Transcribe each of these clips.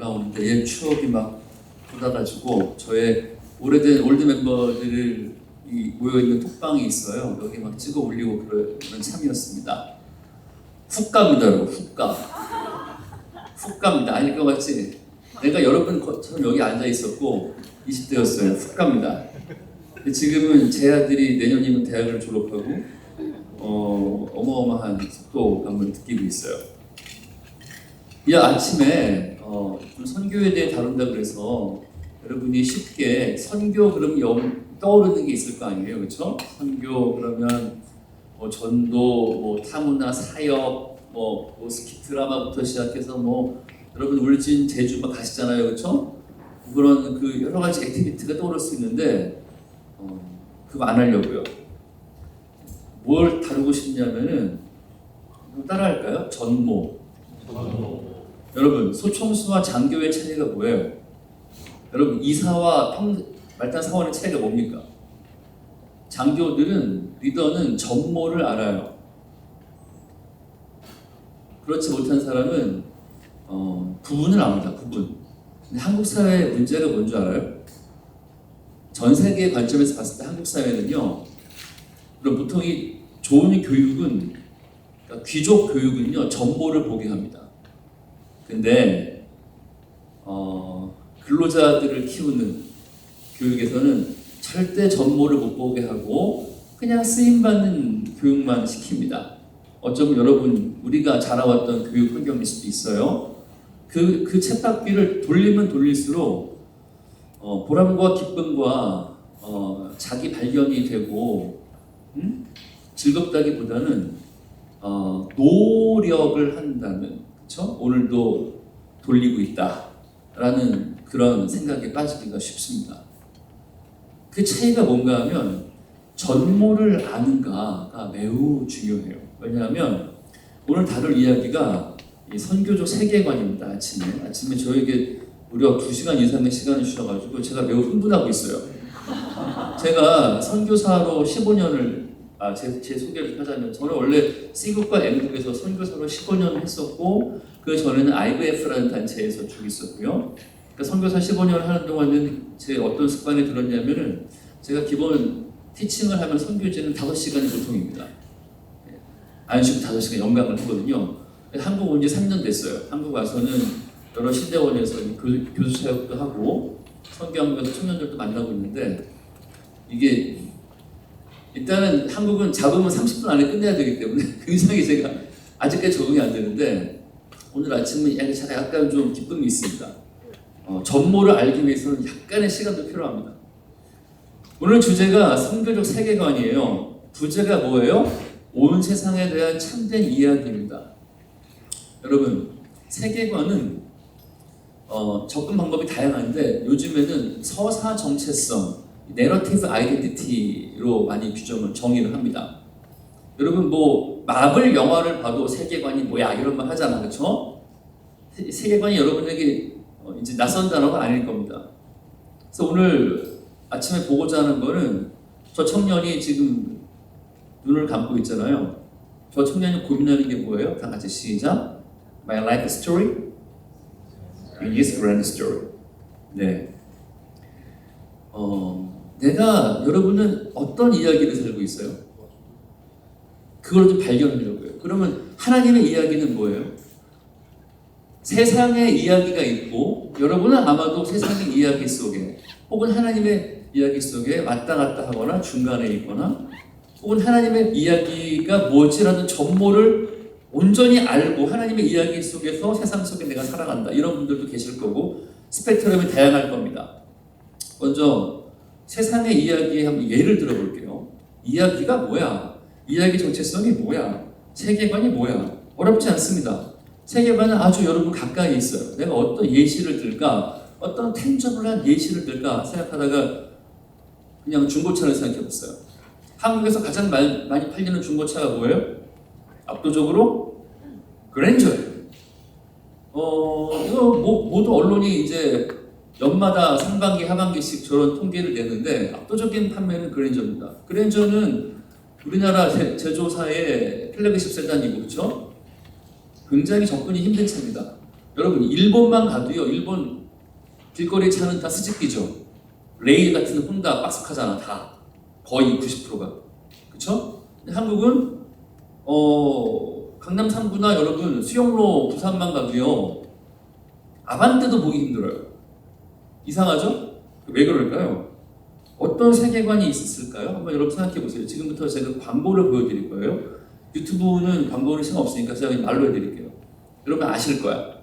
올라오는데 옛 추억이 막 돋아가지고 저의 오래된 올드 멤버들이 모여있는 톡방이 있어요. 여기 막 찍어 올리고 그런 참이었습니다. 훅 갑니다, 여러분. 훅 갑니다. 아닐 것 같지? 내가 여러분처럼 여기 앉아 있었고 20대였어요. 훅 갑니다. 근데 지금은 제 아들이 내년이면 대학을 졸업하고 어마어마한 속도감을 느끼고 있어요. 이 아침에 좀 선교에 대해 다룬다 그래서 여러분이 쉽게 선교 그러면 떠오르는 게 있을 거 아니에요, 그렇죠? 선교 그러면 전도, 타문화, 사역, 스키 드라마부터 시작해서 여러분 울진, 제주 막 가시잖아요, 그렇죠? 그런 그 여러 가지 액티비티가 떠오를 수 있는데 그거 안 하려고요. 뭘 다루고 싶냐면은 따라할까요? 전모. 여러분 소총수와 장교의 차이가 뭐예요? 여러분 이사와 말단 사원의 차이가 뭡니까? 장교들은 리더는 전모를 알아요. 그렇지 못한 사람은 구분을 압니다. 구분. 근데 한국 사회의 문제가 뭔지 알아요? 전 세계의 관점에서 봤을 때 한국 사회는요. 그럼 보통 이 좋은 교육은 그러니까 귀족 교육은요 전모를 보게 합니다. 근데 근로자들을 키우는 교육에서는 절대 전모를 못 보게 하고 그냥 쓰임받는 교육만 시킵니다. 어쩌면 여러분 우리가 자라왔던 교육 환경일 수도 있어요. 그 쳇바퀴를 돌리면 돌릴수록 보람과 기쁨과 자기 발견이 되고 즐겁다기보다는 노력을 한다는, 그렇죠? 오늘도 돌리고 있다라는 그런 생각에 빠지기가 쉽습니다. 그 차이가 뭔가 하면 전모를 아는가가 매우 중요해요. 왜냐하면 오늘 다룰 이야기가 이 선교적 세계관입니다. 아침에 저에게 무려 2시간 이상의 시간을 주셔가지고 제가 매우 흥분하고 있어요. 제가 선교사로 15년을 제 소개를 좀 하자면 저는 원래 C국과 M국에서 선교사로 15년 했었고 그 전에는 IVF라는 단체에서 쭉 있었고요. 그러니까 선교사 15년 하는 동안은 제 어떤 습관이 들었냐면은 제가 기본 티칭을 하면 선교제는 5시간이 보통입니다. 안 쉬고 5시간 연강을 하거든요. 한국 온 지 3년 됐어요. 한국 와서는 여러 신대원에서 교수 사역도 하고 선교학교에서 청년들도 만나고 있는데 이게 일단은 한국은 잡으면 30분 안에 끝내야 되기 때문에 굉장히 제가 아직까지 적응이 안 되는데 오늘 아침은 약간 좀 기쁨이 있습니다. 전모를 알기 위해서는 약간의 시간도 필요합니다. 오늘 주제가 선교적 세계관이에요. 부제가 뭐예요? 온 세상에 대한 참된 이야기입니다. 여러분 세계관은 접근 방법이 다양한데 요즘에는 서사 정체성, 내러티브 아이덴티티로 많이 정의를 합니다. 여러분 마블 영화를 봐도 세계관이 뭐야 이런 말 하잖아, 그렇죠? 세계관이 여러분에게 이제 낯선 단어가 아닐 겁니다. 그래서 오늘 아침에 보고자 하는 거는 저 청년이 지금 눈을 감고 있잖아요. 저 청년이 고민하는 게 뭐예요? 다 같이 시작. My life story, his grand story. 네. 여러분은 어떤 이야기를 살고 있어요? 그걸 좀 발견하려고요. 그러면 하나님의 이야기는 뭐예요? 세상의 이야기가 있고 여러분은 아마도 세상의 이야기 속에 혹은 하나님의 이야기 속에 왔다 갔다 하거나 중간에 있거나 혹은 하나님의 이야기가 뭐지라는 전모를 온전히 알고 하나님의 이야기 속에서 세상 속에 내가 살아간다 이런 분들도 계실 거고 스펙트럼이 다양할 겁니다. 먼저 세상의 이야기에 한번 예를 들어볼게요. 이야기가 뭐야? 이야기 정체성이 뭐야? 세계관이 뭐야? 어렵지 않습니다. 세계관은 아주 여러분 가까이 있어요. 내가 어떤 예시를 들까? 어떤 텐저블한 예시를 들까? 생각하다가 그냥 중고차를 생각해봤어요. 한국에서 가장 많이 팔리는 중고차가 뭐예요? 압도적으로 그랜저예요. 이거 모두 언론이 이제 연마다 상반기, 하반기씩 저런 통계를 내는데 압도적인 판매는 그랜저입니다. 그랜저는 우리나라 제조사의 플래그십 세단이고, 그렇죠? 굉장히 접근이 힘든 차입니다. 여러분 일본만 가도요. 일본 길거리 차는 다 스즈키죠. 레일 같은 혼다 박스카잖아. 다 거의 90%가. 그쵸? 근데 한국은 강남 3구나 여러분 수영로 부산만 가도요. 아반떼도 보기 힘들어요. 이상하죠? 왜 그럴까요? 어떤 세계관이 있었을까요? 한번 여러분 생각해 보세요. 지금부터 제가 광고를 보여드릴 거예요. 유튜브는 광고는 시간 없으니까 제가 말로 해드릴게요. 여러분 아실 거야.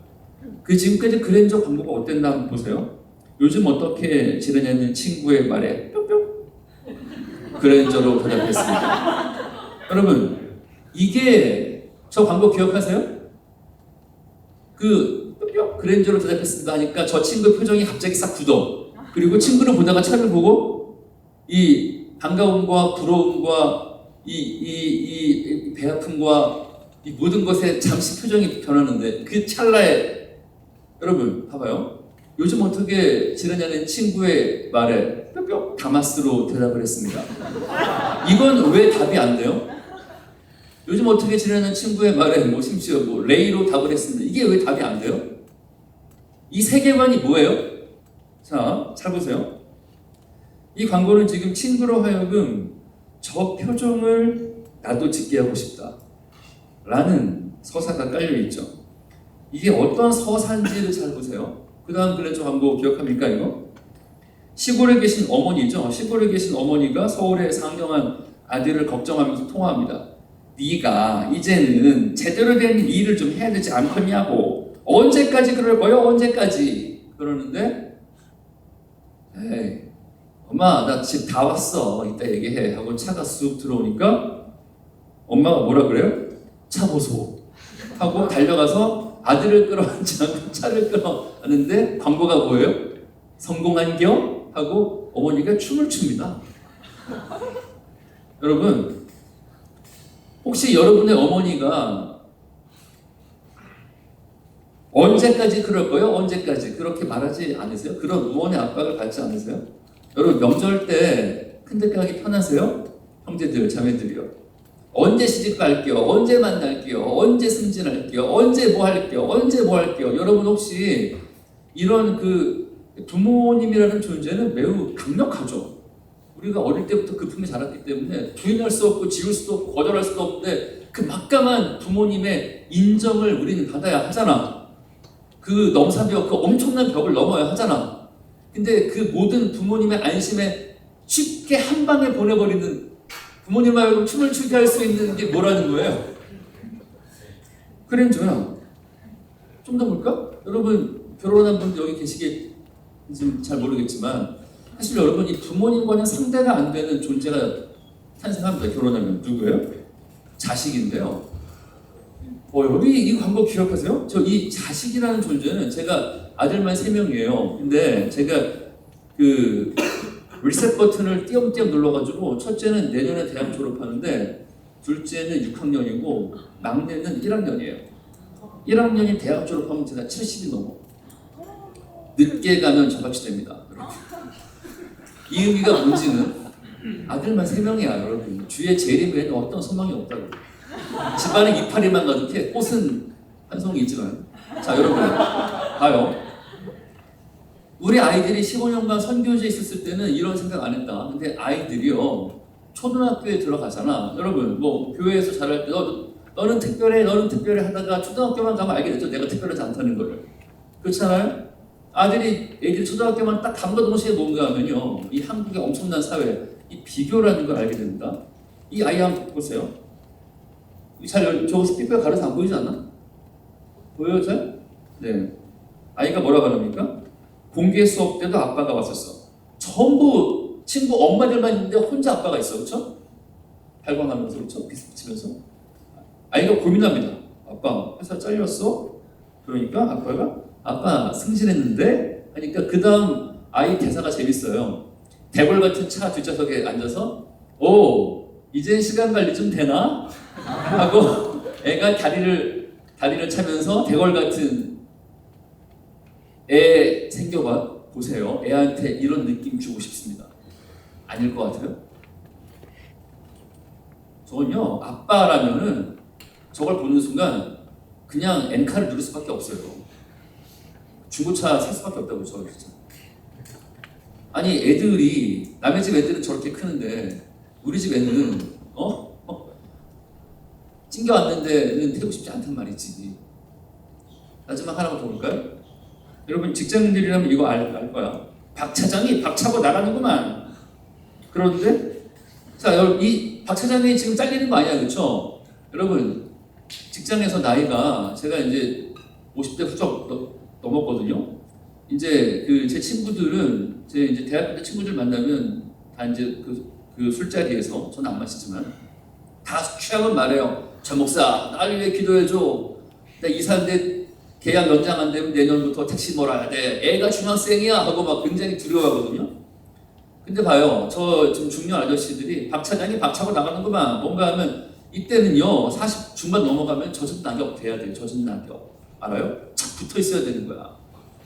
그 지금까지 그랜저 광고가 어땠나 한번 보세요. 요즘 어떻게 지내냐는 친구의 말에 뿅뿅 그랜저로 대답했습니다. 여러분 이게 저 광고 기억하세요? 그 뿅뿅 그랜저로 대답했습니다 하니까 저 친구의 표정이 갑자기 싹 굳어. 그리고 친구를 보다가 차를 보고 이 반가움과 부러움과 이 배 아픔과 이 모든 것에 잠시 표정이 변하는데 그 찰나에 여러분 봐봐요. 요즘 어떻게 지내냐는 친구의 말에 뿅뿅 다마스로 대답을 했습니다. 이건 왜 답이 안 돼요? 요즘 어떻게 지내냐는 친구의 말에 뭐 심지어 뭐 레이로 답을 했습니다. 이게 왜 답이 안 돼요? 이 세계관이 뭐예요? 자, 잘 보세요. 이 광고는 지금 친구로 하여금 저 표정을 나도 짓게 하고 싶다 라는 서사가 깔려있죠. 이게 어떤 서사인지를 잘 보세요. 그 다음 그랜저 광고 기억합니까 이거? 시골에 계신 어머니죠. 시골에 계신 어머니가 서울에 상경한 아들을 걱정하면서 통화합니다. 네가 이제는 제대로 된 일을 좀 해야 되지 않겠냐고. 언제까지 그럴 거요? 언제까지? 그러는데 에이 엄마 나 집 다 왔어. 이따 얘기해 하고 차가 쑥 들어오니까 엄마가 뭐라 그래요? 차 보소 하고 달려가서 아들을 끌어안지 않고 차를 끌어안는데 광고가 뭐예요? 성공한겨? 하고 어머니가 춤을 춥니다. 여러분 혹시 여러분의 어머니가 언제까지 그럴 거예요? 언제까지 그렇게 말하지 않으세요? 그런 응원의 압박을 받지 않으세요? 여러분 명절 때 큰데 가기 편하세요? 형제들 자매들이요. 언제 시집 갈게요? 언제 만날게요? 언제 승진할게요? 언제 뭐 할게요? 언제 뭐 할게요? 여러분 혹시 이런 그 부모님이라는 존재는 매우 강력하죠. 우리가 어릴 때부터 그 품에 자랐기 때문에 부인할 수 없고 지울 수도 없고 거절할 수도 없는데 그 막강한 부모님의 인정을 우리는 받아야 하잖아. 그 넘사벽, 그 엄청난 벽을 넘어야 하잖아. 근데 그 모든 부모님의 안심에 쉽게 한 방에 보내버리는 부모님 말고 춤을 추게 할 수 있는 게 뭐라는 거예요? 그랜저야. 좀 더 볼까? 여러분 결혼한 분들 여기 계시겠지는 잘 모르겠지만 사실 여러분 이 부모님과는 상대가 안 되는 존재가 탄생합니다. 결혼하면 누구예요? 자식인데요. 여기 이 광고 기억하세요? 저 이 자식이라는 존재는 제가 아들만 3명이에요. 근데 제가 그 리셋 버튼을 띄엄띄엄 눌러가지고 첫째는 내년에 대학 졸업하는데 둘째는 6학년이고 막내는 1학년이에요. 1학년이 대학 졸업하면 제가 70이 넘어. 늦게 가면 저같이 됩니다. 이 의미가 뭔지는 아들만 3명이야 여러분. 주위에 재림 외에는 어떤 소망이 없다고. 집안에 이파리만 가득해. 꽃은 한 송이 있지만. 자 여러분 봐요. 우리 아이들이 15년간 선교지에 있었을 때는 이런 생각 안 했다. 근데 아이들이요 초등학교에 들어가잖아. 여러분 뭐 교회에서 잘할 때 너는 특별해 너는 특별해 하다가 초등학교만 가면 알게 됐죠. 내가 특별하지 않다는 거를. 그렇잖아요. 애들이 초등학교만 딱 감과 동시에 뭔가 하면요 이 한국의 엄청난 사회 이 비교라는 걸 알게 됩니다. 이 아이 한번 보세요. 저거 스피커에 가려서 안 보이지 않나? 보여요 잘? 네. 아이가 뭐라 그럽니까? 공개 수업 때도 아빠가 왔었어. 전부 친구 엄마들만 있는데 혼자 아빠가 있어. 그렇죠? 발광하면서 그렇죠? 비스 붙이면서 아이가 고민합니다. 아빠 회사 잘렸어? 그러니까 아빠 승진했는데? 하니까 그 다음 아이 대사가 재밌어요. 대골 같은 차 뒷좌석에 앉아서 이젠 시간 관리 좀 되나? 하고 애가 다리를 차면서 대골 같은 애 생겨봐 보세요. 애한테 이런 느낌 주고 싶습니다. 아닐 것 같아요? 저건요 아빠라면은 저걸 보는 순간 그냥 엔카를 누를 수밖에 없어요. 중고차 살 수밖에 없다고 저 진짜. 아니 애들이 남의 집 애들은 저렇게 크는데 우리 집 애는 찡겨 왔는데는 태우고 싶지 않단 말이지. 마지막 하나만 더 볼까요? 여러분 직장인들이라면 이거 알 거야. 박 차장이 박 차고 나가는구만. 그런데 자 여러분 이 박 차장이 지금 잘리는 거 아니야, 그렇죠? 여러분 직장에서 나이가 제가 이제 50대 훌쩍 넘었거든요. 이제 그 제 친구들은 제 이제 대학교 때 친구들 만나면 다 이제 그 술자리에서 저는 안 마시지만 다 취하면 말해요. 전 목사 나를 위해 기도해줘. 나 이사인데 계약 연장 안 되면 내년부터 택시 몰아야 돼. 애가 중학생이야 하고 막 굉장히 두려워하거든요. 근데 봐요. 저 지금 중년 아저씨들이 박 차장이 박 차고 나가는구만. 뭔가 하면 이때는요 40 중반 넘어가면 젖은 낙엽 돼야 돼요. 젖은 낙엽. 알아요? 착 붙어 있어야 되는 거야.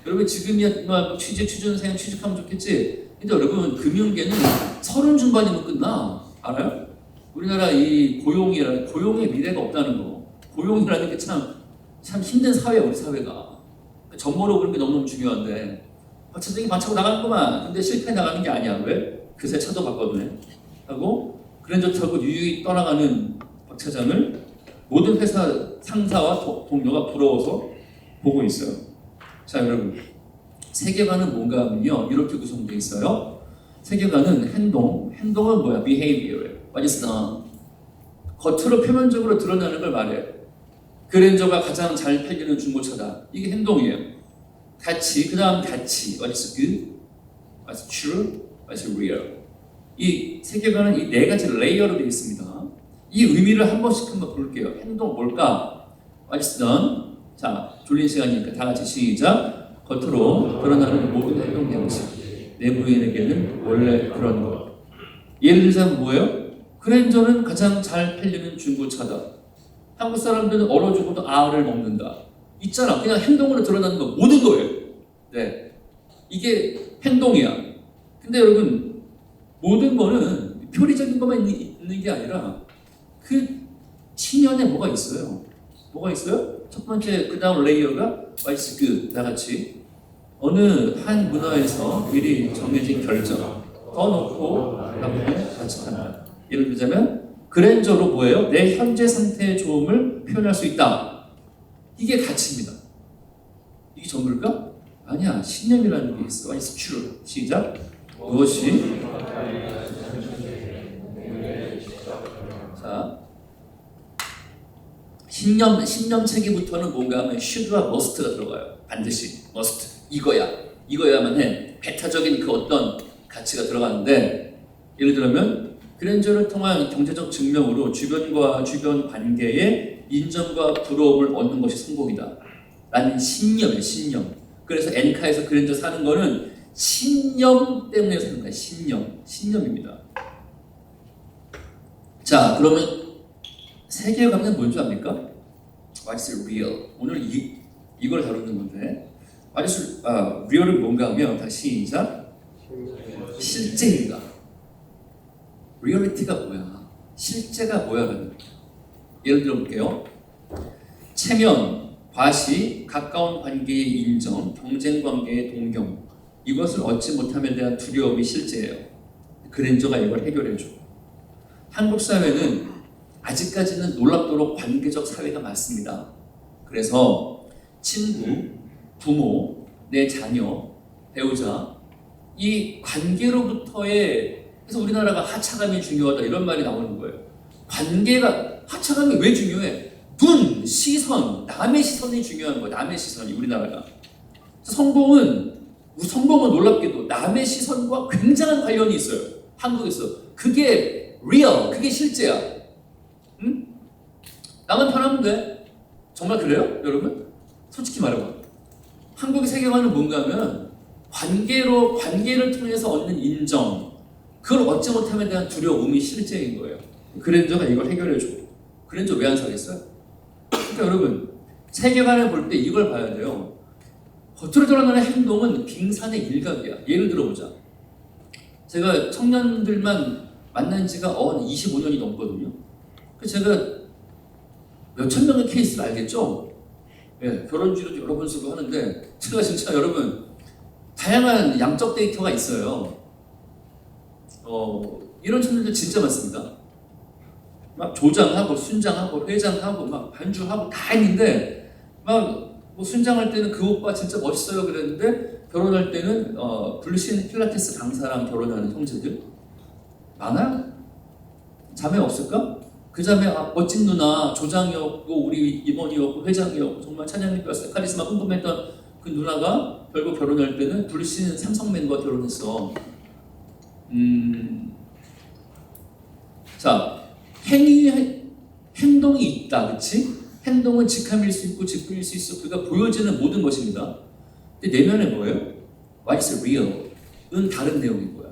여러분 지금이야 막 취준생 취직하면 좋겠지. 근데 여러분 금융계는 30 중반이면 끝나. 알아요? 우리나라 이 고용의 미래가 없다는 거. 고용이라는 게 참 힘든 사회야, 우리 사회가. 전모로 그런 게 너무너무 중요한데 박 차장이 박 차고 나가는구만. 근데 실패 나가는 게 아니야. 왜? 그새 차도 바꿨네 하고 그랜저 타고 유유히 떠나가는 박 차장을 모든 회사 상사와 동료가 부러워서 보고 있어요. 자 여러분 세계관은 뭔가 하면요 이렇게 구성되어 있어요. 세계관은 행동은 뭐야? behavior예요. 완전 겉으로 표면적으로 드러나는 걸 말해요. 그랜저가 가장 잘 팔리는 중고차다. 이게 행동이에요. 가치, 그 다음 가치. What is good? What's true? What's real? 이 세계관은 이 네 가지 레이어로 되어 있습니다. 이 의미를 한 번씩 한번 볼게요. 행동 뭘까? What is done? 자, 졸린 시간이니까 다 같이 시작. 겉으로 드러나는 모든 행동 양식. 내부인에게는 원래 그런 것. 예를 들자면 뭐예요? 그랜저는 가장 잘 팔리는 중고차다. 한국 사람들은 얼어 죽어도 알을 먹는다. 있잖아. 그냥 행동으로 드러나는 거 모든 거예요. 네, 이게 행동이야. 근데 여러분 모든 거는 표리적인 것만 있는 게 아니라 그 신연에 뭐가 있어요. 뭐가 있어요? 첫 번째 그 다음 레이어가 What's good? 다 같이 어느 한 문화에서 미리 정해진 결정 더 놓고 나중에 자칫한다. 예를 들자면 그랜저로 뭐예요? 내 현재 상태의 좋음을 표현할 수 있다. 이게 가치입니다. 이게 전부일까? 아니야. 신념이라는 게 있어. It's true. 시작. 무엇이? 자, 신념 체계부터는 뭔가 하면 should와 must가 들어가요. 반드시 must. 이거야만 해. 배타적인 그 어떤 가치가 들어가는데 예를 들면 그랜저를 통한 경제적 증명으로 주변과 주변 관계에 인정과 부러움을 얻는 것이 성공이다. 라는 신념이에요. 신념. 그래서 엔카에서 그랜저 사는 거는 신념 때문에 사는 거야. 신념입니다. 자, 그러면 세계관은 뭔지 압니까? What's real? 오늘 이걸 다루는 건데 What's real은 뭔가 하면 다시 시작. 실제입니다. 리얼리티가 뭐야? 실제가 뭐야? 예를 들어 볼게요. 체면, 과시, 가까운 관계의 인정, 경쟁 관계의 동경 이것을 얻지 못함에 대한 두려움이 실제예요. 그랜저가 이걸 해결해줘. 한국 사회는 아직까지는 놀랍도록 관계적 사회가 많습니다. 그래서 친구, 부모, 내 자녀, 배우자 이 관계로부터의 그래서 우리나라가 하차감이 중요하다 이런 말이 나오는 거예요. 관계가 하차감이 왜 중요해? 눈, 시선, 남의 시선이 중요한 거예요. 남의 시선이 우리나라가. 성공은 놀랍게도 남의 시선과 굉장한 관련이 있어요. 한국에서. 그게 real, 그게 실제야. 응? 나만 편하면 돼. 정말 그래요? 여러분? 솔직히 말해봐. 한국의 세계관은 뭔가 하면 관계를 통해서 얻는 인정 그걸 얻지 못함에 대한 두려움이 실제인 거예요. 그랜저가 이걸 해결해줘. 그랜저 왜 안 사겠어요? 그러니까 여러분 세계관을 볼 때 이걸 봐야 돼요. 겉으로 드러나는 행동은 빙산의 일각이야. 예를 들어보자. 제가 청년들만 만난 지가 25년이 넘거든요. 제가 몇천 명의 케이스를 알겠죠? 예, 결혼주로 여러 번 쓰고 하는데 제가 진짜 여러분 다양한 양적 데이터가 있어요. 이런 친구들 진짜 많습니다. 막 조장하고 순장하고 회장하고 막 반주하고 다 했는데 막 뭐 순장할 때는 그 오빠 진짜 멋있어요 그랬는데 결혼할 때는 불신 필라테스 강사랑 결혼하는 형제들 많아요? 자매 없을까? 그 자매 멋진 누나 조장이었고 우리 임원이었고 회장이었고 정말 찬양님께서 카리스마 궁금했던 그 누나가 결국 결혼할 때는 불신 삼성맨과 결혼했어. 자, 행동이 있다, 그렇지? 행동은 직함일 수 있고 직분일 수 있어. 그가 보여지는 모든 것입니다. 근데 내면에 뭐예요? What's real? 은 다른 내용인 거야.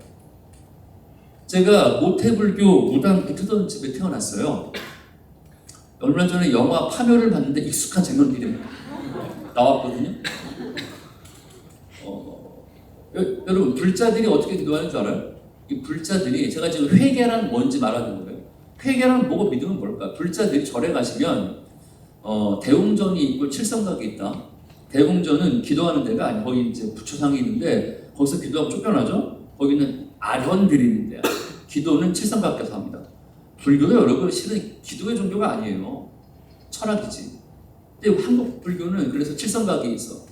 제가 모태불교 무당 붙던 집에 태어났어요. 얼마 전에 영화 파묘를 봤는데 익숙한 장면들이 나왔거든요. 여러분 불자들이 어떻게 기도하는 줄 알아요? 이 불자들이 제가 지금 회개란 뭔지 말하는 거예요. 회개란 뭐고 믿음은 뭘까? 불자들이 절에 가시면 대웅전이 있고 칠성각이 있다. 대웅전은 기도하는 데가 아니 거기 이제 부처상이 있는데 거기서 기도하면 쫓겨나죠. 거기는 아련들이 있는데 기도는 칠성각에서 합니다. 불교도 여러분 실은 기도의 종교가 아니에요. 철학이지. 근데 한국 불교는 그래서 칠성각이 있어.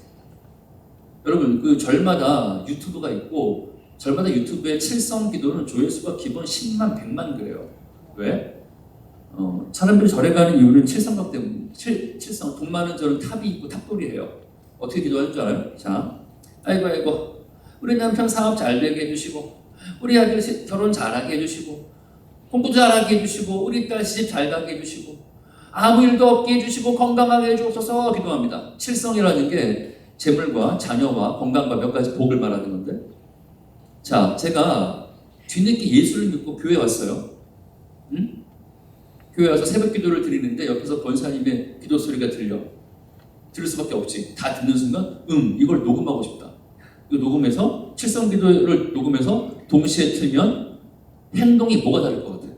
여러분 그 절마다 유튜브가 있고 절마다 유튜브에 칠성 기도는 조회수가 기본 10만 100만 그래요. 왜? 사람들이 절에 가는 이유는 칠성각 때문에 칠성 돈 많은 절은 탑이 있고 탑돌이에요. 어떻게 기도하는 줄 알아요? 자, 아이고 우리 남편 사업 잘 되게 해주시고 우리 아들 결혼 잘하게 해주시고 공부 잘하게 해주시고 우리 딸 시집 잘 가게 해주시고 아무 일도 없게 해주시고 건강하게 해주옵소서 기도합니다. 칠성이라는 게 재물과 자녀와 건강과 몇 가지 복을 말하는 건데 자, 제가 뒤늦게 예수를 믿고 교회 왔어요. 응? 교회 와서 새벽 기도를 드리는데 옆에서 권사님의 기도 소리가 들을 수밖에 없지. 다 듣는 순간 이걸 녹음하고 싶다. 이거 녹음해서 칠성 기도를 녹음해서 동시에 틀면 행동이 뭐가 다를 것 같아요?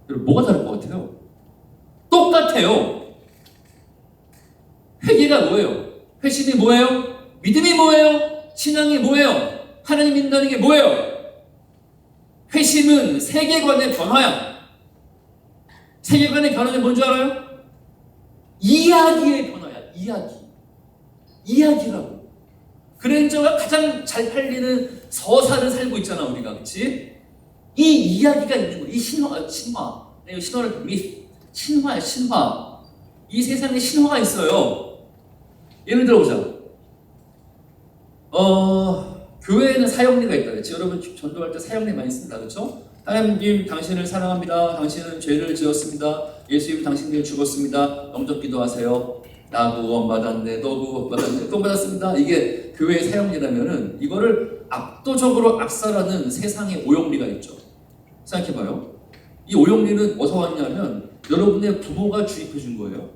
여러분 뭐가 다를 것 같아요? 똑같아요. 회개가 뭐예요? 회심이 뭐예요? 믿음이 뭐예요? 신앙이 뭐예요? 하나님 믿는다는 게 뭐예요? 회심은 세계관의 변화야. 세계관의 변화는 뭔지 알아요? 이야기의 변화야. 이야기라고. 그랜저가 가장 잘 팔리는 서사를 살고 있잖아 우리가. 그렇지? 이 이야기가 있는 거야. 이 신화를 신화야. 이 세상에 신화가 있어요. 예를 들어보자. 교회에는 사형리가 있다 그렇지? 여러분 전도할 때 사형리 많이 씁니다. 그렇죠? 하나님 당신을 사랑합니다. 당신은 죄를 지었습니다. 예수님 당신을 죽었습니다. 영접 기도하세요. 나 구원 받았네. 너 구원 받았네. 구원 받았습니다. 이게 교회의 사형리라면은 이거를 압도적으로 압살하는 세상의 오용리가 있죠. 생각해봐요. 이 오용리는 어디서 왔냐면 여러분의 부모가 주입해 준 거예요.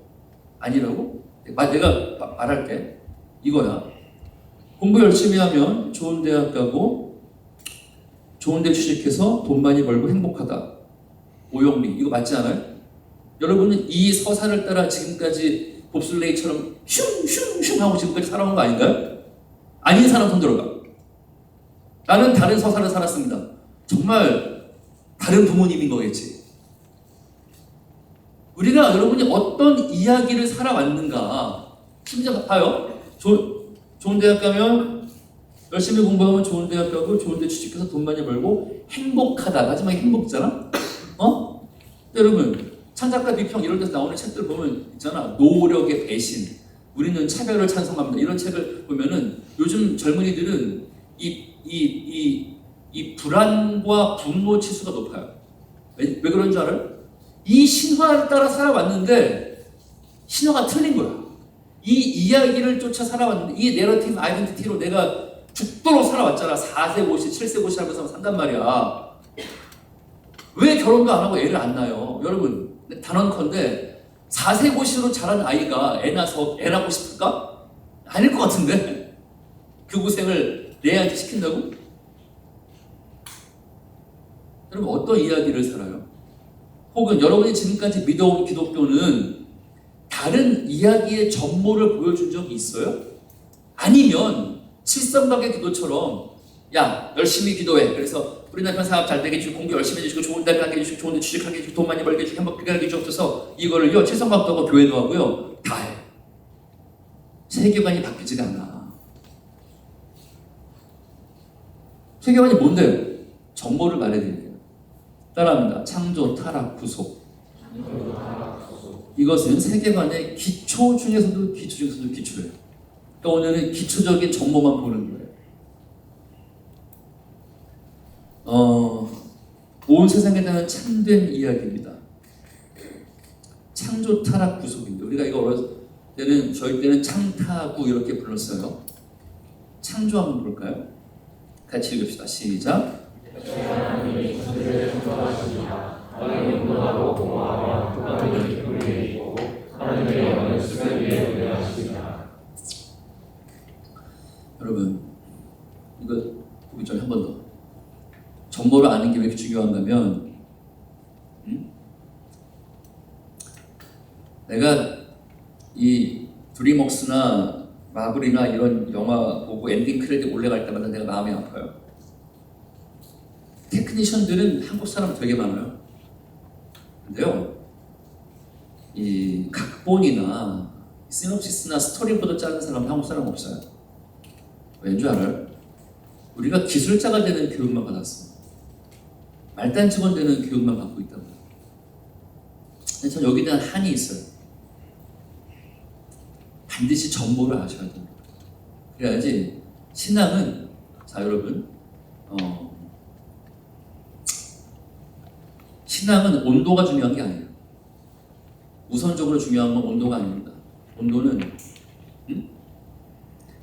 아니라고? 내가 말할게. 이거야. 공부 열심히 하면 좋은 대학 가고 좋은 데 취직해서 돈 많이 벌고 행복하다. 오용리. 이거 맞지 않아요? 여러분은 이 서사를 따라 지금까지 봅슬레이처럼 슝슝슝 하고 지금까지 살아온 거 아닌가요? 아닌 사람 손 들어봐. 나는 다른 서사를 살았습니다. 정말 다른 부모님인 거겠지. 우리가 여러분이 어떤 이야기를 살아왔는가. 심지어 봐요. 좋은 대학 가면 열심히 공부하면 좋은 대학 가고 좋은 데 취직해서 돈 많이 벌고 행복하다. 마지막에 행복이잖아. 여러분 창작가 비평 이런 데서 나오는 책들 보면 있잖아. 노력의 배신, 우리는 차별을 찬성합니다. 이런 책을 보면은 요즘 젊은이들은 이 불안과 분노 치수가 높아요. 왜 그런 줄 알아요? 이 신화를 따라 살아왔는데 신화가 틀린 거야. 이 이야기를 쫓아 살아왔는데 이 내러티브 아이덴티티로 내가 죽도록 살아왔잖아. 4세 고시, 7세 고시 하면서 산단 말이야. 왜 결혼도 안 하고 애를 안 낳아요? 여러분 단언컨대 4세 고시로 자란 아이가 애 낳고 싶을까? 아닐 것 같은데. 그 고생을 내 애한테 시킨다고? 여러분 어떤 이야기를 살아요? 혹은 여러분이 지금까지 믿어온 기독교는 다른 이야기의 전모를 보여준 적이 있어요? 아니면 칠성각의 기도처럼 야 열심히 기도해. 그래서 우리 남편 사업 잘 되게 해주고 공부 열심히 해주시고 좋은 데 가게 해주시고 좋은 데 취직하게 해주시고 돈 많이 벌게 해주시고 행복하게 하게 해주셔서 이거를요 칠성각도 하고 교회도 하고요 다 해. 세계관이 바뀌지가 않아. 세계관이 뭔데요? 정보를 말해드릴게요. 따라합니다. 창조, 타락, 구속. 이것은 세계관의 기초 중에서도 기초예요. 그러니까 오늘은 기초적인 정보만 보는 거예요. 온 세상에 대한 참된 이야기입니다. 창조, 타락, 구속인데 우리가 이거 어렸을 때는 저희 때는 창타구 이렇게 불렀어요. 창조 한번 볼까요? 같이 읽읍시다. 시작. 하나님이 그들을 창조하시니라. 하나님이 분하고 공허하며 하나님이 기쁨을 내리고 하나님의 영을 수면 위에 운행하시니라. 여러분 이거 보기 전에 한 번 더. 정보를 아는 게 왜 이렇게 중요한가면 내가 이 드림웍스나 마블이나 이런 영화 보고 엔딩 크레딧 올라갈 때마다 내가 마음이 아파요. 테크니션들은 한국 사람 되게 많아요. 근데요, 이 각본이나 시놉시스나 스토리보드 짜는 사람은 한국 사람 없어요. 왠지 알아요? 우리가 기술자가 되는 교육만 받았어. 말단 직원 되는 교육만 받고 있다고. 근데 전 여기에 대한 한이 있어요. 반드시 정보를 아셔야 됩니다. 그래야지 신앙은 자 여러분 신앙은 온도가 중요한 게 아니에요. 우선적으로 중요한 건 온도가 아닙니다. 온도는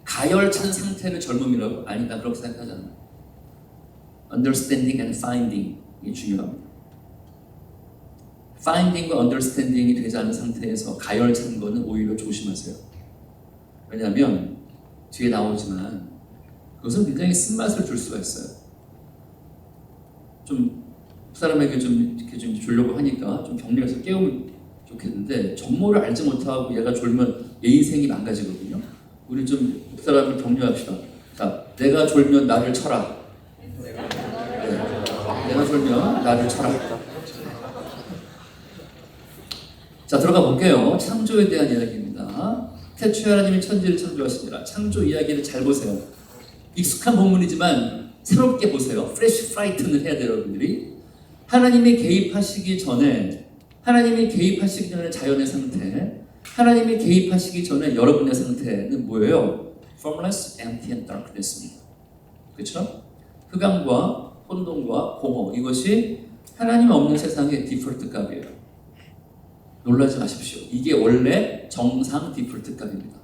가열찬 상태를 젊음이라고? 아니 나 그렇게 생각하지 않아요. Understanding and finding이 중요합니다. finding과 understanding이 되지 않은 상태에서 가열찬 거는 오히려 조심하세요. 왜냐하면 뒤에 나오지만 그것은 굉장히 쓴맛을 줄 수가 있어요. 좀 사람에게 좀 이렇게 좀 주려고 하니까 좀 격려해서 깨우면 좋겠는데 정보를 알지 못하고 얘가 졸면 얘 인생이 망가지거든요. 우리 좀 사람을 격려합시다. 자, 내가 졸면 나를 쳐라. 네. 내가 졸면 나를 쳐라. 자, 들어가 볼게요. 창조에 대한 이야기입니다. 태초에 하나님이 천지를 창조하시니라. 창조 이야기를 잘 보세요. 익숙한 본문이지만 새롭게 보세요. 프레시 프라이튼을 해야 돼요, 여러분들이. 하나님이 개입하시기 전에 자연의 상태, 하나님이 개입하시기 전에 여러분의 상태는 뭐예요? Formless, empty and darkness입니다. 그렇죠? 흑암과 혼돈과 공허, 이것이 하나님 없는 세상의 디폴트 값이에요. 놀라지 마십시오. 이게 원래 정상 디폴트 값입니다.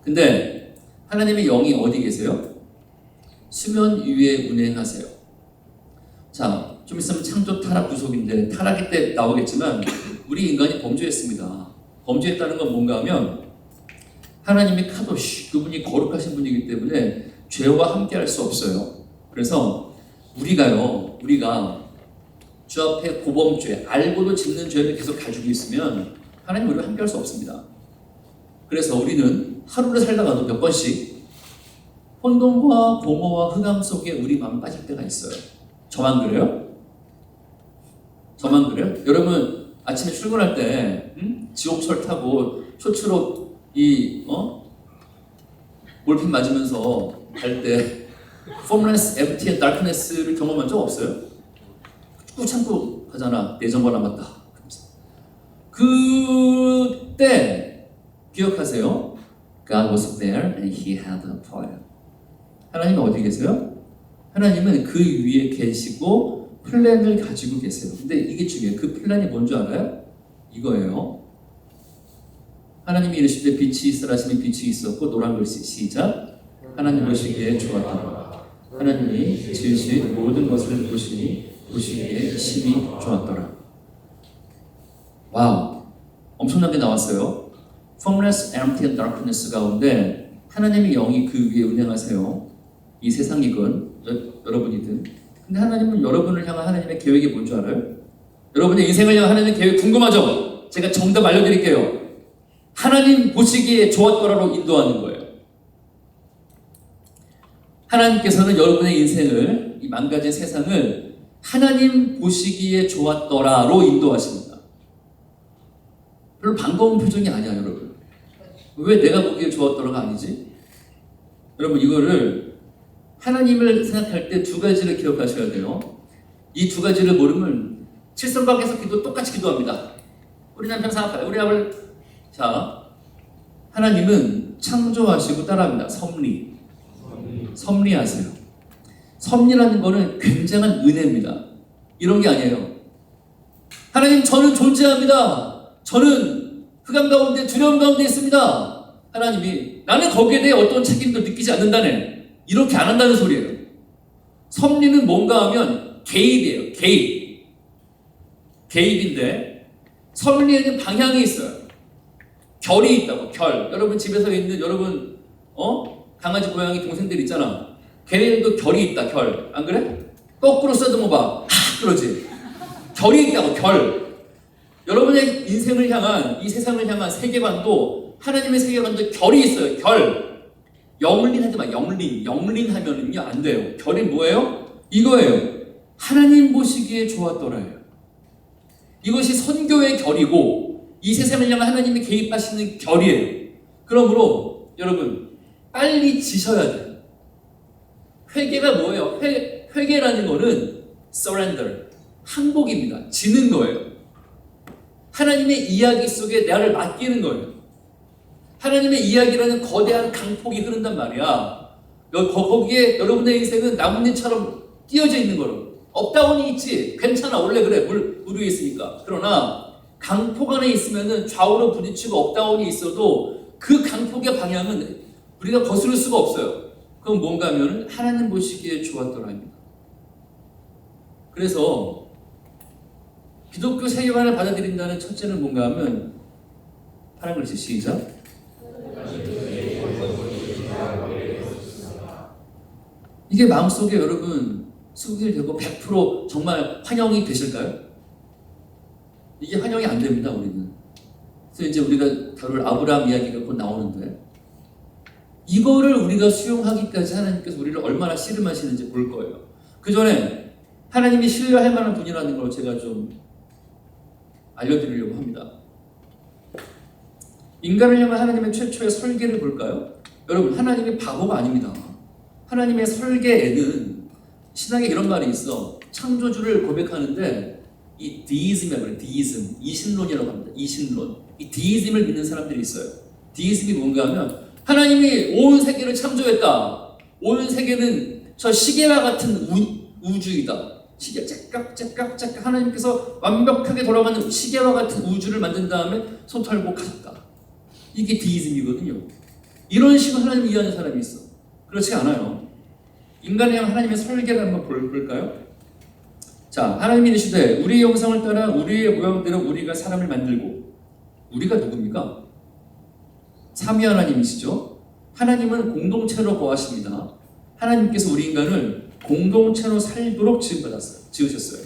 근데 하나님의 영이 어디 계세요? 수면 위에 운행하세요. 자, 좀 있으면 창조 타락 구속인데 타락이 때 나오겠지만 우리 인간이 범죄했습니다. 범죄했다는 건 뭔가 하면 하나님이 카도시, 그분이 거룩하신 분이기 때문에 죄와 함께 할 수 없어요. 그래서 우리가 주 앞에 고범죄, 알고도 짓는 죄를 계속 가지고 있으면 하나님 우리와 함께 할 수 없습니다. 그래서 우리는 하루를 살다가도 몇 번씩 혼돈과 공허와 흑암 속에 우리 마음 빠질 때가 있어요. 저만 그래요? 여러분 아침에 출근할 때 지옥철 타고 쇼츠로 몰핀 맞으면서 갈 때 formless, empty and darkness를 경험한 적 없어요? 꾹 참고 가잖아. 내 정보 남았다. 그때 기억하세요. God was there and He had a plan. 하나님은 어디 계세요? 하나님은 그 위에 계시고 플랜을 가지고 계세요. 근데 이게 중요해요. 그 플랜이 뭔지 알아요? 이거예요. 하나님이 이르시되 빛이 있으라 하시니 빛이 있었고 노란 글씨 시작. 하나님 보시기에 좋았더라. 하나님이 지으신 모든 것을 보시기에 심히 좋았더라. 와우, 엄청나게 나왔어요. Formless, empty and darkness 가운데 하나님의 영이 그 위에 운행하세요. 이 세상이건 여러분이든. 근데 하나님은 여러분을 향한 하나님의 계획이 뭔지 알아요? 여러분의 인생을 향한 하나님의 계획 궁금하죠? 제가 정답 알려드릴게요. 하나님 보시기에 좋았더라로 인도하는 거예요. 하나님께서는 여러분의 인생을, 이 망가진 세상을 하나님 보시기에 좋았더라로 인도하십니다. 별로 반가운 표정이 아니야, 여러분. 왜 내가 보기에 좋았더라가 아니지? 여러분, 이거를 하나님을 생각할 때 두 가지를 기억하셔야 돼요. 이 두 가지를 모르면 칠성각에서 기도 똑같이 기도합니다. 우리 남편 생각해요. 우리 아들. 자, 하나님은 창조하시고 따라합니다. 섭리하세요. 섭리라는 거는 굉장한 은혜입니다. 이런 게 아니에요. 하나님, 저는 존재합니다. 저는 흑암 가운데 두려움 가운데 있습니다. 하나님이 나는 거기에 대해 어떤 책임도 느끼지 않는다네. 이렇게 안 한다는 소리예요. 섭리는 뭔가 하면 개입이에요. 개입인데 섭리에는 방향이 있어요. 결이 있다고. 결. 여러분 집에서 있는 여러분 강아지 고양이 동생들 있잖아. 걔네들도 결이 있다. 결. 안 그래? 거꾸로 써도 봐. 그러지. 결이 있다고. 결. 여러분의 인생을 향한, 이 세상을 향한 세계관도, 하나님의 세계관도 결이 있어요. 결. 영린 하지 마. 영린 하면은요 안 돼요. 결이 뭐예요? 이거예요. 하나님 보시기에 좋았더라예요. 이것이 선교의 결이고 이 세상을 향한 하나님이 개입하시는 결이에요. 그러므로 여러분 빨리 지셔야 돼요. 회개가 뭐예요? 회개라는 거는 surrender, 항복입니다. 지는 거예요. 하나님의 이야기 속에 나를 맡기는 거예요. 하나님의 이야기라는 거대한 강폭이 흐른단 말이야. 거기에 여러분의 인생은 나뭇잎처럼 띄어져 있는 거로. 업다운이 있지. 괜찮아. 원래 그래. 물 위에 있으니까. 그러나 강폭 안에 있으면은 좌우로 부딪히고 업다운이 있어도 그 강폭의 방향은 우리가 거스를 수가 없어요. 그건 뭔가 하면은 하나님 보시기에 좋았더라입니다. 그래서 기독교 세계관을 받아들인다는 첫째는 뭔가 하면 하는 것이 시작. 이게 마음속에 여러분 수긍이 되고 100% 정말 환영이 되실까요? 이게 환영이 안 됩니다, 우리는. 그래서 이제 우리가 다룰 아브라함 이야기가 곧 나오는데 이거를 우리가 수용하기까지 하나님께서 우리를 얼마나 씨름하시는지 볼 거예요. 그 전에 하나님이 신뢰할 만한 분이라는 걸 제가 좀 알려드리려고 합니다. 인간을 향한 하나님의 최초의 설계를 볼까요? 여러분, 하나님이 바보가 아닙니다. 하나님의 설계에는 신학에 이런 말이 있어. 창조주를 고백하는데 이 디이즘이라고 해요. 디이즘, 이신론이라고 합니다. 이신론. 이 디이즘을 믿는 사람들이 있어요. 디이즘이 뭔가 하면 하나님이 온 세계를 창조했다. 온 세계는 저 시계와 같은 우주이다. 시계 째깍째깍 하나님께서 완벽하게 돌아가는 시계와 같은 우주를 만든 다음에 손 털고 가셨다. 이게 디이즘이거든요. 이런 식으로 하나님을 이해하는 사람이 있어. 그렇지 않아요. 인간에 대한 하나님의 설계를 한번 볼까요? 자, 하나님이 이르시되 우리의 형상을 따라 우리의 모양대로 우리가 사람을 만들고. 우리가 누굽니까? 삼위 하나님이시죠. 하나님은 공동체로 거하십니다. 하나님께서 우리 인간을 공동체로 살도록 지으셨어요.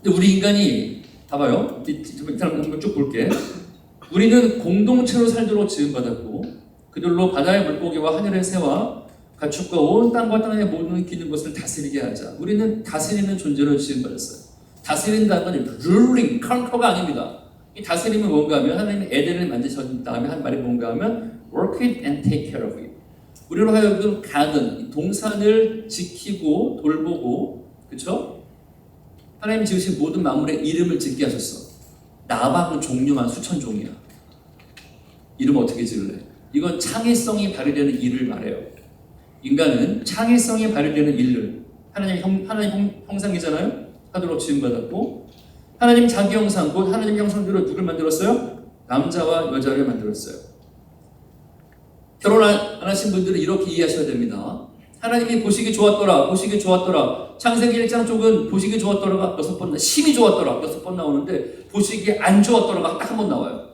근데 우리 인간이 봐봐요. 한번 쭉 볼게. 우리는 공동체로 살도록 지음받았고 그들로 바다의 물고기와 하늘의 새와 가축과 온 땅과 땅에 모든 기는 것을 다스리게 하자. 우리는 다스리는 존재로 지음받았어요. 다스린다는 건 ruling, conquer가 아닙니다. 이 다스림은 뭔가 하면 하나님이 에덴을 만드신 다음에 한 말이 뭔가 하면 work it and take care of it. 우리로 하여금 가든 동산을 지키고 돌보고, 그렇죠? 하나님 지으신 모든 만물의 이름을 짓게 하셨어. 나방은 종류만 수천 종이야. 이름 어떻게 지을래? 이건 창의성이 발휘되는 일을 말해요. 인간은 창의성이 발휘되는 일을 하나님 형상이잖아요. 하도록 지음받았고 하나님 자기 형상 곧 하나님 형상대로 누굴 만들었어요? 남자와 여자를 만들었어요. 결혼 안 하신 분들은 이렇게 이해하셔야 됩니다. 하나님이 보시기 좋았더라. 창세기 1장 쪽은 보시기 좋았더라가 6번, 심히 좋았더라 6번 나오는데 보시기 안 좋았더라가 딱 한 번 나와요.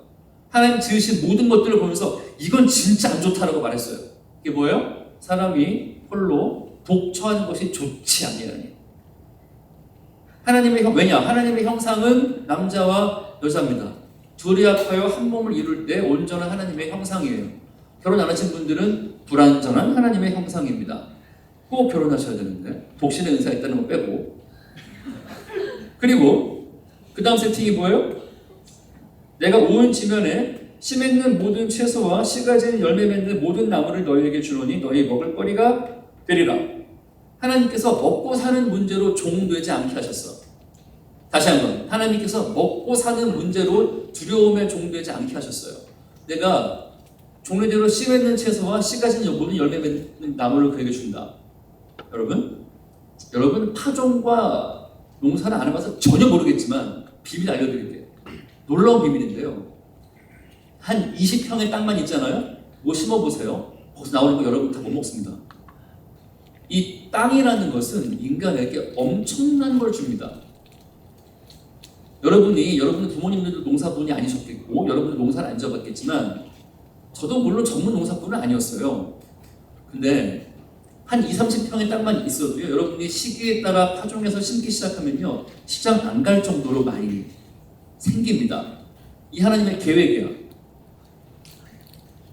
하나님 지으신 모든 것들을 보면서 이건 진짜 안 좋다라고 말했어요. 이게 뭐예요? 사람이 홀로 독처하는 것이 좋지 않냐니. 하나님의 형상은 남자와 여자입니다. 둘이 합하여 한 몸을 이룰 때 온전한 하나님의 형상이에요. 결혼 안 하신 분들은 불완전한 하나님의 형상입니다. 꼭 결혼하셔야 되는데 독신의 은사 있다는 거 빼고. 그리고 그 다음 세팅이 뭐예요? 내가 온 지면에 씨 맺는 모든 채소와 씨가 지는 열매 맺는 모든 나무를 너희에게 주노니 너희 먹을 거리가 되리라. 하나님께서 먹고 사는 문제로 종되지 않게 하셨어. 다시 한번, 하나님께서 먹고 사는 문제로 두려움에 종되지 않게 하셨어요. 내가 종류대로 씨 맺는 채소와 씨가 지는 모든 열매 맺는 나무를 그에게 준다. 여러분 파종과 농사를 안 해봐서 전혀 모르겠지만 비밀 알려드릴게요. 놀라운 비밀인데요. 한 20평의 땅만 있잖아요. 뭐 심어보세요. 거기서 나오는 거 여러분 다 못 먹습니다. 이 땅이라는 것은 인간에게 엄청난 걸 줍니다. 여러분 부모님들도 농사분이 아니셨겠고 여러분도 농사를 안 지어봤겠지만 저도 물론 전문 농사분은 아니었어요. 근데 한 20-30평의 땅만 있어도요, 여러분이 시기에 따라 파종해서 심기 시작하면요, 시장 안 갈 정도로 많이 생깁니다. 이 하나님의 계획이야.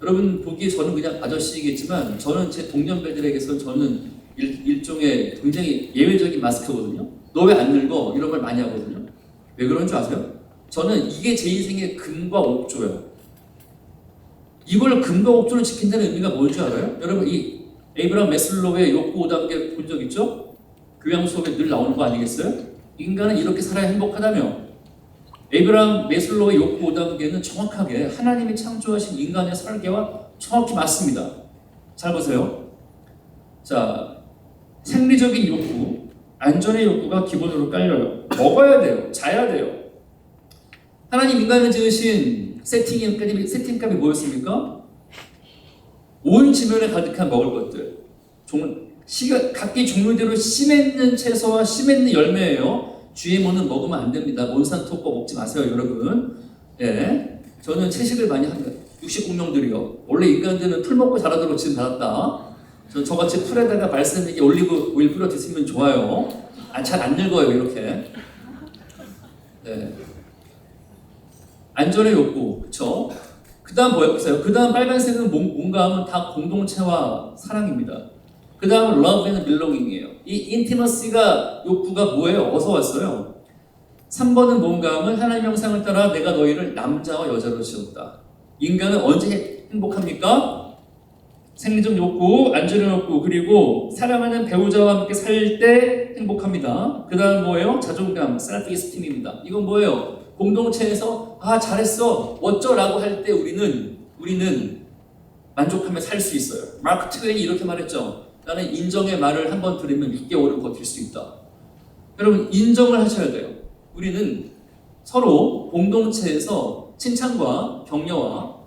여러분 보기에 저는 그냥 아저씨이겠지만 저는 제 동년배들에게서 저는 일종의 굉장히 예외적인 마스크거든요. 너 왜 안 늙어? 이런 걸 많이 하거든요. 왜 그런 줄 아세요? 저는 이게 제 인생의 금과 옥조예요. 이걸 금과 옥조를 지킨다는 의미가 뭔지 알아요? 여러분 이 에이브라함 매슬로우의 욕구 5단계 본 적 있죠? 교양 수업에 늘 나오는 거 아니겠어요? 인간은 이렇게 살아야 행복하다며. 에이브라함 매슬로우의 욕구 5단계는 정확하게 하나님이 창조하신 인간의 설계와 정확히 맞습니다. 잘 보세요. 자, 생리적인 욕구, 안전의 욕구가 기본으로 깔려요. 먹어야 돼요. 자야 돼요. 하나님 인간을 지으신 세팅값이 뭐였습니까? 온 지면에 가득한 먹을 것들. 각기 종류대로 씨 맺는 채소와 씨 맺는 열매예요. GMO는 먹으면 안 됩니다. 몬산토 거 먹지 마세요, 여러분. 예, 저는 채식을 많이 합니다. 육식공룡들이요. 원래 인간들은 풀 먹고 자라도록 지금 자랐다. 저같이 풀에다가 발사믹에 올리브 오일 뿌려 드시면 좋아요. 잘 안 늙어요, 이렇게. 네. 안전의 욕구, 그쵸? 그 다음 뭐였어요? 그 다음 빨간색은 뭔가 하면 다 공동체와 사랑입니다. 그 다음은 love and belonging이에요. 이 intimacy가 욕구가 뭐예요? 어디서 왔어요? 3번은 뭔가 하면 하나님의 형상을 따라 내가 너희를 남자와 여자로 지었다. 인간은 언제 행복합니까? 생리적 욕구, 안전의 욕구, 그리고 사랑하는 배우자와 함께 살 때 행복합니다. 그 다음 뭐예요? 자존감, self-esteem입니다. 이건 뭐예요? 공동체에서 잘했어, 어쩌라고 할 때 우리는 만족하며 살 수 있어요. 마크 트웨인이 이렇게 말했죠. 나는 인정의 말을 한번 들으면 6개월은 버틸 수 있다. 여러분 인정을 하셔야 돼요. 우리는 서로 공동체에서 칭찬과 격려와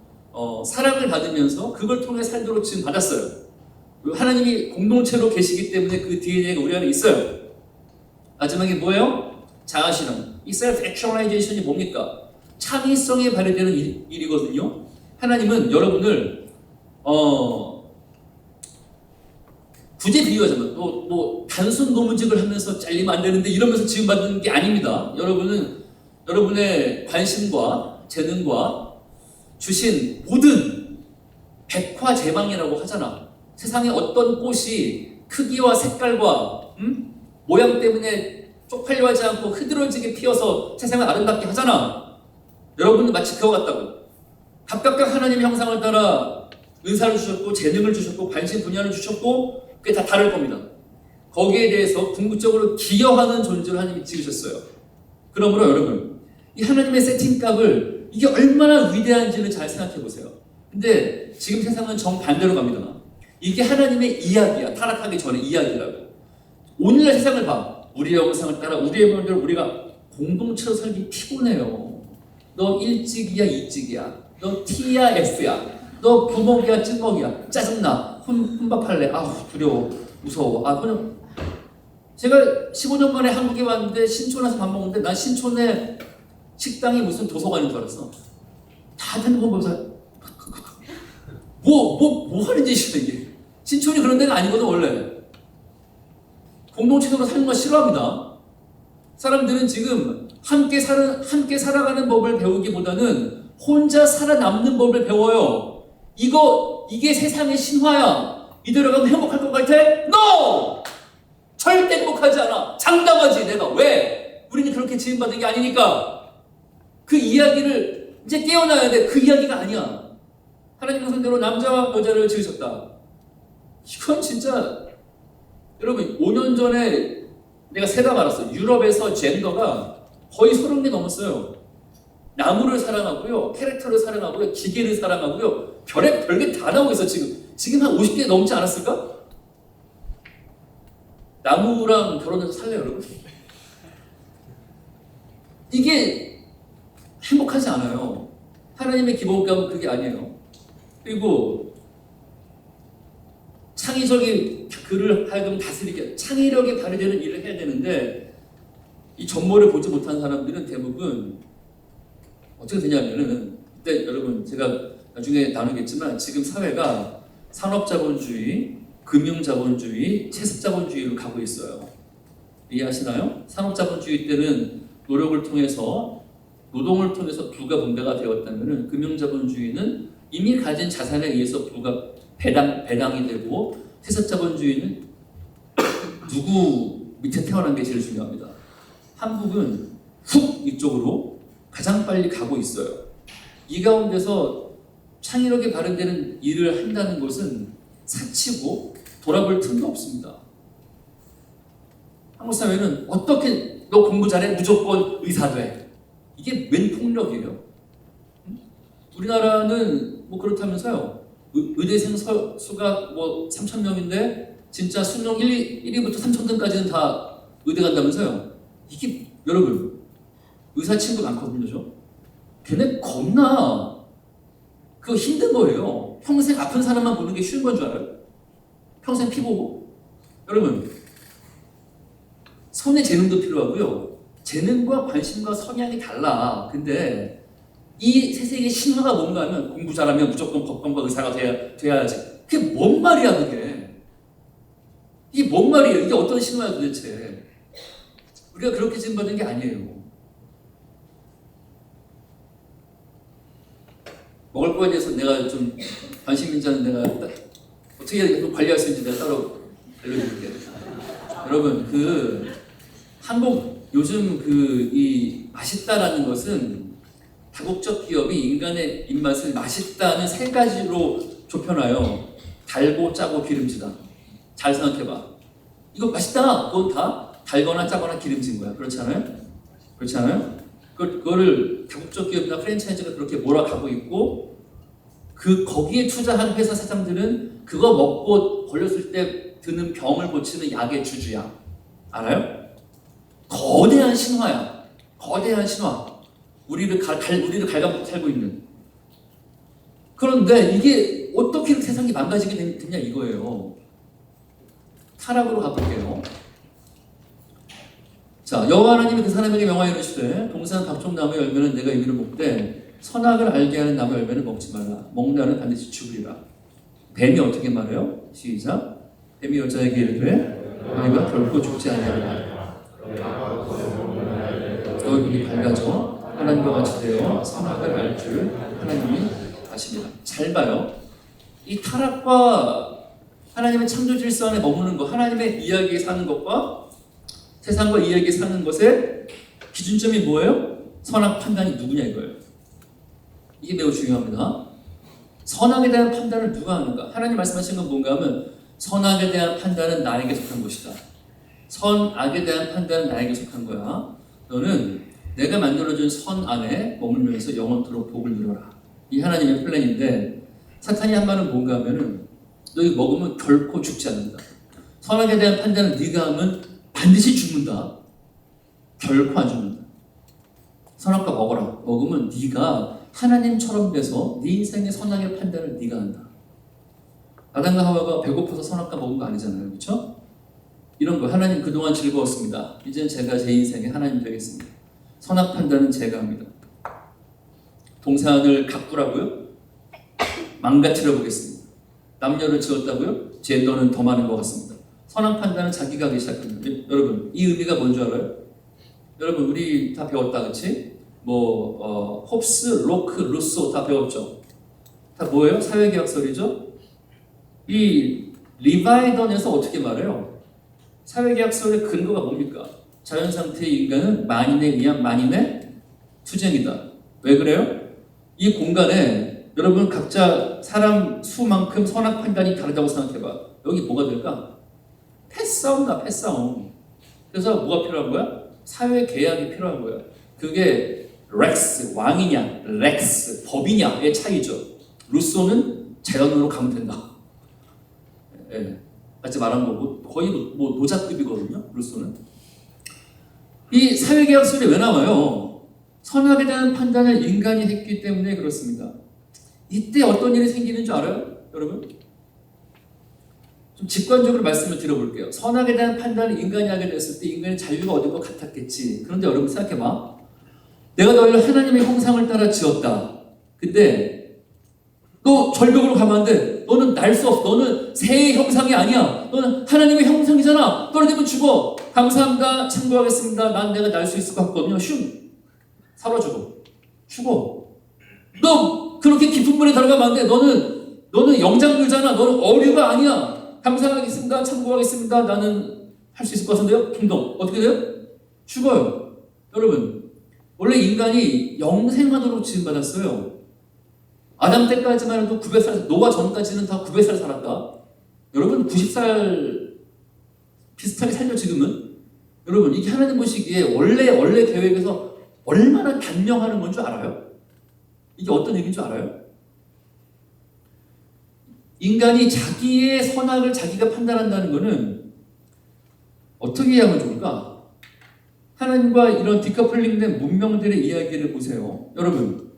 사랑을 받으면서 그걸 통해 살도록 지금 받았어요. 하나님이 공동체로 계시기 때문에 그 DNA가 우리 안에 있어요. 마지막에 뭐예요? 자아실현. 이 셀프 액츄얼라이제이션이 뭡니까? 창의성이 발휘되는 일이거든요. 하나님은 여러분을 굳이 비유하자면 뭐 단순 노무직을 하면서 잘리면 안 되는데 이러면서 지음받는 게 아닙니다. 여러분은 여러분의 관심과 재능과 주신 모든 백화제망이라고 하잖아. 세상에 어떤 꽃이 크기와 색깔과 모양 때문에 쪽팔려 하지 않고 흐드러지게 피어서 세상을 아름답게 하잖아. 여러분은 마치 그와 같다고. 각각 하나님의 형상을 따라 은사를 주셨고 재능을 주셨고 관심 분야를 주셨고 그게 다 다를 겁니다. 거기에 대해서 궁극적으로 기여하는 존재로 하나님이 지으셨어요. 그러므로 여러분 이 하나님의 세팅값을 이게 얼마나 위대한지를 잘 생각해 보세요. 근데 지금 세상은 정반대로 갑니다. 이게 하나님의 이야기야. 타락하기 전에 이야기라고. 오늘날 세상을 봐. 우리의 형상을 따라 우리의 마음대로 우리가 공동체로 살기 피곤해요. 너 일찍이야 이찍이야. 너 T야 F야. 너 부먹이야 찐먹이야. 짜증나. 혼밥할래. 두려워. 무서워. 그냥 제가 15년 만에 한국에 왔는데 신촌에서 밥 먹는데 난 신촌에 식당이 무슨 도서관인 줄 알았어. 다 핸드폰 보면서 뭐 하는 짓이야 이게. 신촌이 그런 데가 아니거든 원래. 공동체적으로 사는 거 싫어합니다. 사람들은 지금 함께 살아가는 법을 배우기보다는 혼자 살아남는 법을 배워요. 이거 이게 세상의 신화야. 이대로 가면 행복할 것 같아? NO! 절대 행복하지 않아. 장담하지 내가. 왜? 우리는 그렇게 지음받은 게 아니니까. 그 이야기를 이제 깨어나야 돼. 그 이야기가 아니야. 하나님 말씀대로 남자와 여자를 지으셨다. 이건 진짜 여러분 5년 전에 내가 세다 말았어. 유럽에서 젠더가 거의 30개 넘었어요. 나무를 사랑하고요, 캐릭터를 사랑하고요, 기계를 사랑하고요, 별게 다 나오고 있어. 지금 한 50개 넘지 않았을까? 나무랑 결혼해서 살래 여러분? 이게 행복하지 않아요. 하나님의 기본감은 그게 아니에요. 그리고 창의적인 그를 하여금 다스리게 창의력에 발휘되는 일을 해야 되는데 이 전모를 보지 못한 사람들은 대부분 어떻게 되냐면은 그때 여러분 제가 나중에 나누겠지만 지금 사회가 산업자본주의, 금융자본주의, 채습자본주의로 가고 있어요. 이해하시나요? 산업자본주의 때는 노력을 통해서 노동을 통해서 부가 분배가 되었다면은 금융자본주의는 이미 가진 자산에 의해서 부가 배당이 되고 채습자본주의는 누구 밑에 태어난 게 제일 중요합니다. 한국은 훅 이쪽으로 가장 빨리 가고 있어요. 이 가운데서 창의력에 발현되는 일을 한다는 것은 사치고 돌아볼 틈도 없습니다. 한국 사회는 어떻게 너 공부 잘해 무조건 의사 돼. 이게 웬 폭력이에요? 우리나라는 뭐 그렇다면서요. 의대생 수가 뭐 3,000명인데 진짜 수능 1위부터 3,000등까지는 다 의대 간다면서요. 이게 여러분 의사 친구 많거든요. 저. 걔네 겁나 그거 힘든 거예요. 평생 아픈 사람만 보는 게 쉬운 건 줄 알아요? 평생 피 보고. 여러분 손에 재능도 필요하고요. 재능과 관심과 성향이 달라. 근데 이 세상의 신화가 뭔가 하면 공부 잘하면 무조건 법관과 의사가 돼야지. 그게 뭔 말이야 그게. 이게 뭔 말이에요. 이게 어떤 신화야 도대체. 우리가 그렇게 지음받은 게 아니에요. 먹을 거에 대해서 내가 좀 관심 있는 자는 내가 어떻게 관리할 수 있는지 내가 따로 알려드릴게요. 여러분 한국 요즘 이 맛있다라는 것은 다국적 기업이 인간의 입맛을 맛있다는 세 가지로 좁혀놔요. 달고 짜고 기름지다. 잘 생각해봐. 이거 맛있다. 그건 다 달거나 짜거나 기름진 거야. 그렇지 않아요? 그렇지 않아요? 그거를 다국적 기업이나 프랜차이즈가 그렇게 몰아가고 있고 거기에 투자한 회사 사장들은 그거 먹고 걸렸을 때 드는 병을 고치는 약의 주주야. 알아요? 거대한 신화야. 거대한 신화. 우리를 갈가먹고 살고 있는. 그런데 이게 어떻게 세상이 망가지게 됐냐 이거예요. 타락으로 가볼게요. 자, 여호와 하나님이 그 사람에게 명하여 이르시되 동산 각종 나무의 열매는 내가 이미로 먹되 선악을 알게 하는 나무 열매는 먹지 말라. 먹는 자는 반드시 죽으리라. 뱀이 어떻게 말해요? 시작. 뱀이 여자에게 이르되 너희가 결코 죽지 아니하리라. 너희 눈이 밝아져 하나님과 같이 되어 선악을 알 줄 하나님이 아십니다. 잘 봐요. 이 타락과 하나님의 창조 질서 안에 머무는 것, 하나님의 이야기에 사는 것과 세상과 이야기에 사는 것의 기준점이 뭐예요? 선악 판단이 누구냐 이거예요. 이게 매우 중요합니다. 선악에 대한 판단을 누가 하는가? 하나님 말씀하신 건 뭔가 하면 선악에 대한 판단은 나에게 속한 것이다. 선악에 대한 판단은 나에게 속한 거야. 너는 내가 만들어준 선 안에 머물면서 영원토록 복을 누려라. 이 하나님의 플랜인데 사탄이 한 말은 뭔가 하면은 너 이거 먹으면 결코 죽지 않는다. 선악에 대한 판단을 네가 하면 반드시 죽는다. 결코 안 죽는다. 선악과 먹어라. 먹으면 네가 하나님처럼 돼서 네 인생의 선악의 판단을 네가 한다. 아담과 하와가 배고파서 선악과 먹은 거 아니잖아요. 그렇죠? 이런 거 하나님 그동안 즐거웠습니다. 이제는 제가 제 인생의 하나님 되겠습니다. 선악 판단은 제가 합니다. 동산을 가꾸라고요? 망가뜨려 보겠습니다. 남녀를 지었다고요? 젠더는 더 많은 것 같습니다. 선악 판단은 자기가 하기 시작합니다. 여러분 이 의미가 뭔지 알아요? 여러분 우리 다 배웠다 그치? 홉스, 로크, 루소 다 배웠죠? 다 뭐예요? 사회계약설이죠? 이 리바이던에서 어떻게 말해요? 사회계약서의 근거가 뭡니까? 자연상태의 인간은 만인에 의한 만인의 투쟁이다. 왜 그래요? 이 공간에 여러분 각자 사람 수만큼 선악 판단이 다르다고 생각해봐. 여기 뭐가 될까? 패싸움이다, 패싸움. 그래서 뭐가 필요한 거야? 사회계약이 필요한 거야. 그게 렉스, 왕이냐, 렉스, 법이냐의 차이죠. 루소는 자연으로 가면 된다. 예, 아까 말한 거고 거의 뭐 노자급이거든요. 루소는. 이 사회계약서에 왜 나와요? 선악에 대한 판단을 인간이 했기 때문에 그렇습니다. 이때 어떤 일이 생기는 줄 알아요? 여러분? 좀 직관적으로 말씀을 드려볼게요. 선악에 대한 판단을 인간이 하게 됐을 때 인간의 자유가 얻은 것 같았겠지. 그런데 여러분 생각해봐. 내가 너희를 하나님의 형상을 따라 지었다. 근데 너 절벽으로 가면 안 돼. 너는 날 수 없어. 너는 새의 형상이 아니야. 너는 하나님의 형상이잖아. 떨어지면 죽어. 감사합니다. 참고하겠습니다. 난 내가 날 수 있을 것 같거든요. 슝. 사라지고 죽어. 너 그렇게 깊은 물에 들어가면 안 돼. 너는 영장류잖아. 너는 어류가 아니야. 감사하겠습니다. 참고하겠습니다. 나는 할 수 있을 것 같은데요. 킹동 어떻게 돼요? 죽어요. 여러분 원래 인간이 영생하도록 지음받았어요. 아담 때까지만 해도 900살, 노아 전까지는 다 900살 살았다. 여러분 90살 비슷하게 살죠 지금은. 여러분 이게 하나님 보시기에 원래 계획에서 얼마나 단명하는 건 줄 알아요? 이게 어떤 얘기인 줄 알아요? 인간이 자기의 선악을 자기가 판단한다는 것은 어떻게 이해하면 좋을까? 하나님과 이런 디커플링된 문명들의 이야기를 보세요. 여러분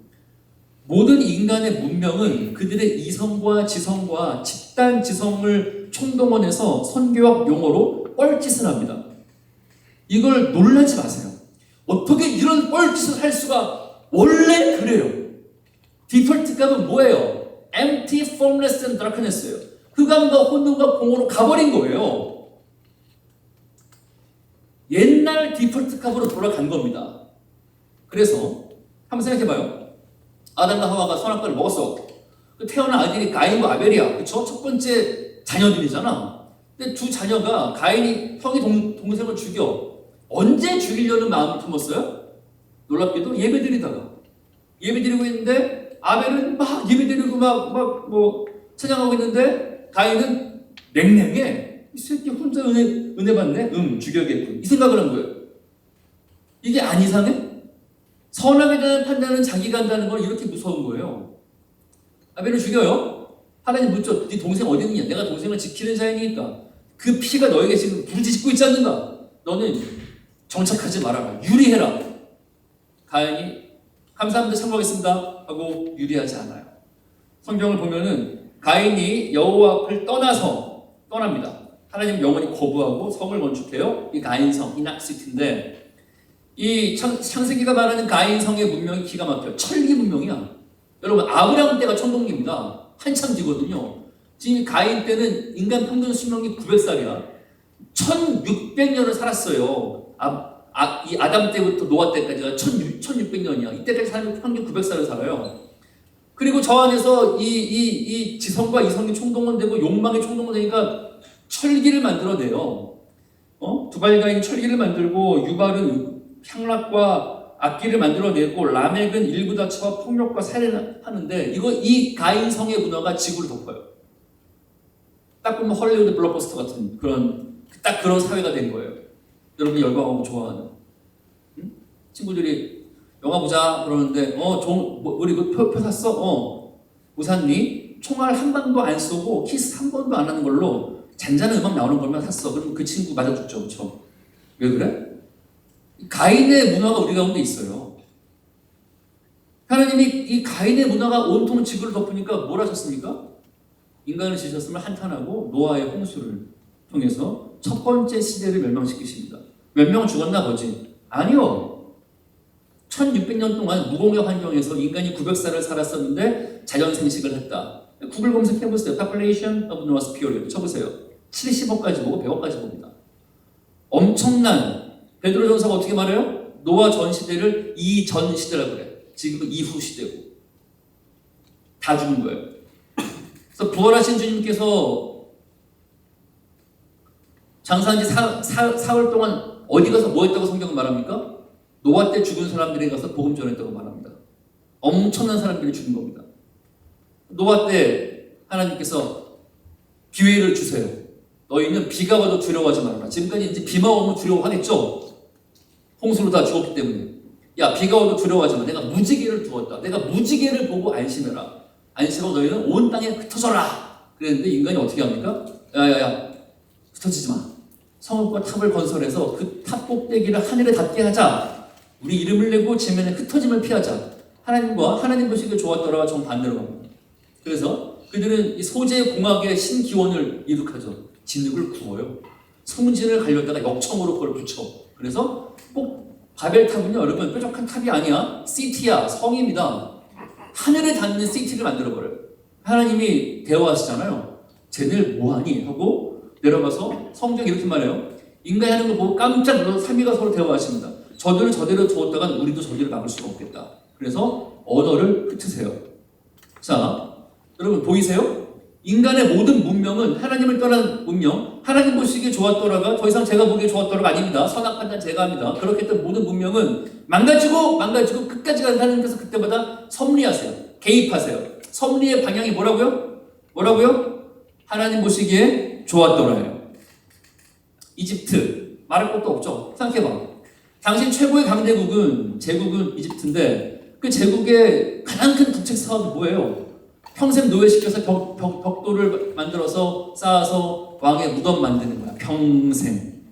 모든 인간의 문명은 그들의 이성과 지성과 집단 지성을 총동원해서 선교학 용어로 뻘짓을 합니다. 이걸 놀라지 마세요. 어떻게 이런 뻘짓을 할 수가 원래 그래요. 디폴트 값은 뭐예요? empty, formless and darkness예요. 흑암과 혼돈과 공허로 가버린 거예요. 옛날 디폴트 값으로 돌아간 겁니다. 그래서 한번 생각해봐요. 아담과 하와가 선악과를 먹었어. 태어난 아들이 가인과 아벨이야. 그쵸? 첫 번째 자녀들이잖아. 근데 두 자녀가 가인이 형이 동생을 죽여. 언제 죽이려는 마음을 품었어요? 놀랍게도 예배드리다가. 예배드리고 있는데 아벨은 막 예배드리고 막 찬양하고 있는데 가인은 냉랭해. 이 새끼 혼자 은혜 받네? 죽여야겠군. 이 생각을 한 거예요. 이게 안 이상해? 선악에 대한 판단은 자기가 한다는 건 이렇게 무서운 거예요. 아벨을 죽여요. 하나님 묻죠. 네 동생 어디 있느냐? 내가 동생을 지키는 자이니까. 그 피가 너에게 지금 부르짖고 있지 않는가? 너는 정착하지 말아라. 유리해라. 가인이 감사합니다. 참고하겠습니다. 하고 유리하지 않아요. 성경을 보면은 가인이 여호와 앞을 떠납니다. 하나님 영원히 거부하고 성을 건축해요. 이 가인성, 이 낙시트인데 이 창세기가 말하는 가인성의 문명이 기가 막혀요. 철기 문명이야. 여러분 아브라함 때가 천동기입니다. 한참 뒤거든요. 지금 가인 때는 인간 평균 수명이 900살이야. 1600년을 살았어요. 이 아담 때부터 노아 때까지가 1600년이야. 이때까지 살면 평균 900살을 살아요. 그리고 저 안에서 이 지성과 이성이 총동원되고 욕망이 총동원되니까 철기를 만들어내요. 두발가인 철기를 만들고 유발은 향락과 악기를 만들어내고 라멕은 일부다처와 폭력과 살인을 하는데 이 가인성의 문화가 지구를 덮어요. 딱 보면 헐리우드 블록버스터 같은 딱 그런 사회가 된 거예요. 여러분이 열광하고 좋아하는. 친구들이 영화 보자 그러는데 우리 표 샀어? 뭐 샀니? 총알 한 방도 안 쏘고 키스 한 번도 안 하는 걸로 잔잔한 음악 나오는 걸만 샀어. 그럼 그 친구 맞아 죽죠. 그렇죠? 왜 그래? 가인의 문화가 우리 가운데 있어요. 하나님이 이 가인의 문화가 온통 지구를 덮으니까 뭘 하셨습니까? 인간을 지으셨으면 한탄하고 노아의 홍수를 통해서 첫 번째 시대를 멸망시키십니다. 몇 명 죽었나 보지? 아니요. 1600년 동안 무공해 환경에서 인간이 900살을 살았었는데 자연생식을 했다. 구글 검색해보세요. Population of Noah's Period 쳐보세요. 70억까지 보고 100억까지 봅니다. 엄청난 베드로전서가 어떻게 말해요? 노아 전 시대를 이전 시대라고 그래. 지금은 이후 시대고 다 죽은 거예요. 그래서 부활하신 주님께서 장사한 지 사흘 동안 어디 가서 뭐 했다고 성경은 말합니까? 노아 때 죽은 사람들이 가서 복음 전했다고 말합니다. 엄청난 사람들이 죽은 겁니다. 노아 때 하나님께서 기회를 주세요. 너희는 비가 와도 두려워하지 말아라. 지금까지 이제 비만 오면 두려워하겠죠? 홍수로 다 죽었기 때문에. 야, 비가 와도 두려워하지 마. 내가 무지개를 두었다. 내가 무지개를 보고 안심해라. 안심하고 너희는 온 땅에 흩어져라. 그랬는데 인간이 어떻게 합니까? 야야야, 흩어지지 마. 성읍과 탑을 건설해서 그 탑 꼭대기를 하늘에 닿게 하자. 우리 이름을 내고 지면에 흩어짐을 피하자. 하나님과 하나님 보시기에 좋았더라가 정반대로 갑니다. 그래서 그들은 이 소재 공학의 신기원을 이룩하죠. 진흙을 구워요. 성진을 갈려다가 역청으로 그걸 붙여. 그래서 꼭 바벨탑은요, 여러분 뾰족한 탑이 아니야. 시티야, 성입니다. 하늘에 닿는 시티를 만들어버려요. 하나님이 대화하시잖아요. 쟤들 뭐하니? 하고 내려가서 성경이 이렇게 말해요. 인간이 하는 거 보고 깜짝 놀라서 삼위가 서로 대화하십니다. 저들을 저대로 두었다간 우리도 저들을 막을 수가 없겠다. 그래서 언어를 흩으세요. 자, 여러분 보이세요? 인간의 모든 문명은 하나님을 떠난 문명, 하나님 보시기에 좋았더라가 더 이상 제가 보기에 좋았더라가 아닙니다. 선악 판단 제가 합니다. 그렇게 했던 모든 문명은 망가지고 끝까지 가는 하나님께서 그때마다 섭리하세요. 개입하세요. 섭리의 방향이 뭐라고요? 하나님 보시기에 좋았더라예요. 이집트 말할 것도 없죠. 생각해봐. 당시 최고의 강대국은 제국은 이집트인데 그 제국의 가장 큰 국책 사업이 뭐예요? 평생 노예시켜서 벽돌을 만들어서 쌓아서 왕의 무덤 만드는 거야. 평생.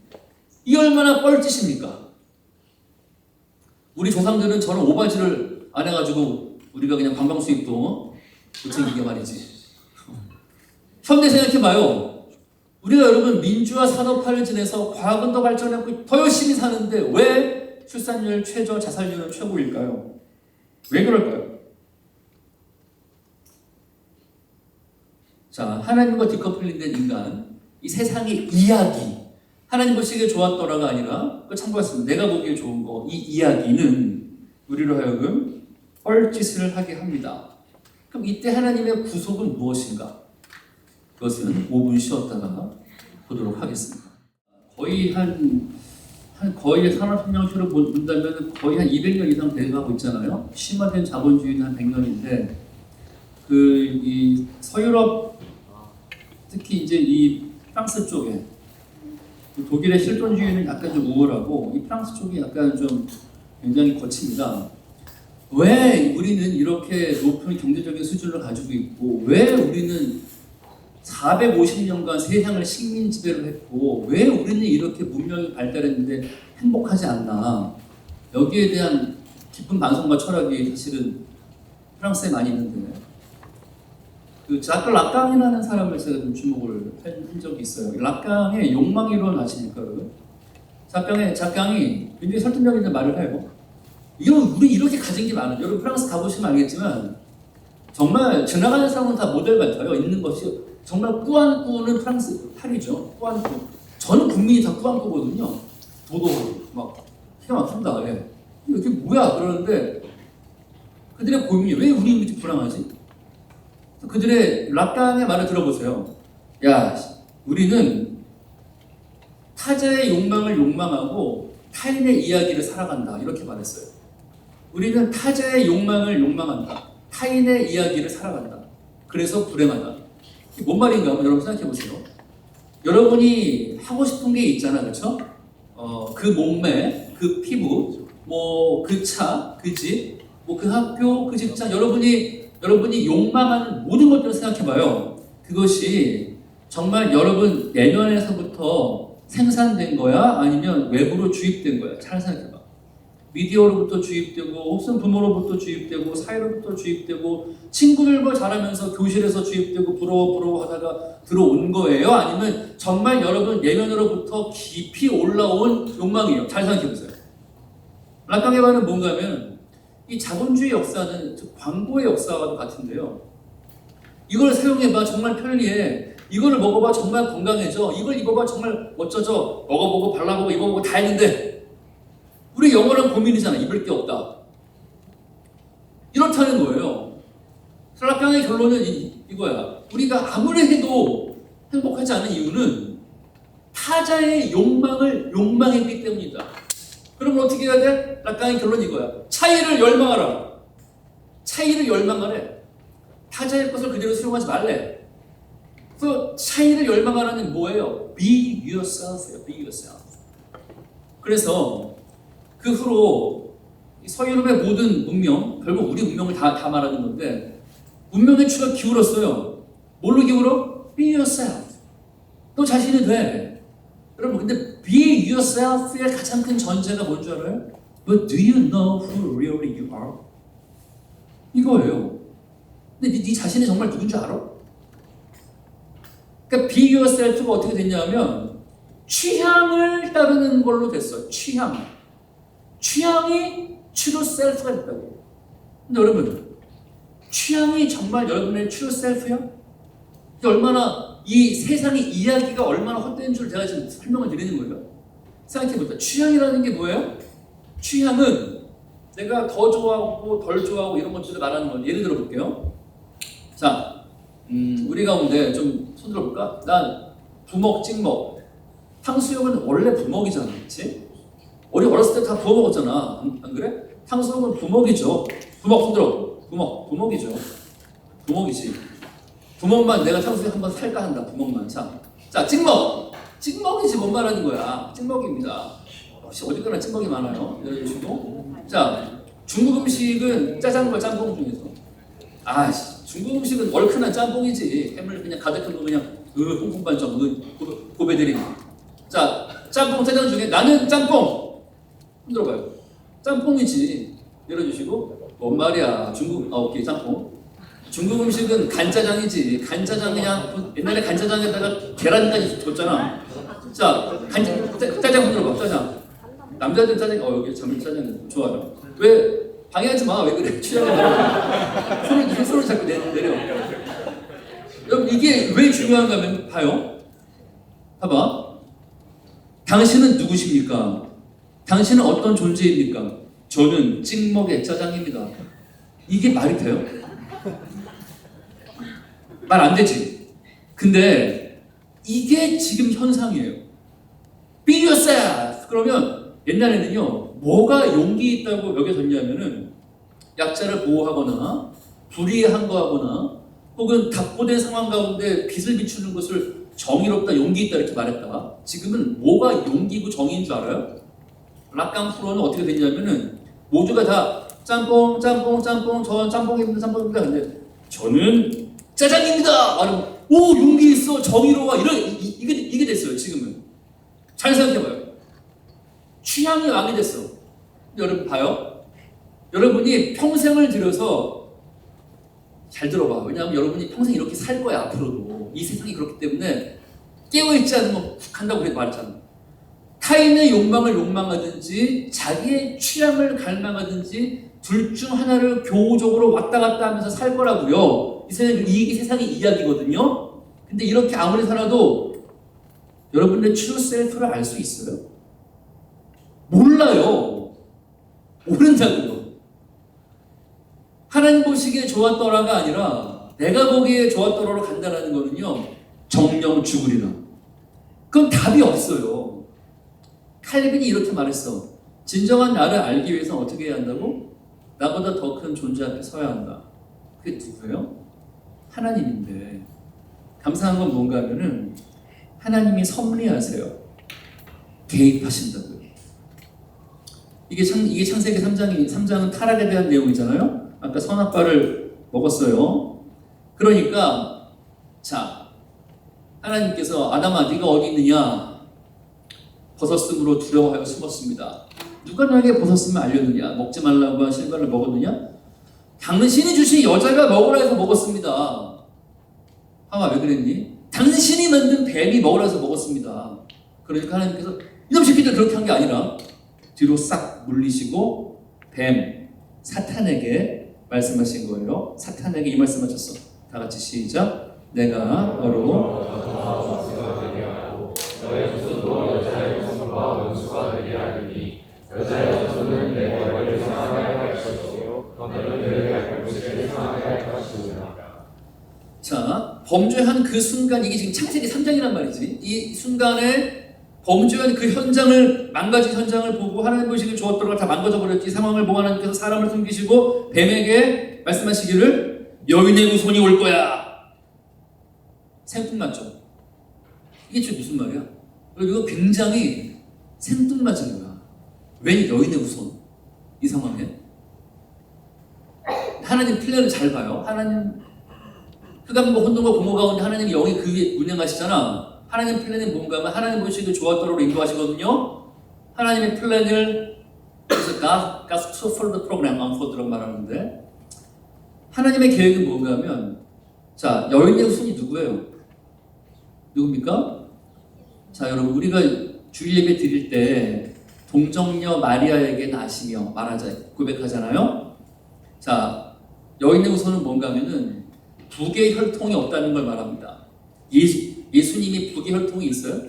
이 얼마나 뻘짓입니까? 우리 조상들은 저런 오바지를 안 해가지고 우리가 그냥 관광 수입도 못 챙기게 말이지. 현대 생각해봐요. 우리가 여러분 민주화 산업화를 지내서 과학은 더 발전했고 더 열심히 사는데 왜 출산율 최저, 자살률은 최고일까요? 왜 그럴까요? 자, 하나님과 디커플링된 인간, 이 세상의 이야기, 하나님 보시기에 좋았더라가 아니라 참고했습니다. 내가 보기에 좋은 거, 이 이야기는 우리로 하여금 뻘짓을 하게 합니다. 그럼 이때 하나님의 구속은 무엇인가? 그것은 5분 쉬었다가 보도록 하겠습니다. 거의 거의 산업혁명시로 본다면 거의 한 200년 이상 돼가고 있잖아요. 심화된 자본주의는 한 100년인데 이 서유럽 특히 이제 이 프랑스 쪽에 독일의 실존주의는 약간 좀 우월하고 이 프랑스 쪽이 약간 좀 굉장히 거칩니다. 왜 우리는 이렇게 높은 경제적인 수준을 가지고 있고 왜 우리는 450년간 세상을 식민 지배를 했고 왜 우리는 이렇게 문명이 발달했는데 행복하지 않나. 여기에 대한 깊은 반성과 철학이 사실은 프랑스에 많이 있는데 그 자크 락강이라는 사람을 제가 좀 주목을 한 적이 있어요. 락강의 욕망이론 아십니까 여러분? 작강이 굉장히 설득력 있는 말을 해요. 우리 이렇게 가진 게 많아요. 여러분 프랑스 가보시면 알겠지만 정말 지나가는 사람은 다 모델 같아요. 있는 것이 정말 꾸안꾸는 프랑스 파리죠. 꾸안꾸. 전 국민이 다 꾸안꾸거든요. 도도하고 막 기가 막힌다. 예. 이게 뭐야? 그러는데 그들의 고민이 왜 우리 이렇게 불안하지? 그들의 락강의 말을 들어보세요. 야, 우리는 타자의 욕망을 욕망하고 타인의 이야기를 살아간다. 이렇게 말했어요. 우리는 타자의 욕망을 욕망한다. 타인의 이야기를 살아간다. 그래서 불행하다. 이게 뭔 말인가 한번 여러분 생각해 보세요. 여러분이 하고 싶은 게 있잖아, 그렇죠? 그 몸매, 그 피부, 뭐 그 차, 그 집, 뭐 그 학교, 그 직장, 여러분이 욕망하는 모든 것들을 생각해봐요. 그것이 정말 여러분 내면에서부터 생산된 거야? 아니면 외부로 주입된 거야? 잘 생각해봐. 미디어로부터 주입되고 혹은 부모로부터 주입되고 사회로부터 주입되고 친구들과 자라면서 교실에서 주입되고 부러워 하다가 들어온 거예요? 아니면 정말 여러분 내면으로부터 깊이 올라온 욕망이에요? 잘 생각해보세요. 락강의 말은 뭔가 하면 이 자본주의 역사는 광고의 역사와도 같은데요. 이걸 사용해봐 정말 편리해. 이거를 먹어봐 정말 건강해져. 이걸 입어봐 정말 멋져져. 먹어보고 발라보고 입어보고 다 했는데 우리 영원한 고민이잖아. 입을 게 없다. 이렇다는 거예요. 락강의 결론은 이거야. 우리가 아무리 해도 행복하지 않은 이유는 타자의 욕망을 욕망했기 때문이다. 그러면 어떻게 해야 돼? 락강의 결론이 이거야. 차이를 열망하라. 차이를 열망하래. 타자의 것을 그대로 수용하지 말래. 그래서 차이를 열망하라는 뭐예요? Be yourself예요. Be yourself. 그래서 그 후로 서유럽의 모든 문명, 결국 우리 문명을 다 말하는 건데 문명의 추가 기울었어요. 뭘로 기울어? Be yourself. 너 자신이 돼. 여러분, 근데 Be yourself의 가장 큰 전제가 뭔 줄 알아요? But do you know who really you are? 이거예요. 근데 네 자신이 정말 누군지 알아? 그러니까 Be yourself가 어떻게 됐냐면 취향을 따르는 걸로 됐어요. 취향이 true self가 됐다고. 근데 여러분, 취향이 정말 여러분의 true self야? 얼마나 이 세상의 이야기가 얼마나 헛된 줄 제가 지금 설명을 드리는 거예요. 생각해보자. 취향이라는 게 뭐예요? 취향은 내가 더 좋아하고 덜 좋아하고 이런 것들을 말하는 건 예를 들어 볼게요. 자, 우리 가운데 좀 손 들어볼까? 난 부먹, 찍먹. 탕수육은 원래 부먹이잖아, 그렇지? 우리 어렸을 때 다 부어 먹었잖아, 안 그래? 탕수육은 부먹이죠. 부먹 손 들어. 부먹이죠. 부먹이지. 부먹만 내가 탕수육 한번 살까 한다. 부먹만. 자, 찍먹. 찍먹이지 뭔 말하는 거야. 찍먹입니다. 혹시 어디가나 찍먹이 많아요. 열어주시고. 자, 중국 음식은 짜장과 짬뽕 중에서. 중국 음식은 얼큰한 짬뽕이지. 해물 그냥 가득한 거 그냥 홍콩반점 고배들이. 자, 짬뽕 짜장 중에 나는 짬뽕. 흔들어봐요. 짬뽕이지. 열어주시고. 뭔 말이야. 오케이, 짬뽕. 중국 음식은 간짜장이지. 간짜장 그냥 옛날에 간짜장에다가 계란까지 줬잖아. 자, 짜장 흔들어봐. 짜장. 남자들 짜장. 여기 짜장 좋아요. 왜 방해하지 마. 왜 그래? 취향을 손을 자꾸 내려. 여러분, 이게 왜 중요한가 하면 봐요. 봐봐. 당신은 누구십니까? 당신은 어떤 존재입니까? 저는 찍먹의 짜장입니다. 이게 말이 돼요? 말 안 되지. 근데 이게 지금 현상이에요. Be yourself. 그러면 옛날에는요, 뭐가 용기 있다고 여겨졌냐면은 약자를 보호하거나 불의한 거 하거나 혹은 답보된 상황 가운데 빛을 비추는 것을 정의롭다, 용기 있다 이렇게 말했다. 지금은 뭐가 용기고 정의인 줄 알아요? 락강 프로는 어떻게 됐냐면은 모두가 다 짬뽕, 전 짬뽕입니다. 근데 저는 짜장입니다. 말하면 오, 용기 있어, 정의로워. 이게 됐어요. 지금은. 잘 생각해봐요. 취향이 왕이 됐어. 근데 여러분 봐요. 여러분이 평생을 들여서 잘 들어봐. 왜냐하면 여러분이 평생 이렇게 살 거야. 앞으로도. 이 세상이 그렇기 때문에 깨어있지 않으면 훅한다고 말했잖아. 타인의 욕망을 욕망하든지 자기의 취향을 갈망하든지 둘 중 하나를 교우적으로 왔다 갔다 하면서 살 거라고요. 이게 세상의 이야기거든요. 근데 이렇게 아무리 살아도 여러분의 true self를 알 수 있어요? 몰라요. 모른다고요. 하나님 보시기에 좋았더라가 아니라 내가 보기에 좋았더라로 간다는 거는요, 정령 죽으리라. 그럼 답이 없어요. 칼빈이 이렇게 말했어. 진정한 나를 알기 위해서는 어떻게 해야 한다고? 나보다 더 큰 존재 앞에 서야 한다. 그게 누구예요? 하나님인데. 감사한 건 뭔가 하면은 하나님이 섭리하세요. 개입하신다고요. 이게 창세기 3장은 타락에 대한 내용이잖아요. 아까 선악과를 먹었어요. 그러니까 자, 하나님께서 아담아 네가 어디 있느냐? 벗었으므로 두려워하여 숨었습니다. 누가 나에게 벗었으면 알려느냐? 먹지 말라고 한 실과를 먹었느냐? 당신이 주신 여자가 먹으라 해서 먹었습니다. 하와 왜 그랬니? 당신이 만든 뱀이 먹으라 해서 먹었습니다. 그러니까 하나님께서 이놈 새끼들 그렇게 한 게 아니라 뒤로 싹 물리시고 뱀, 사탄에게 말씀하신 거예요. 사탄에게 이 말씀하셨어. 다 같이 시작. 내가 너로 너의 후손도 여자의 후손과 원수가 되게 하리니 여자의 후손은 내 머리를 상하게 할 것이요 너는 그에게 발꿈치를 상하게 할 것이니라. 자, 범죄한 그 순간, 이게 지금 창세기 3장이란 말이지. 이 순간에 범죄한 그 현장을, 망가진 현장을 보고 하나님 보시기에 좋았더라 다 망가져버렸지. 이 상황을 보고 하나님께서 사람을 숨기시고 뱀에게 말씀하시기를 여인의 후손이 올 거야. 생뚱맞죠? 이게 지금 무슨 말이야? 그리고 이거 굉장히 생뚱맞은 거야. 왜 여인의 후손? 이 상황에 하나님 플랜을 잘 봐요. 하나님 흑암과 혼돈과 공허 가운데 하나님이 영이 그 위에 운행하시잖아. 하나님 플랜이 뭔가 하면 하나님 보시기에 좋았더라로 인도하시거든요. 하나님의 플랜을 그래서 God's twofold program unfold라고 말하는데, 하나님의 계획은 뭔가 하면, 자, 여인의 후손이 누구예요? 누굽니까? 자, 여러분, 우리가 주일 예배 드릴 때 동정녀 마리아에게 나시며 말하자 고백하잖아요. 자, 여인의 후손은 뭔가 하면은 북의 혈통이 없다는 걸 말합니다. 예수님이 북의 혈통이 있어요?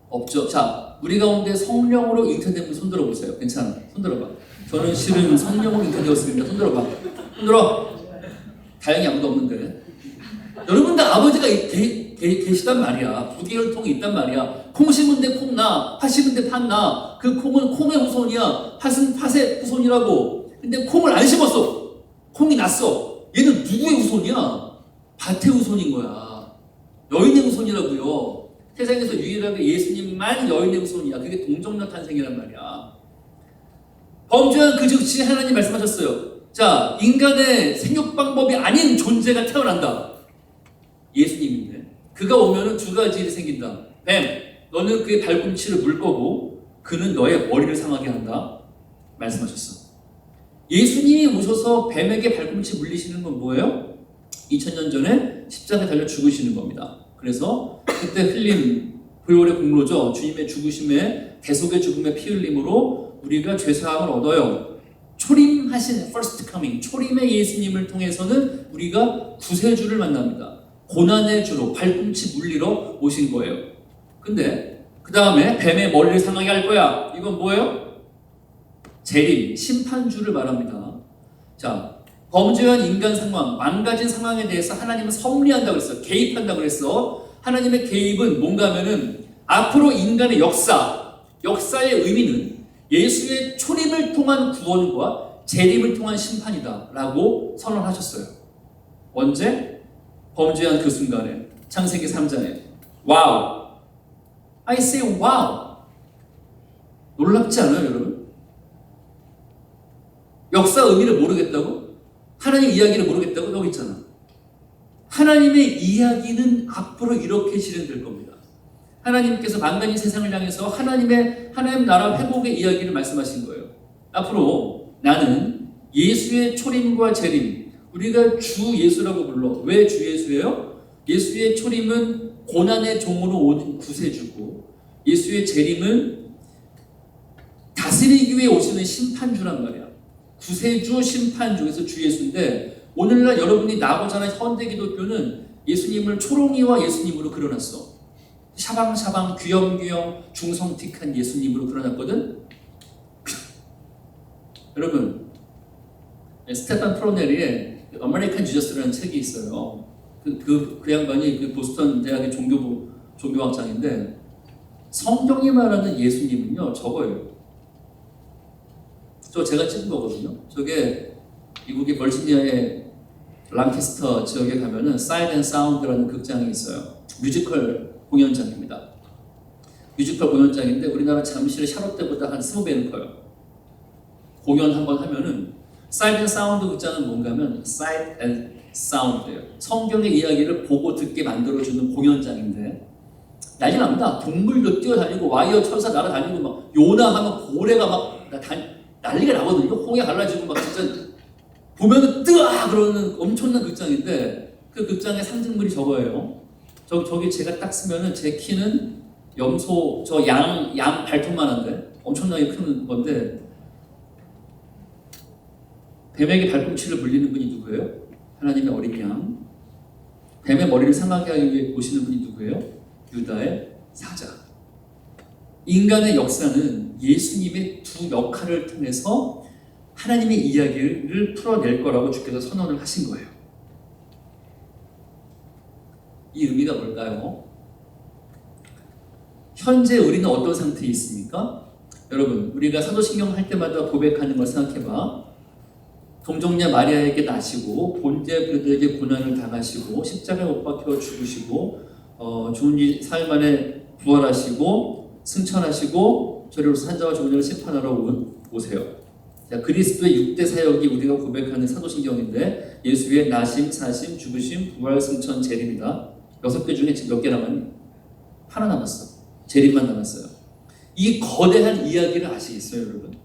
없죠. 자, 우리 가운데 성령으로 잉태된 분 손들어 보세요. 괜찮아. 손들어봐. 저는 실은 성령으로 잉태되었습니다. 손들어봐. 손들어. 다행히 아무도 없는데. 여러분 다 아버지가 계시단 말이야. 북의 혈통이 있단 말이야. 콩 심은 데 콩 나, 팥 심은 데 팥 나. 그 콩은 콩의 후손이야. 팥은 팥의 후손이라고. 근데 콩을 안 심었어. 콩이 났어. 얘는 누구의 후손이야? 밭의 후손인 거야. 여인의 후손이라고요. 세상에서 유일하게 예수님만 여인의 후손이야. 그게 동정녀 탄생이란 말이야. 범죄한 그 즉시 하나님 말씀하셨어요. 자, 인간의 생육 방법이 아닌 존재가 태어난다. 예수님인데 그가 오면은 두 가지 일이 생긴다. 뱀, 너는 그의 발꿈치를 물 거고 그는 너의 머리를 상하게 한다. 말씀하셨어. 예수님이 오셔서 뱀에게 발꿈치 물리시는 건 뭐예요? 2000년 전에 십자가에 달려 죽으시는 겁니다. 그래서 그때 흘린 보혈의 공로죠. 주님의 죽으심에 대속의 죽음의 피 흘림으로 우리가 죄사함을 얻어요. 초림하신 first coming, 초림의 예수님을 통해서는 우리가 구세주를 만납니다. 고난의 주로 발꿈치 물리러 오신 거예요. 근데 그 다음에 뱀의 머리를 상하게 할 거야. 이건 뭐예요? 재림, 심판주를 말합니다. 자, 범죄한 인간 상황, 망가진 상황에 대해서 하나님은 섭리한다고 했어요. 개입한다고 했어. 하나님의 개입은 뭔가 하면은 앞으로 인간의 역사의 의미는 예수의 초림을 통한 구원과 재림을 통한 심판이다 라고 선언하셨어요. 언제? 범죄한 그 순간에, 창세기 3장에. 와우! I say wow! 놀랍지 않아요, 여러분? 역사 의미를 모르겠다고? 하나님 이야기를 모르겠다고? 여기 있잖아. 하나님의 이야기는 앞으로 이렇게 진행될 겁니다. 하나님께서 망가진 세상을 향해서 하나님 나라 회복의 이야기를 말씀하신 거예요. 앞으로 나는 예수의 초림과 재림, 우리가 주 예수라고 불러. 왜 주 예수예요? 예수의 초림은 고난의 종으로 온 구세주고, 예수의 재림은 다스리기 위해 오시는 심판주란 말이야. 구세주, 심판주에서 주 예수인데, 오늘날 여러분이 나고자 하는 현대기독교는 예수님을 초롱이와 예수님으로 그려놨어. 샤방샤방, 귀염귀염, 중성틱한 예수님으로 그려놨거든. 여러분, 스테판 프로넬의 아메리칸 지저스라는 책이 있어요. 그 양반이 그 보스턴 대학의 종교학장인데, 성경이 말하는 예수님은요 저거예요. 저 제가 찍은 거거든요. 저게 미국의 버지니아의 랑캐스터 지역에 가면은 사이드 앤 사운드라는 극장이 있어요. 뮤지컬 공연장입니다. 뮤지컬 공연장인데 우리나라 잠실의 샤롯때보다 한 20배는 커요. 공연 한번 하면은 사이드 앤 사운드 극장은 뭔가 하면 사이드 앤 사운드예요. 성경의 이야기를 보고 듣게 만들어주는 공연장인데 난리 납니다. 동물도 뛰어다니고 와이어 천사 날아다니고 막 요나 하면 고래가 막 난리가 나거든요. 홍해 갈라지고 막 진짜 보면은 뜨아 그러는 엄청난 극장인데 그 극장의 상징물이 저거예요. 저기 제가 딱 쓰면은 제 키는 염소 저 양 발톱만한데 엄청나게 큰 건데 뱀에게 발꿈치를 물리는 분이 누구예요? 하나님의 어린 양. 뱀의 머리를 상하게 하기 위해 오시는 분이 누구예요? 유다의 사자. 인간의 역사는 예수님의 두 역할을 통해서 하나님의 이야기를 풀어낼 거라고 주께서 선언을 하신 거예요. 이 의미가 뭘까요? 현재 우리는 어떤 상태에 있습니까? 여러분, 우리가 사도신경 할 때마다 고백하는 걸 생각해봐. 동정녀 마리아에게 나시고 본디아 빌라도에게 고난을 당하시고 십자가에 못 박혀 죽으시고 죽은 지 사흘 만에 부활하시고 승천하시고 저리로서 산자와 죽은 자를 심판하러 오세요. 자, 그리스도의 6대 사역이 우리가 고백하는 사도신경인데 예수의 나심, 사심, 죽으심, 부활, 승천, 재림이다. 6개 중에 지금 몇 개 남았니? 하나 남았어. 재림만 남았어요. 이 거대한 이야기를 아시겠어요, 여러분?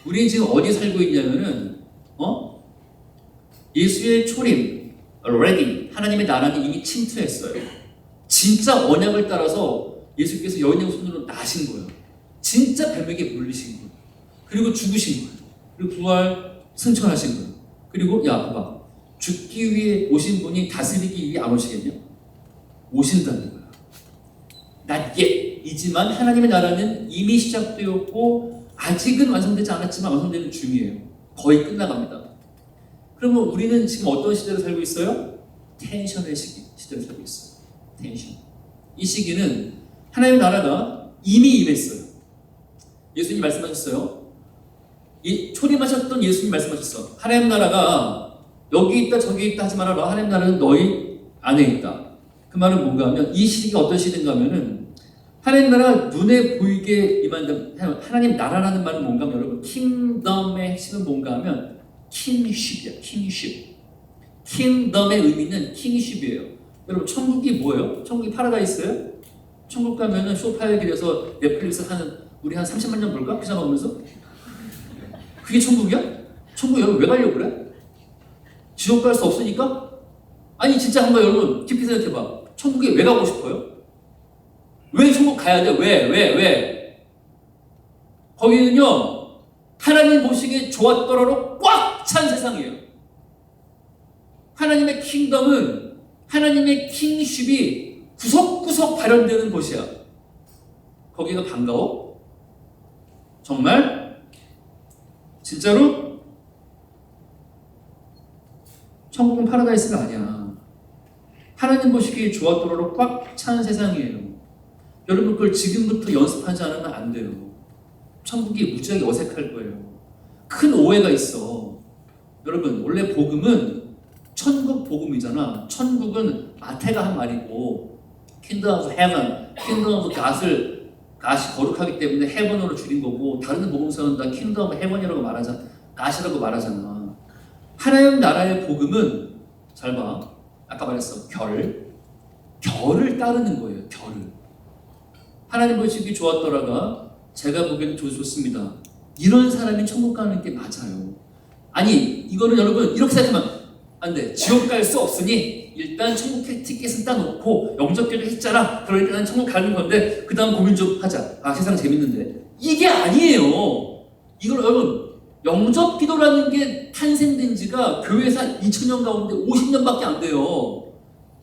우리 지금 어디 살고 있냐면은 예수의 초림, already 하나님의 나라는 이미 침투했어요. 진짜 언약을 따라서 예수께서 여인의 손으로 나신 거예요. 진짜 뱀에게 물리신 거예요. 그리고 죽으신 거예요. 그리고 부활, 승천하신 거예요. 그리고 야, 봐봐. 죽기 위해 오신 분이 다스리기 위해 안 오시겠냐? 오신다는 거예요. Not yet. 이지만 하나님의 나라는 이미 시작되었고 아직은 완성되지 않았지만 완성되는 중이에요. 거의 끝나갑니다. 그러면 우리는 지금 어떤 시대를 살고 있어요? 텐션의 시대를 살고 있어요. 텐션. 이 시기는 하나님의 나라가 이미 임했어요. 예수님 말씀하셨어요. 이 초림하셨던 예수님 말씀하셨어. 하나님 나라가 여기 있다 저기 있다 하지 말아라. 하나님 나라는 너희 안에 있다. 그 말은 뭔가 하면 이 시기가 어떤 시대인가 하면은 하나님 나라 눈에 보이게 임한다. 하나님 나라라는 말은 뭔가 하면 여러분 킹덤의 핵심은 뭔가 하면 킹십이야. 킹십. 킹덤의 의미는 킹십이에요. 여러분 천국이 뭐예요? 천국이 파라다이스예요? 천국 가면은 소파에 길에서 넷플릭스 하는 우리 한 30만 년 볼까? 피자 먹으면서? 그게 천국이야? 천국 여러분 왜 가려고 그래? 지옥 갈 수 없으니까? 아니 진짜 한번 여러분 깊이 생각해봐. 천국에 왜 가고 싶어요? 왜 천국 가야 돼? 왜? 거기는요 하나님 보시기에 좋았더라로 꽉 찬 세상이에요. 하나님의 킹덤은 하나님의 킹십이 구석구석 발현되는 곳이야. 거기가 반가워? 정말? 진짜로? 천국은 파라다이스가 아니야. 하나님 보시기에 좋았더라로 꽉 찬 세상이에요. 여러분 그걸 지금부터 연습하지 않으면 안 돼요. 천국이 무지하게 어색할 거예요. 큰 오해가 있어. 여러분 원래 복음은 천국 복음이잖아. 천국은 마태가 한 말이고 Kingdom of Heaven, Kingdom of God을 God이 거룩하기 때문에 Heaven으로 줄인 거고 다른 복음서는 다 Kingdom of Heaven이라고 말하잖아. God이라고 말하잖아. 하나님 나라의 복음은 잘 봐. 아까 말했어. 결을 따르는 거예요. 결을. 하나님 보시기 좋았더라가 제가 보기에는 좋습니다. 이런 사람이 천국 가는 게 맞아요. 아니 이거는 여러분 이렇게 생각하면 안 돼. 지옥 갈 수 없으니 일단 천국 티켓은 따놓고 영접기도 했잖아. 그러니까 난 천국 가는 건데 그 다음 고민 좀 하자. 아 세상 재밌는데. 이게 아니에요. 이걸 여러분 영접기도라는 게 탄생된 지가 교회사 2000년 가운데 50년밖에 안 돼요.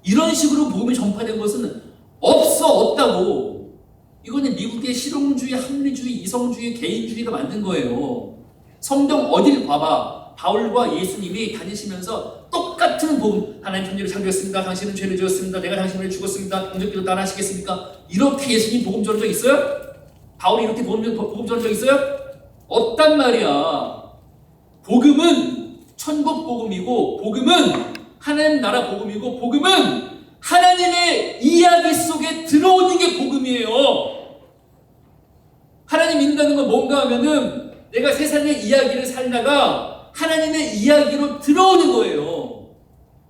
이런 식으로 복음이 전파된 것은 없다고. 이거는 미국의 실용주의, 합리주의, 이성주의, 개인주의가 만든 거예요. 성경 어딜 봐봐. 바울과 예수님이 다니시면서 똑같은 복음. 하나님 천지를 창조했습니다. 당신은 죄를 지었습니다. 내가 당신을 위해 죽었습니다. 영접기도 따라하시겠습니까? 이렇게 예수님 복음 전한 적 있어요? 바울이 이렇게 복음 전한 적 있어요? 없단 말이야. 복음은 천국 복음이고 복음은 하나님 나라 복음이고 복음은 하나님의 이야기 속에 들어오는 게 복음이에요. 하나님 믿는다는 건 뭔가 하면은 내가 세상의 이야기를 살다가 하나님의 이야기로 들어오는 거예요.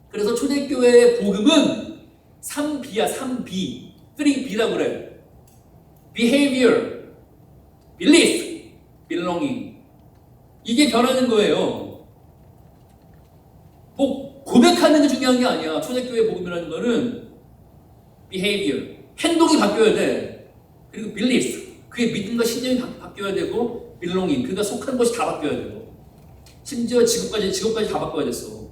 그래서 초대교회의 복음은 3B야. 3B 3B라고 그래. Behavior, Belief, Belonging. 이게 변하는 거예요. 뭐 고백하는 게 중요한 게 아니야. 초대교회 복음이라는 거는 behavior, 행동이 바뀌어야 돼. 그리고 belief, 그의 믿음과 신념이 바뀌어야 되고 belonging, 그가 속한 것이 다 바뀌어야 되고 심지어 직업까지 다 바꿔야 됐어.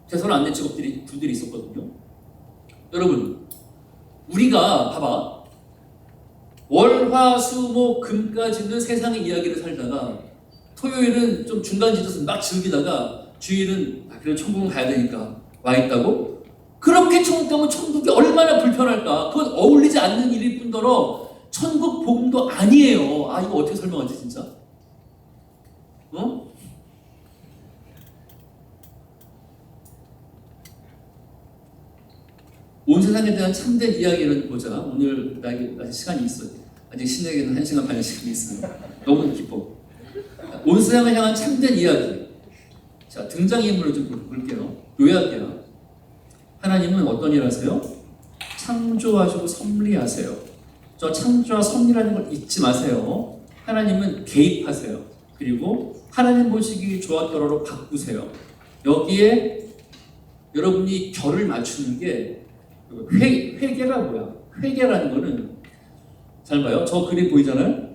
대선 안 된 분들이 있었거든요. 여러분 우리가 봐봐. 월, 화, 수, 목, 금까지는 세상의 이야기를 살다가 토요일은 좀 중간 지져서 막 즐기다가 주일은 그래도 천국은 가야 되니까 와 있다고? 그렇게 천국 가면 천국이 얼마나 불편할까? 그건 어울리지 않는 일일 뿐더러 천국 복음도 아니에요. 아, 이거 어떻게 설명하지 진짜? 어? 온 세상에 대한 참된 이야기를 보자. 오늘 아직 시간이 있어요. 아직 신에게는 1시간 반의 시간이 있어요. 너무 기뻐. 온 세상을 향한 참된 이야기. 자, 등장인물을 좀 볼게요. 요약해요. 하나님은 어떤 일 하세요? 창조하시고 섭리하세요. 저 창조와 섭리라는 걸 잊지 마세요. 하나님은 개입하세요. 그리고 하나님 보시기 좋았더라로 바꾸세요. 여기에 여러분이 결을 맞추는 게 회개가 뭐야? 회개라는 거는 잘 봐요. 저 그림 보이잖아요?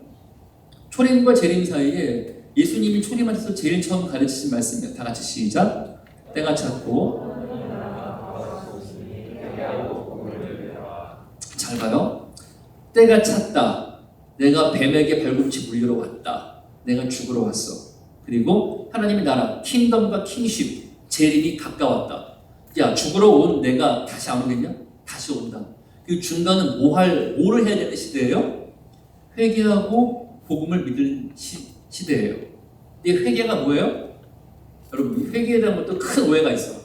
초림과 재림 사이에 예수님이 초림하셔서 제일 처음 가르치신 말씀이에요. 다 같이 시작. 때가 찼고 잘 봐요. 때가 찼다. 내가 뱀에게 발꿈치 물리러 왔다. 내가 죽으러 왔어. 그리고 하나님의 나라, 킹덤과 킹십, 재림이 가까웠다. 야, 죽으러 온 내가 다시 안 오겠냐? 다시 온다. 그 중간은 뭐를 해야 되는 시대예요? 회개하고 복음을 믿는 시대예요. 이 회개가 뭐예요? 여러분, 회개에 대한 것도 큰 오해가 있어.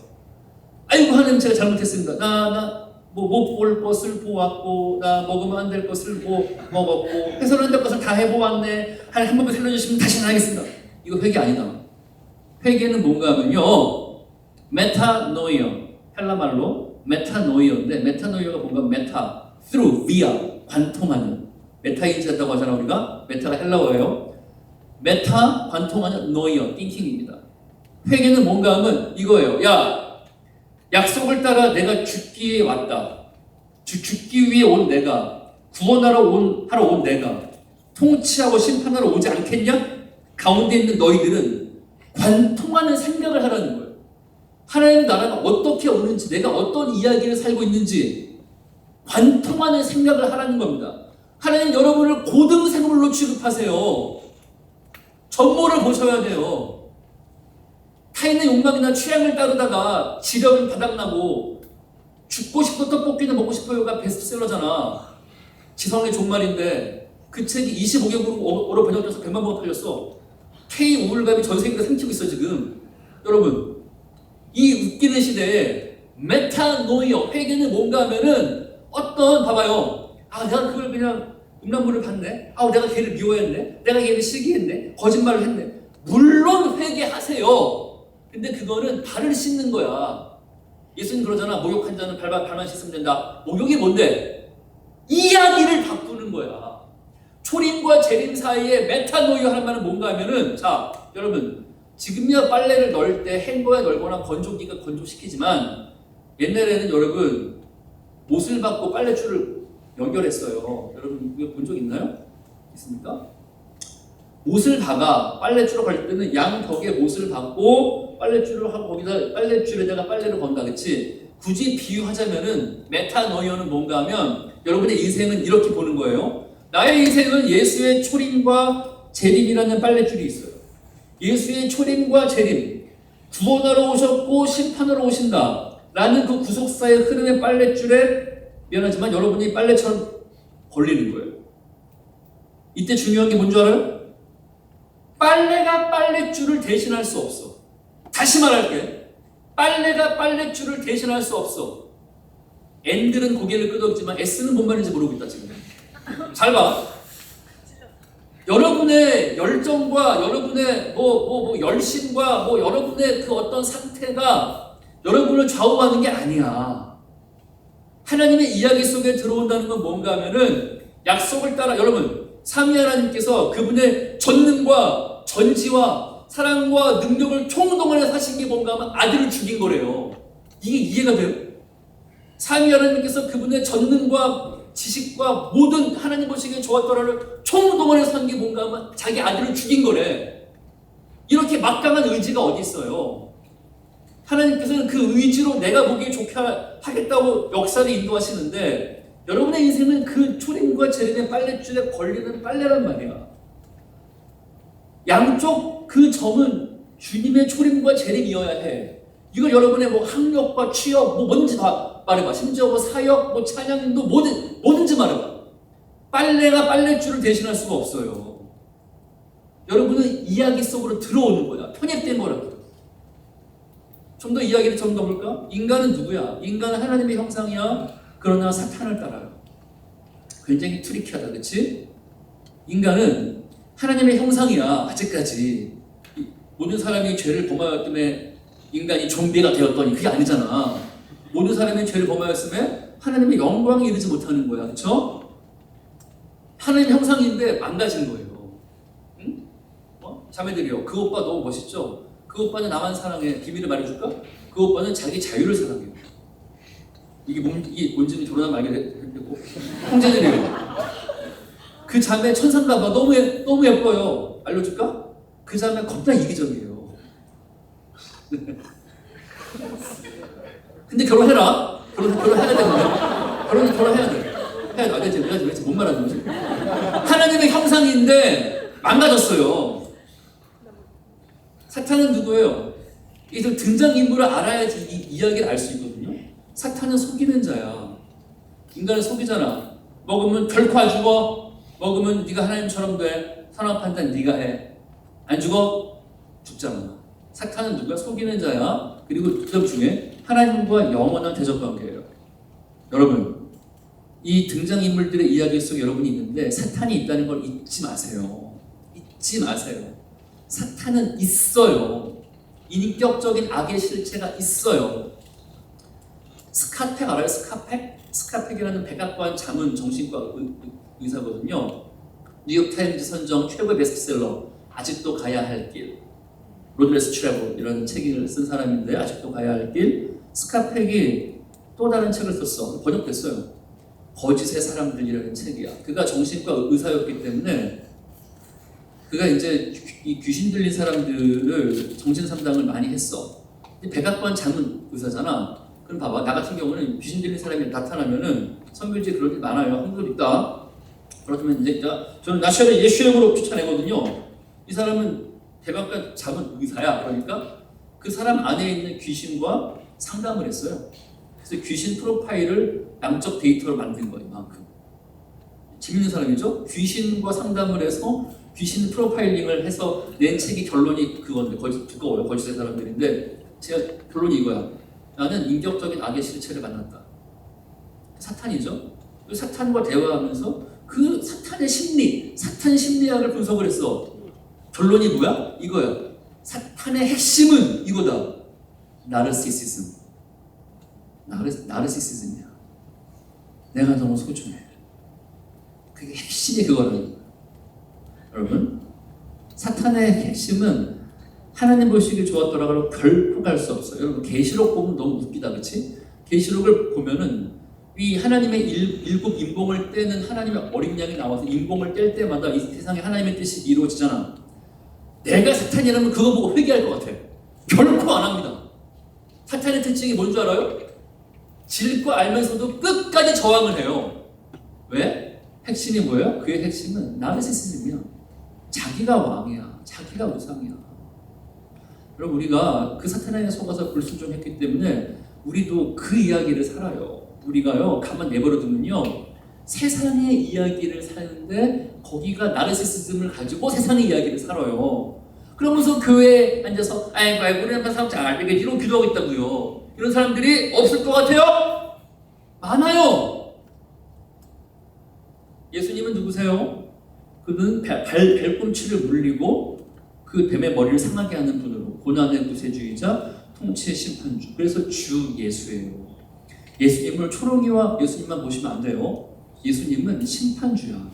아이고, 하나님 제가 잘못했습니다. 못 볼 것을 보았고, 나 먹으면 안 될 것을 먹었고, 해서는 안 될 것을 다 해보았네. 한 번만 살려주시면 다시는 하겠습니다. 이거 회개 아니다. 회개는 뭔가 하면요, 메타노이어, 헬라말로 메타노이어인데, 메타노이어가 뭔가 메타, through, via, 관통하는. 메타인지한다고 하잖아, 우리가. 메타가 헬라어예요. 메타, 관통하는 노이어, 띵킹입니다. 회개는 뭔가 하면 이거예요. 야, 약속을 따라 내가 죽기 위해 왔다. 죽기 위해 온 내가, 구원하러 온 내가, 통치하고 심판하러 오지 않겠냐? 가운데 있는 너희들은 관통하는 생각을 하라는 거예요. 하나님 나라가 어떻게 오는지, 내가 어떤 이야기를 살고 있는지 관통하는 생각을 하라는 겁니다. 하나님 여러분을 고등생물로 취급하세요. 전모를 보셔야 돼요. 타인의 욕망이나 취향을 따르다가 지력은 바닥나고 죽고 싶어 떡볶이는 먹고 싶어요가 베스트셀러잖아. 지성의 종말인데 그 책이 25개국어로 번역돼서 100만 번 팔렸어. K 우울감이 전 세계가 생기고 있어 지금. 여러분, 이 웃기는 시대에 메타노이어, 회개는 뭔가 하면은 어떤, 봐봐요. 아, 내가 그걸 그냥 음란물을 봤네. 아, 내가 걔를 미워했네. 내가 걔를 시기했네. 거짓말을 했네. 물론 회개하세요. 근데 그거는 발을 씻는 거야. 예수님 그러잖아. 목욕한 자는 발만 씻으면 된다. 목욕이 뭔데? 이야기를 바꾸는 거야. 초림과 재림 사이에 메타노이어 하는 말은 뭔가 하면은, 자, 여러분, 지금이야 빨래를 넣을 때 행거에 널거나 건조기가 건조시키지만 옛날에는 여러분 못을 받고 빨래줄을 연결했어요. 여러분 이거 본 적 있나요? 있습니까? 못을 박아 빨래줄을 걸 때는 양 덕에 못을 박고 빨래줄을 하고 거기다 빨래줄에다가 빨래를 건다, 그치? 굳이 비유하자면은 메타노이어는 뭔가 하면 여러분의 인생은 이렇게 보는 거예요. 나의 인생은 예수의 초림과 재림이라는 빨래줄이 있어요. 예수의 초림과 재림, 구원하러 오셨고 심판하러 오신다 라는 그 구속사의 흐름의 빨랫줄에 미안하지만 여러분이 빨래처럼 걸리는 거예요. 이때 중요한 게 뭔지 알아요? 빨래가 빨랫줄을 대신할 수 없어. 다시 말할게. 빨래가 빨랫줄을 대신할 수 없어. N들은 고개를 끄덕이지만 S는 뭔 말인지 모르고 있다 지금. 잘 봐. 여러분의 열정과 여러분의 열심과 여러분의 그 어떤 상태가 여러분을 좌우하는 게 아니야. 하나님의 이야기 속에 들어온다는 건 뭔가 하면은 약속을 따라, 여러분, 삼위 하나님께서 그분의 전능과 전지와 사랑과 능력을 총동원해서 하신 게 뭔가 하면 아들을 죽인 거래요. 이게 이해가 돼요? 삼위 하나님께서 그분의 전능과 지식과 모든 하나님 보시기에 좋았더라를 총동원해서 한 게 뭔가 하면 자기 아들을 죽인 거래. 이렇게 막강한 의지가 어디 있어요? 하나님께서는 그 의지로 내가 보기에 좋게 하겠다고 역사를 인도하시는데 여러분의 인생은 그 초림과 재림의 빨랫줄에 걸리는 빨래란 말이야. 양쪽 그 점은 주님의 초림과 재림이어야 해. 이걸 여러분의 학력과 취업 뭔지 다 말해봐. 심지어 뭐 사역, 뭐 찬양도 뭐든지 말해봐. 빨래가 빨랫줄을 대신할 수가 없어요. 여러분은 이야기 속으로 들어오는 거야. 편입된 거라고. 좀 더 이야기를 좀 더 볼까? 인간은 누구야? 인간은 하나님의 형상이야. 그러나 사탄을 따라요. 굉장히 트리키하다, 그렇지? 인간은 하나님의 형상이야. 아직까지 모든 사람이 죄를 범하였음에 인간이 좀비가 되었더니 그게 아니잖아. 모든 사람이 죄를 범하였음에 하나님의 영광에 이르지 못하는 거야, 그렇죠? 하나님 형상인데 망가진 거예요. 응? 자매들이요. 그 오빠 너무 멋있죠? 그 오빠는 나만 사랑해. 비밀을 말해줄까? 그 오빠는 자기 자유를 사랑해요. 이게 뭔지는 결혼하면 알게 됐고. 형제들이에요. 그 자매 천상가 봐. 너무 예뻐요. 알려줄까? 그 자매 겁나 이기적이에요. 근데 결혼해라. 결혼해야 되는데. 결혼해야 돼. 해야 돼. 알겠지? 내가 뭔 말하는 거지? 하나님의 형상인데 망가졌어요. 사탄은 누구예요? 이 등장인물을 알아야지 이 이야기를 알 수 있거든요. 사탄은 속이는 자야. 인간을 속이잖아. 먹으면 결코 안 죽어. 먹으면 네가 하나님처럼 돼. 선악 판단 네가 해. 안 죽어? 죽잖아. 사탄은 누가 속이는 자야. 그리고 그 점 중에 하나님과 영원한 대적 관계예요. 여러분, 이 등장인물들의 이야기 속에 여러분이 있는데 사탄이 있다는 걸 잊지 마세요. 잊지 마세요. 사탄은 있어요. 인격적인 악의 실체가 있어요. 스카펙 알아요? 스카펙이라는 백악관 자문 정신과 의사거든요. 뉴욕타임즈 선정 최고의 베스트셀러 아직도 가야 할 길, 로드레스 트래블 이런 책을 쓴 사람인데 아직도 가야 할 길. 스카펙이 또 다른 책을 썼어. 번역됐어요. 거짓의 사람들이라는 책이야. 그가 정신과 의사였기 때문에 그가 이제 이 귀신 들린 사람들을 정신 상담을 많이 했어. 백악관 자문 의사잖아. 그럼 봐봐. 나 같은 경우는 귀신 들린 사람이 나타나면은 선교지에 그럴 일 많아요. 한국도 있다. 그렇다면 이제 저는 나시아를 예수님으로 추천하거든요. 이 사람은 백악관 자문 의사야. 그러니까 그 사람 안에 있는 귀신과 상담을 했어요. 그래서 귀신 프로파일을 양적 데이터로 만든 거예요. 이만큼. 재밌는 사람이죠? 귀신과 상담을 해서 귀신 프로파일링을 해서 낸 책이 결론이 그건데 두꺼워요. 거짓의 사람들인데 제가 결론이 이거야. 나는 인격적인 악의 실체를 만났다. 사탄이죠. 그 사탄과 대화하면서 그 사탄의 심리, 사탄 심리학을 분석을 했어. 결론이 뭐야? 이거야. 사탄의 핵심은 이거다. 나르시시즘. 나르시시즘이야. 내가 너무 소중해. 그게 핵심이 그거라는 거야. 여러분, 사탄의 핵심은 하나님 보시기 좋았더라고 결코 갈 수 없어요. 여러분, 계시록 보면 너무 웃기다, 그렇지? 계시록을 보면은 이 하나님의 일곱 인봉을 떼는 하나님의 어린 양이 나와서 인봉을 뗄 때마다 이 세상에 하나님의 뜻이 이루어지잖아. 내가 사탄이라면 그거 보고 회개할 것 같아. 결코 안 합니다. 사탄의 특징이 뭔 줄 알아요? 질 거 알면서도 끝까지 저항을 해요. 왜? 핵심이 뭐예요? 그의 핵심은 나르시시즘이야. 자기가 왕이야. 자기가 우상이야. 여러분, 우리가 그 사탄에게 속아서 불순종했기 때문에 우리도 그 이야기를 살아요. 우리가요, 가만 내버려두면요, 세상의 이야기를 사는데 거기가 나르시시즘을 가지고 세상의 이야기를 살아요. 그러면서 교회에 앉아서 아이고 우리 한번 사람 잘 알겠지 이런 기도하고 있다고요. 이런 사람들이 없을 것 같아요? 많아요. 예수님은 누구세요? 그는 발꿈치를 물리고 그 뱀의 머리를 상하게 하는 분으로 고난의 구세주의자, 통치의 심판주. 그래서 주 예수예요. 예수님을 초롱이와 예수님만 보시면 안 돼요. 예수님은 심판주야.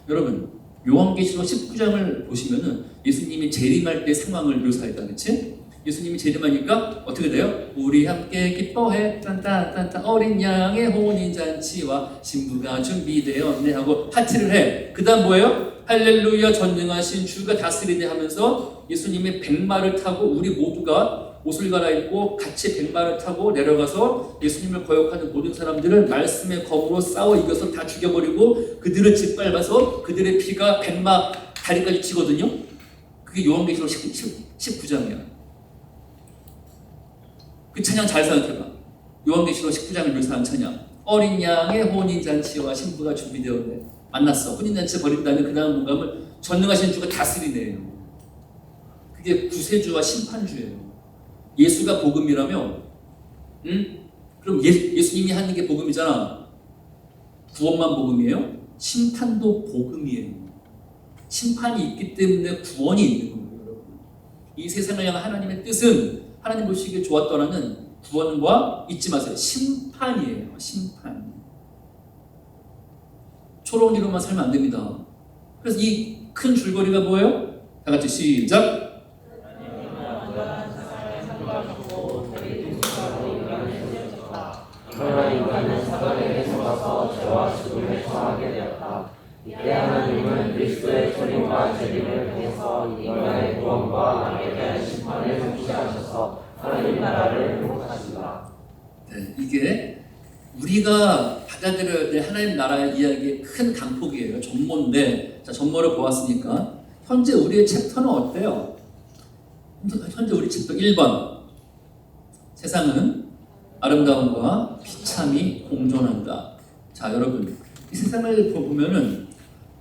여러분, 요한계시록 19장을 보시면은 예수님이 재림할 때 상황을 묘사했다, 그렇지? 예수님이 재림하니까 어떻게 돼요? 우리 함께 기뻐해 딴딴딴딴 어린 양의 혼인잔치와 신부가 준비되었네 하고 파티를 해. 그 다음 뭐예요? 할렐루야 전능하신 주가 다스리네 하면서 예수님이 백마를 타고 우리 모두가 옷을 갈아입고 같이 백마를 타고 내려가서 예수님을 거역하는 모든 사람들을 말씀의 검으로 싸워 이겨서 다 죽여버리고 그들을 짓밟아서 그들의 피가 백마 다리까지 치거든요. 그게 요한계시록 19장이야. 그 찬양 잘 생각해봐. 요한계시록 19장을 묘사한 찬양. 어린 양의 혼인잔치와 신부가 준비되었네. 만났어. 혼인잔치 벌인 다음에 그 다음 뭔가 하면 전능하신 주가 다스리네요. 그게 구세주와 심판주예요. 예수가 복음이라면, 그럼 예수님이 하는 게 복음이잖아. 구원만 복음이에요? 심판도 복음이에요. 심판이 있기 때문에 구원이 있는 겁니다, 여러분. 이 세상을 향한 하나님의 뜻은 하나님 보시기에 좋았더라는 구원과 잊지 마세요. 심판이에요. 심판. 초롱이로만 살면 안 됩니다. 그래서 이 큰 줄거리가 뭐예요? 다 같이 시작. 그러나 인간은 사단에게 속아서 죄와 죽음에 처하게 되었다. 이때 하나님은 그리스도의 소림과 재림을 통해서 인간의 구원과 악에 대한 심판을 성취하셔서 하나님 나라를 회복하신다. 네, 이게 우리가 받아들여야 될 하나님 나라의 이야기의 큰 강폭이에요. 전모인데, 자, 전모를 보았으니까 현재 우리의 챕터는 어때요? 현재 우리 챕터 1번. 세상은 아름다움과 비참이 공존한다. 자, 여러분, 이 세상을 보면은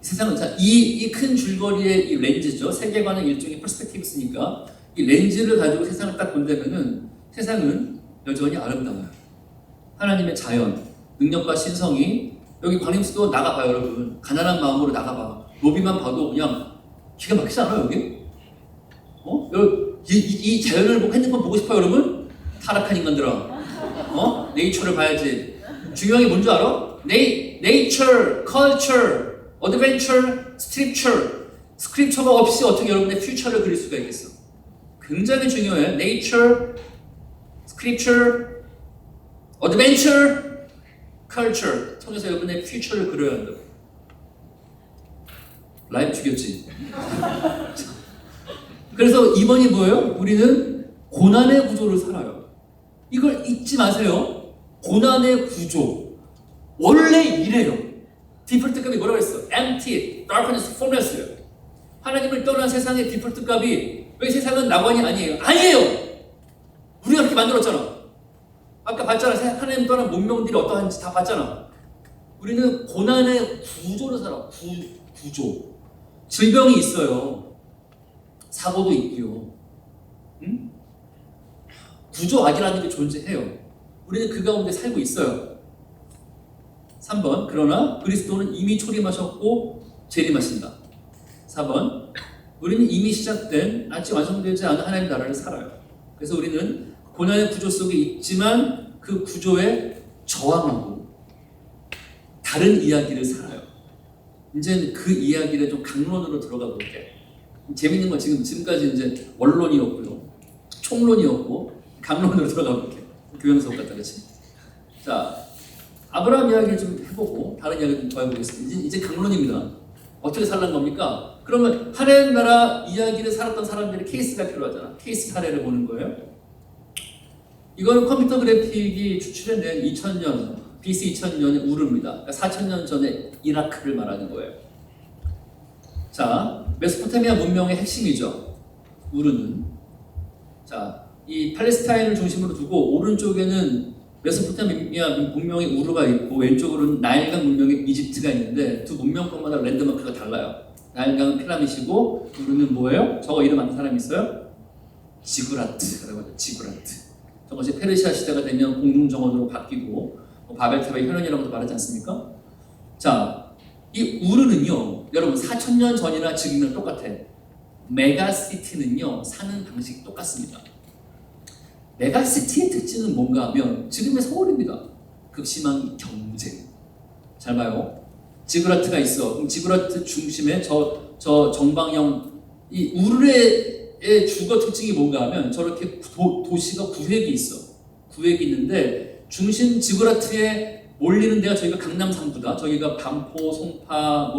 이 세상은 이 큰 줄거리의 이 렌즈죠. 세계관의 일종의 퍼스펙티브스니까 이 렌즈를 가지고 세상을 딱 본다면은 세상은 여전히 아름다워요. 하나님의 자연, 능력과 신성이 여기 광림수도 나가봐요, 여러분. 가난한 마음으로 나가봐. 로비만 봐도 그냥 기가 막히지 않아요, 여기? 여러분, 이 자연을 보고 핸드폰 보고 싶어요, 여러분? 타락한 인간들아. 네이처를 봐야지. 중요한 게 뭔지 알아? 네이처, 컬처, 어드벤처, 스크립처가 없이 어떻게 여러분의 퓨처를 그릴 수가 있겠어? 굉장히 중요해. 네이처, 스크립처, 어드벤처, 컬처 통해서 여러분의 퓨처를 그려야 한다고. 라이브 죽였지. 그래서 2번이 뭐예요? 우리는 고난의 구조를 살아요. 이걸 잊지 마세요. 고난의 구조. 원래 이래요. 디폴트 값이 뭐라고 했어? empty, darkness, formless예요. 하나님을 떠난 세상의 디폴트 값이 왜 세상은 낙원이 아니에요? 아니에요! 우리가 그렇게 만들었잖아. 아까 봤잖아. 하나님 떠난 문명들이 어떠한지 다 봤잖아. 우리는 고난의 구조를 살아. 구조. 질병이 있어요. 사고도 있고요. 구조악이라는 게 존재해요. 우리는 그 가운데 살고 있어요. 3번. 그러나 그리스도는 이미 초림하셨고 재림하신다. 4번. 우리는 이미 시작된 아직 완성되지 않은 하나님 나라를 살아요. 그래서 우리는 고난의 구조 속에 있지만 그 구조에 저항하고 다른 이야기를 살아요. 이제 그 이야기를 좀 강론으로 들어가 볼게. 재밌는 건 지금까지 이제 원론이었고요, 총론이었고 강론으로 들어가 볼게. 교양 수업 같다, 그렇지? 자, 아브라함 이야기를 좀 해보고 다른 이야기 좀 더 해보겠습니다. 이제 강론입니다. 어떻게 살란 겁니까? 그러면 하나님 나라 이야기를 살았던 사람들의 케이스가 필요하잖아. 케이스 사례를 보는 거예요. 이거는 컴퓨터 그래픽이 추출해낸 2000년, BC 2000년의 우르입니다. 그러니까 4000년 전에 이라크를 말하는 거예요. 자, 메소포타미아 문명의 핵심이죠. 우르는. 자, 이 팔레스타인을 중심으로 두고 오른쪽에는 메소포타미아 문명의 우르가 있고 왼쪽으로는 나일강 문명의 이집트가 있는데 두 문명권마다 랜드마크가 달라요. 나일강은 피라미드고 우르는 뭐예요? 저거 이름 아는 사람 있어요? 지구라트라고 하죠. 지구라트. 저것이 페르시아 시대가 되면 공중정원으로 바뀌고 바벨탑의 현원이라고도 말하지 않습니까? 자, 이 우르는요, 여러분 4000년 전이나 지금이랑 똑같아. 메가시티는요, 사는 방식이 똑같습니다. 메가시티의 특징은 뭔가 하면 지금의 서울입니다. 극심한 경쟁. 잘 봐요. 지구라트가 있어. 그럼 지구라트 중심에 저 정방형 이 우르의 주거 특징이 뭔가 하면 저렇게 도시가 구획이 있어. 구획이 있는데 중심 지구라트에 몰리는 데가 저희가 강남 3구다. 저기가 반포, 송파,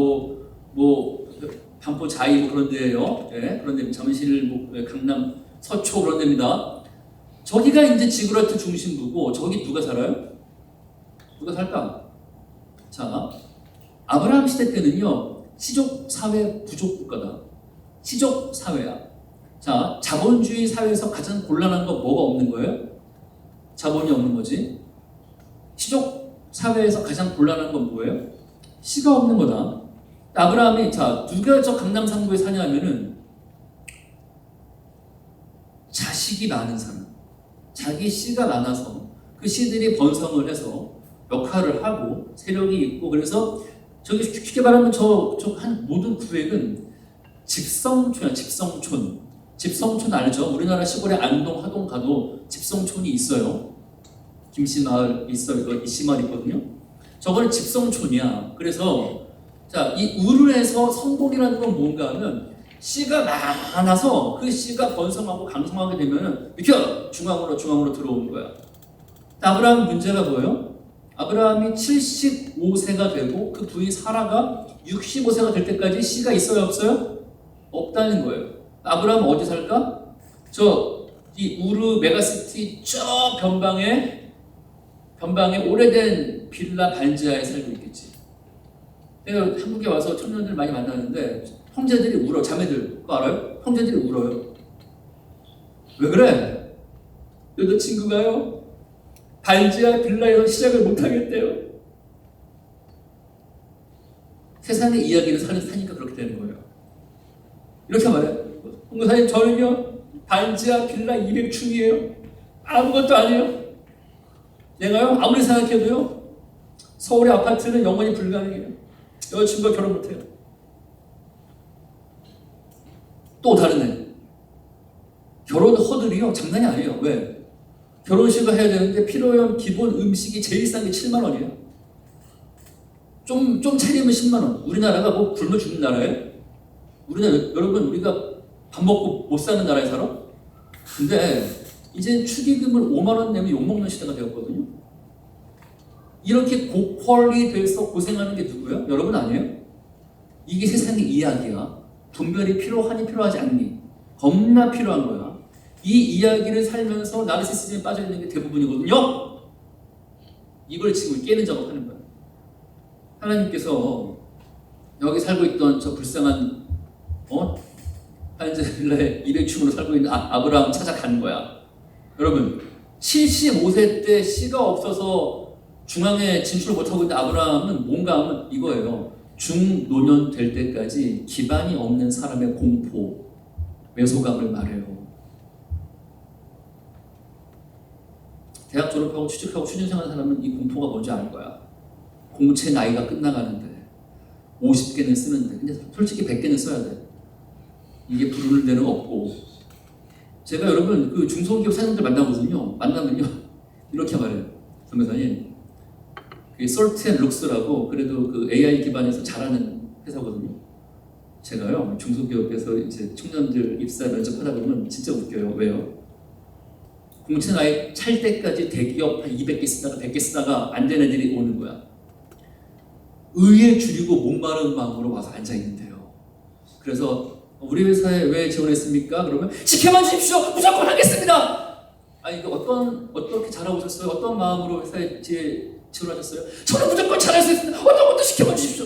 반포 자이 그런 데예요. 예, 그런 데 잠실, 강남 서초 그런 데입니다. 저기가 이제 지구라트 중심부고 저기 누가 살아요? 누가 살까? 자, 아브라함 시대 때는요, 시족 사회 부족 국가다. 시족 사회야. 자, 자본주의 사회에서 가장 곤란한 거 뭐가 없는 거예요? 자본이 없는 거지. 시족 사회에서 가장 곤란한 건 뭐예요? 씨가 없는 거다. 아브라함이 자 누가 저 강남 상부에 사냐면은 자식이 많은 사람, 자기 씨가 많아서 그 씨들이 번성을 해서 역할을 하고 세력이 있고 그래서 저기 쉽게 말하면 저 한 모든 구획은 집성촌이야. 집성촌 알죠? 우리나라 시골에 안동, 하동 가도 집성촌이 있어요. 김씨마을 있어요. 이씨마을 있거든요. 저거는 집성촌이야. 그래서 자, 이 우르에서 성공이라는 건 뭔가 하면 씨가 많아서 그 씨가 번성하고 강성하게 되면 이렇게 중앙으로 들어오는 거야. 아브라함 문제가 뭐예요? 아브라함이 75세가 되고 그 부인 사라가 65세가 될 때까지 씨가 있어요, 없어요? 없다는 거예요. 아브라함 어디 살까? 이 우르 메가시티 저 변방에 오래된 빌라 반지하에 살고 있겠지. 내가 한국에 와서 청년들 많이 만나는데 형제들이 울어. 자매들 그거 알아요? 형제들이 울어요. 왜 그래? 여자친구가요 반지하 빌라에서 시작을 못하겠대요. 세상의 이야기를 사니까 그렇게 되는 거예요. 이렇게 말해. 홍교사님 저는요 반지하 빌라 200층이에요. 아무것도 아니에요. 내가요 아무리 생각해도요 서울의 아파트는 영원히 불가능해요. 여자친구가 결혼 못해요. 또 다른 애. 결혼 허들이요 장난이 아니에요. 왜? 결혼식을 해야 되는데 필요한 기본 음식이 제일 싼 게 7만 원이에요. 좀 차리면 10만 원. 우리나라가 뭐 굶어 죽는 나라예요? 여러분 우리가 밥 먹고 못 사는 나라에 살아? 근데 이제 축의금을 5만 원 내면 욕먹는 시대가 되었거든요. 이렇게 고퀄이 돼서 고생하는 게 누구예요? 여러분 아니에요? 이게 세상의 이야기야. 분별이 필요하니 필요하지 않니? 겁나 필요한 거야. 이 이야기를 살면서 나르시시즘에 빠져있는 게 대부분이거든요. 이걸 지금 깨는 작업하는 거야. 하나님께서 여기 살고 있던 저 불쌍한 반지하빌라에 200층으로 살고 있는 아브라함 찾아가는 거야. 여러분 75세 때 씨가 없어서 중앙에 진출을 못하고 있는 아브라함은 뭔가 하면 이거예요. 중노년 될 때까지 기반이 없는 사람의 공포, 매소감을 말해요. 대학 졸업하고 취직하고 취준생활 하는 사람은 이 공포가 뭔지 알 거야. 공채 나이가 끝나가는데 50개는 쓰는데 근데 솔직히 100개는 써야 돼. 이게 부를 데는 없고 제가 여러분 그 중소기업 사장님들 만나면요 이렇게 말해요. 선배사님 그게 솔트앤룩스라고 그래도 그 AI 기반에서 잘하는 회사거든요. 제가요 중소기업에서 이제 청년들 입사 면접하다 보면 진짜 웃겨요. 왜요? 공채 나이 찰 때까지 대기업 한 200개 쓰다가 100개 쓰다가 안 되는 애들이 오는 거야. 의에 줄이고 목마른 마음으로 와서 앉아있는데요. 그래서 우리 회사에 왜 지원했습니까? 그러면 지켜만 주십시오. 무조건 하겠습니다. 아니 어떻게 잘하셨어요? 어떤 마음으로 회사에 지원하셨어요? 저는 무조건 잘할 수 있습니다. 어떤 것도 시켜만 주십시오.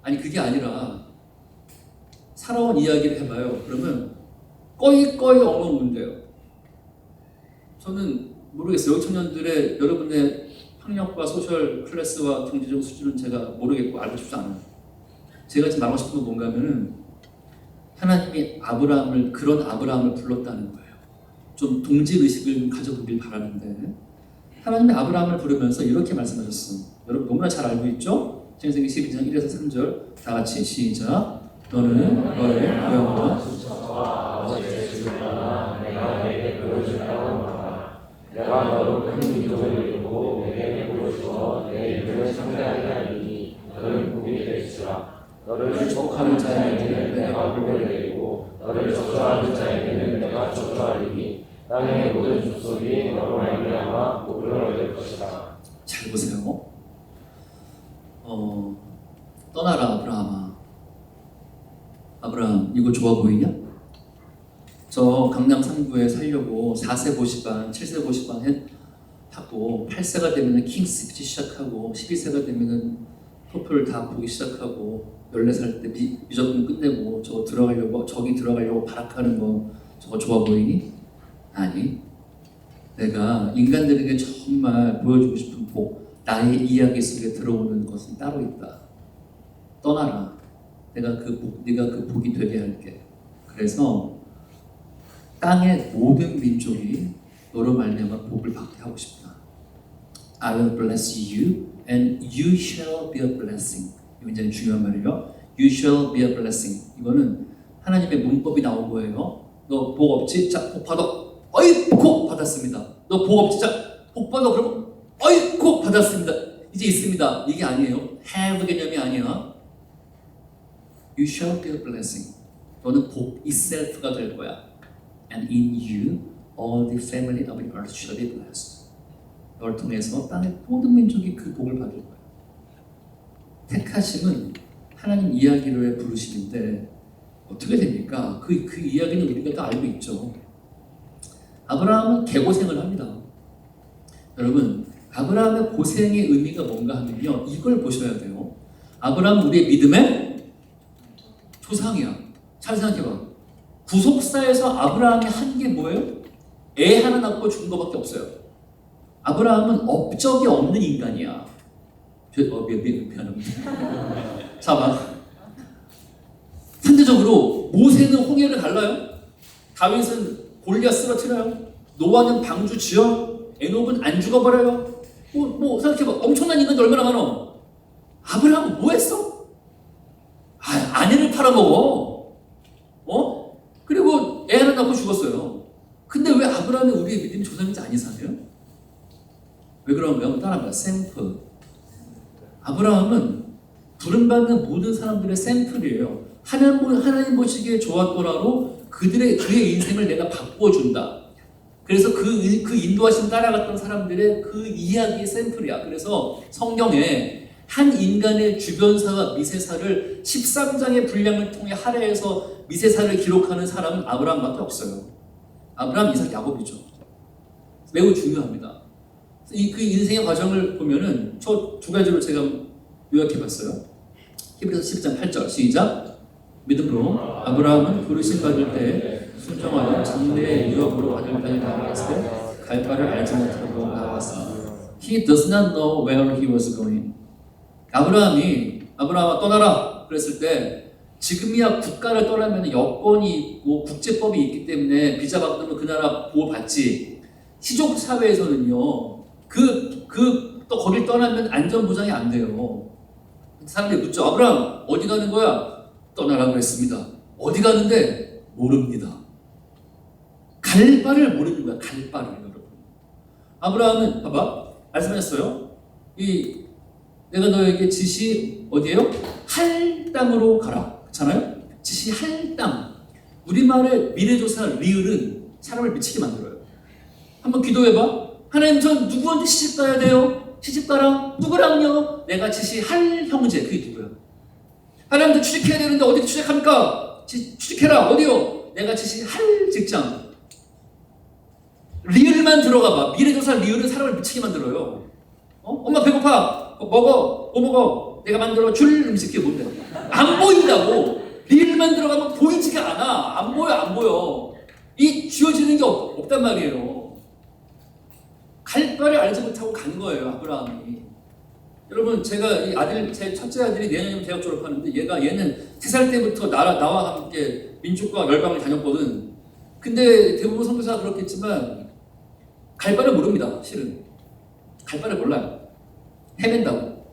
아니 그게 아니라 살아온 이야기를 해봐요. 그러면 꺼이 엉엉운대요. 저는 모르겠어요. 청년들의 여러분의 학력과 소셜 클래스와 경제적 수준은 제가 모르겠고 알고 싶지 않아요. 제가 지금 말하고 싶은 건 뭔가 하면은 하나님이 그런 아브라함을 불렀다는 거예요. 좀 동질의식을 가져보길 바라는데 하나님이 아브라함을 부르면서 이렇게 말씀하셨어요. 여러분 너무나 잘 알고 있죠? 창세기 12장 1에서 3절 다 같이 시작. 너는 너의 영과 아버지의 집을 떠나 내가 너에게 보여주려고 말하라. 내가 너로 큰 민족을 이루고 내게 복을 주어 내 이름을 창대하게 하리니 너는 복이 될지라. 너를 축복하는 자에게는 내가 복을 내리고 너를 저주하는 자에게는 내가 저주하리니 땅의 모든 족속이 너로 말미암아 복을 얻을 것이다. 잘 보세요. 떠나라 아브라함 이거 좋아 보이냐? 저 강남 3구에 살려고 4세 고시반 7세 고시반 하고 8세가 되면 킹스피치 시작하고 12세가 되면 토플 다 보기 시작하고 14살 때 미적분 끝내고 저기 들어가려고 발악하는 거 저거 좋아 보이니? 아니 내가 인간들에게 정말 보여주고 싶은 복, 나의 이야기 속에 들어오는 것은 따로 있다. 떠나라. 네가 그 복이 되게 할게. 그래서 땅의 모든 민족이 너로 말미암아 복을 받게 하고 싶다. I will bless you and you shall be a blessing. 이 굉장히 중요한 말이에요. You shall be a blessing. 이거는 하나님의 문법이 나온 거예요. 너 복 없지? 자, 복 받아. 어이쿠 받았습니다. 너 복 없지? 자, 복 받아. 그러면 어이쿠 받았습니다. 이제 있습니다. 이게 아니에요. have 개념이 아니야. You shall be a blessing. 너는 복 itself가 될 거야. And in you, all the family of the earth shall be blessed. 너를 통해서 땅의 모든 민족이 그 복을 받을 거야. 택하심은 하나님 이야기로의 부르심인데 어떻게 됩니까? 그 이야기는 우리가 다 알고 있죠. 아브라함은 개고생을 합니다. 여러분, 아브라함의 고생의 의미가 뭔가 하면요, 이걸 보셔야 돼요. 아브라함은 우리의 믿음의 조상이야. 잘 생각해봐. 구속사에서 아브라함이 한 게 뭐예요? 애 하나 낳고 죽은 것밖에 없어요. 아브라함은 업적이 없는 인간이야. 미안합니다. 자, 봐. 상대적으로 모세는 홍해를 갈라요. 다윗은 골리앗 쓰러뜨려요. 노아는 방주 지어. 에녹은 안 죽어버려요. 뭐 생각해봐. 엄청난 인간들 얼마나 많아. 아브라함은 뭐 했어? 아내를 팔아먹어. 그리고 애 하나 낳고 죽었어요. 근데 왜 아브라함이 우리의 믿음의 조상인지 안 이상해요? 왜 그런가요? 따라합니다. 샘플. 아브라함은 부름받는 모든 사람들의 샘플이에요. 하나님 보시기에 좋았더라도 그의 인생을 내가 바꿔준다. 그래서 그 인도하심 따라갔던 사람들의 그 이야기의 샘플이야. 그래서 성경에 한 인간의 주변사와 미세사를 13장의 분량을 통해 할애해서 미세사를 기록하는 사람은 아브라함밖에 없어요. 아브라함, 이삭, 야곱이죠. 매우 중요합니다. 그 인생의 과정을 보면은 저 두 가지로 제가 요약해봤어요. 히브리서 10장 8절 시작. 믿음으로 아브라함은 부르심 받을 때 순종하여 장래의 유업으로 받을 땅에 나아갔을 때 갈 바를 알지 못하고 나아갔습니다. He does not know where he was going. 아브라함아 떠나라 그랬을 때 지금이야 국가를 떠나면 여건이 있고 국제법이 있기 때문에 비자 받으면 그 나라 보호받지. 시족 사회에서는요 또 거길 떠나면 안전 보장이 안 돼요. 사람들이 묻죠. 아브라함 어디 가는 거야? 떠나라고 했습니다. 어디 가는데? 모릅니다. 갈 바를 모르는 거야. 갈 바를. 여러분. 아브라함은 봐봐 말씀하셨어요. 내가 너에게 지시 어디에요? 할 땅으로 가라. 그렇잖아요? 지시할 땅. 우리말의 미래조사 리을은 사람을 미치게 만들어요. 한번 기도해봐. 하나님 전 누구한테 시집 가야 돼요? 시집 가라. 누구랑요? 내가 지시할 형제. 그게 누구야? 하나님도 취직해야 되는데 어디 취직합니까? 취직해라. 어디요? 내가 지시할 직장. 리을만 들어가봐. 미래조사 리을은 사람을 미치게 만들어요. 엄마 배고파. 먹어. 뭐 먹어? 내가 만들어 줄 음식. 그게 뭔데? 안 보인다고. 리을만 들어가면 보이지가 않아. 안 보여. 이 쥐어지는 게 없단 말이에요. 갈 바를 알지 못하고 간 거예요, 아브라함이. 여러분, 제가 제 첫째 아들이 내년이면 대학 졸업하는데 얘는 3살 때부터 나와 함께 민족과 열방을 다녔거든. 근데 대부분 선교사가 그렇겠지만 갈 바를 모릅니다, 실은. 갈 바를 몰라요. 헤맨다고.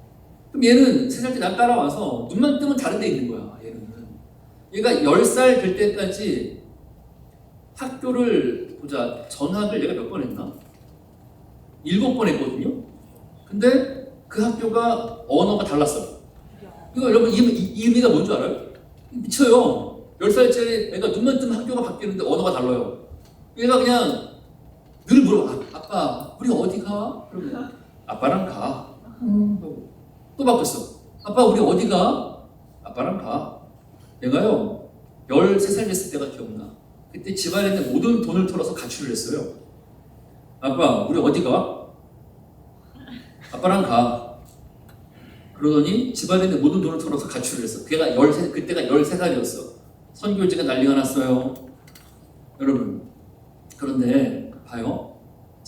그럼 얘는 3살 때 난 따라와서 눈만 뜨면 다른 데 있는 거야, 얘가 10살 될 때까지 학교를 보자. 전학을 얘가 몇 번 했나? 7번 했거든요. 근데 그 학교가 언어가 달랐어요. 이거 여러분 이 의미가 뭔 줄 알아요? 미쳐요. 10살짜리 애가 눈만 뜨면 학교가 바뀌는데 언어가 달라요. 얘가 그냥 늘 물어봐. 아빠 우리 어디 가? 그러면 아빠랑 가. 또 바뀌었어. 아빠 우리 어디 가? 아빠랑 가. 내가요 13살 됐을 때가 기억나. 그때 집안에 있는 모든 돈을 털어서 가출을 했어요. 아빠 우리 어디 가? 아빠랑 가. 그러더니 집안에 있는 모든 돈을 털어서 가출을 했어. 그때가 13살이었어. 선교지가 난리가 났어요. 여러분 그런데 봐요.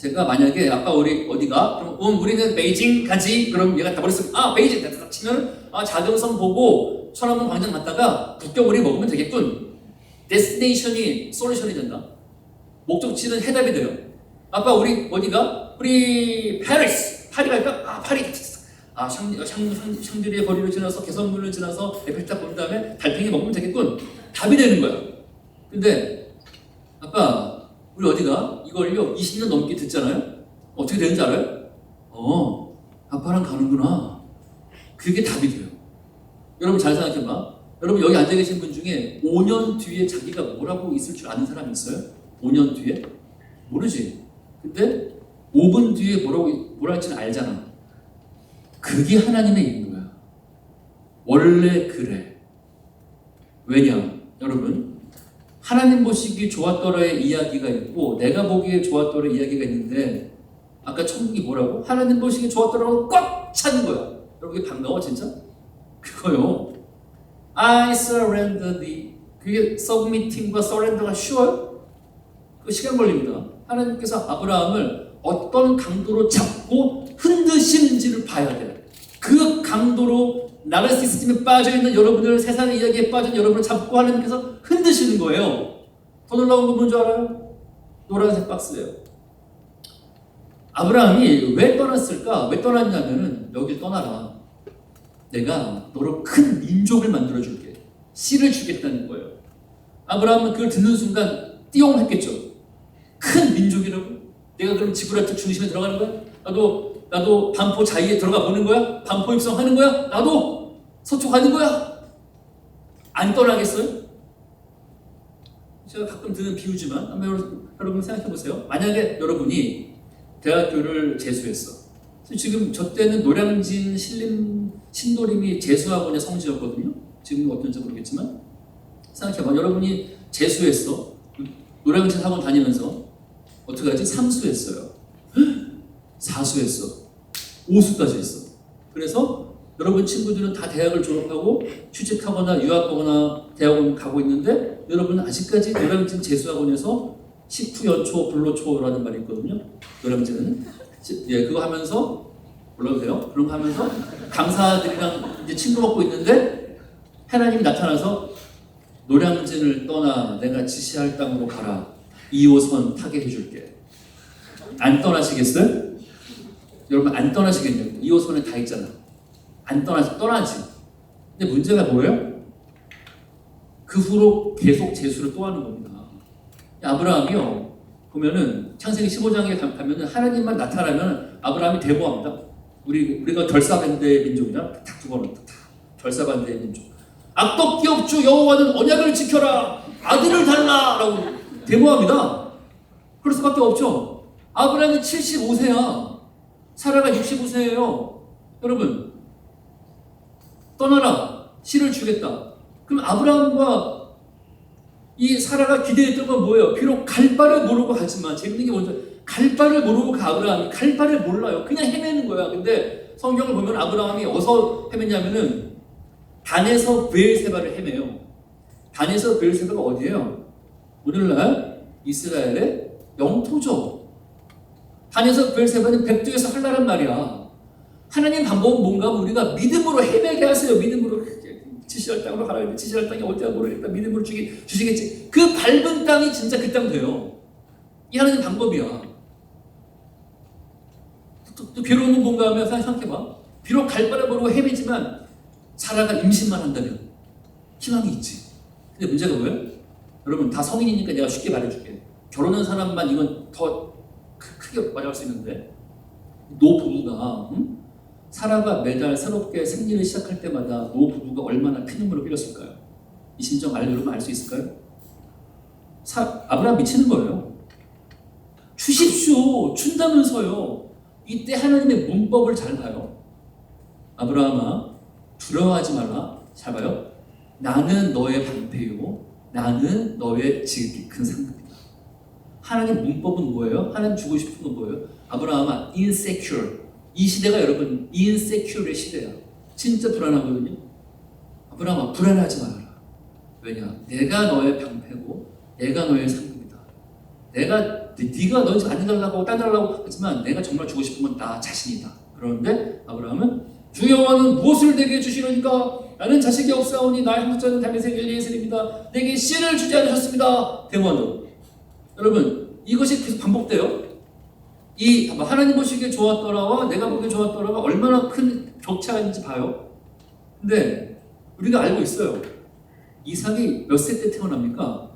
제가 만약에 아빠 우리 어디가? 그럼 우리는 베이징 가지. 그럼 얘가 다 버렸으면 베이징 딱 치면 자경선 보고 천안문 광장 갔다가 북경오리 먹으면 되겠군. 데스티네이션이 솔루션이 된다. 목적지는 해답이 돼요. 아빠 우리 어디가? 우리 파리스. 파리 갈까? 파리. 샹들리에 거리를 지나서 개선문을 지나서 에펠탑 본 다음에 달팽이 먹으면 되겠군. 답이 되는 거야. 근데 아빠 우리 어디가? 이걸요 20년 넘게 듣잖아요. 어떻게 되는지 알아요? 아빠랑 가는구나. 그게 답이 돼요. 여러분 잘 생각해봐. 여러분 여기 앉아 계신 분 중에 5년 뒤에 자기가 뭘 하고 있을 줄 아는 사람 있어요? 5년 뒤에? 모르지. 근데 5분 뒤에 뭘 할지는 알잖아. 그게 하나님의 있는 거야. 원래 그래. 왜냐? 여러분 하나님 보시기 좋았더라의 이야기가 있고 내가 보기에 좋았더라의 이야기가 있는데 아까 천국이 뭐라고? 하나님 보시기 좋았더라고 꽉 찬 거야. 여러분 이게 반가워 진짜? 그거요. I surrender thee. 그게 submitting과 surrender가 쉬워요? 그 시간 걸립니다. 하나님께서 아브라함을 어떤 강도로 잡고 흔드시는지를 봐야 돼요. 그 강도로 나르시시즘에 빠져있는 여러분들, 세상의 이야기에 빠진 여러분을 잡고 하나님께서 흔드시는 거예요. 더 놀라운 건 뭔지 알아요? 노란색 박스예요. 아브라함이 왜 떠났을까? 왜 떠났냐면은 여길 떠나라. 내가 너로 큰 민족을 만들어줄게. 씨를 주겠다는 거예요. 아브라함은 그걸 듣는 순간 띠용 했겠죠. 큰 민족이라고? 내가 그럼 지브랄터 중심에 들어가는 거야? 나도 반포 자이에 들어가 보는 거야? 반포 입성하는 거야? 나도 서초 가는 거야? 안 떠나겠어요? 제가 가끔 드는 비유지만 한번 여러분 생각해 보세요. 만약에 여러분이 대학교를 재수했어. 지금 저 때는 노량진 신도림이 재수학원의 성지였거든요. 지금 어떤지 모르겠지만 생각해봐. 여러분이 재수했어. 노량진 학원 다니면서 어떻게 하지? 3수했어요. 4수했어. 5수까지 했어. 그래서 여러분 친구들은 다 대학을 졸업하고 취직하거나 유학하거나 대학원 가고 있는데 여러분은 아직까지 노량진 재수학원에서 식후연초 불로초라는 말이 있거든요. 노량진은 그거 하면서 올라도 돼요? 그런 거 하면서 강사들이랑 이제 친구 먹고 있는데 하나님이 나타나서 노량진을 떠나 내가 지시할 땅으로 가라. 2호선 타게 해줄게. 안 떠나시겠어요? 여러분 안 떠나시겠냐고. 2호선에 다 있잖아. 안 떠나지. 근데 문제가 뭐예요? 그 후로 계속 재수를 또 하는 겁니다. 아브라함이요. 보면은 창세기 15장에 가면은 하나님만 나타나면 아브라함이 대모합니다. 우리가 결사반대의 민족이잖아. 딱 두 번은 결사반대의 민족. 악독 기업주 여호와는 언약을 지켜라. 아들을 달라라고 대모합니다. 그럴 수밖에 없죠. 아브라함이 75세야. 사라가 65세예요. 여러분 떠나라. 씨를 주겠다. 그럼 아브라함과 이 사라가 기대했던 건 뭐예요? 비록 갈 바를 모르고 가지만 재밌는 게 뭔지 갈 바를 모르고 가 아브라함이 갈 바를 몰라요. 그냥 헤매는 거야. 근데 성경을 보면 아브라함이 어디서 헤맸냐면은 단에서 브엘세바를 헤매요. 단에서 브엘세바가 어디예요? 오늘날 이스라엘의 영토죠. 단에서 브엘세바는 백두에서 할라란 말이야. 하나님 방법은 뭔가 우리가 믿음으로 헤매게 하세요. 믿음으로 지시할 땅으로 가라 했는데 지시할 땅이 어디야 모르겠다. 믿음으로 주시겠지. 그 밟은 땅이 진짜 그 땅 돼요. 이 하나님 방법이야. 또 괴로운 건 뭔가 하면 생각해봐. 비록 갈 바를 모르고 헤매지만 사라가 임신만 한다면 희망이 있지. 근데 문제가 뭐예요? 여러분 다 성인이니까 내가 쉽게 말해줄게. 결혼한 사람만 이건 더 크게 말할 수 있는데 노부부가 사라가 매달 새롭게 생리를 시작할 때마다 노부부가 얼마나 피눈물을 흘렸을까요? 이 심정 여러분 알 수 있을까요? 아브라함 미치는 거예요. 주십시오. 준다면서요. 이때 하나님의 문법을 잘 봐요. 아브라함아 두려워하지 말라. 잘 봐요. 나는 너의 방패요. 나는 너의 지극히 큰 상급이다. 하나님 문법은 뭐예요? 하나님 주고 싶은 건 뭐예요? 아브라함아 insecure. 이 시대가 여러분 insecure의 시대야. 진짜 불안하거든요. 아브라함아 불안하지 말아라. 왜냐? 내가 너의 방패고 내가 너의 상급이다. 내가 네가 너 안 해달라고 따달라고 하지만 내가 정말 주고 싶은 건 나 자신이다. 그런데 아브라함은 주 여호와는 무엇을 내게 주시려니까 나는 자식이 없사오니 나의 한국자는 다윗의 엘리에셀입니다. 내게 씨를 주지 않으셨습니다. 대모한다고. 여러분 이것이 계속 반복돼요. 이 하나님 보시기에 좋았더라와 내가 보기에 좋았더라가 얼마나 큰 격차가 있는지 봐요. 근데 우리가 알고 있어요. 이삭이 몇 세 때 태어납니까?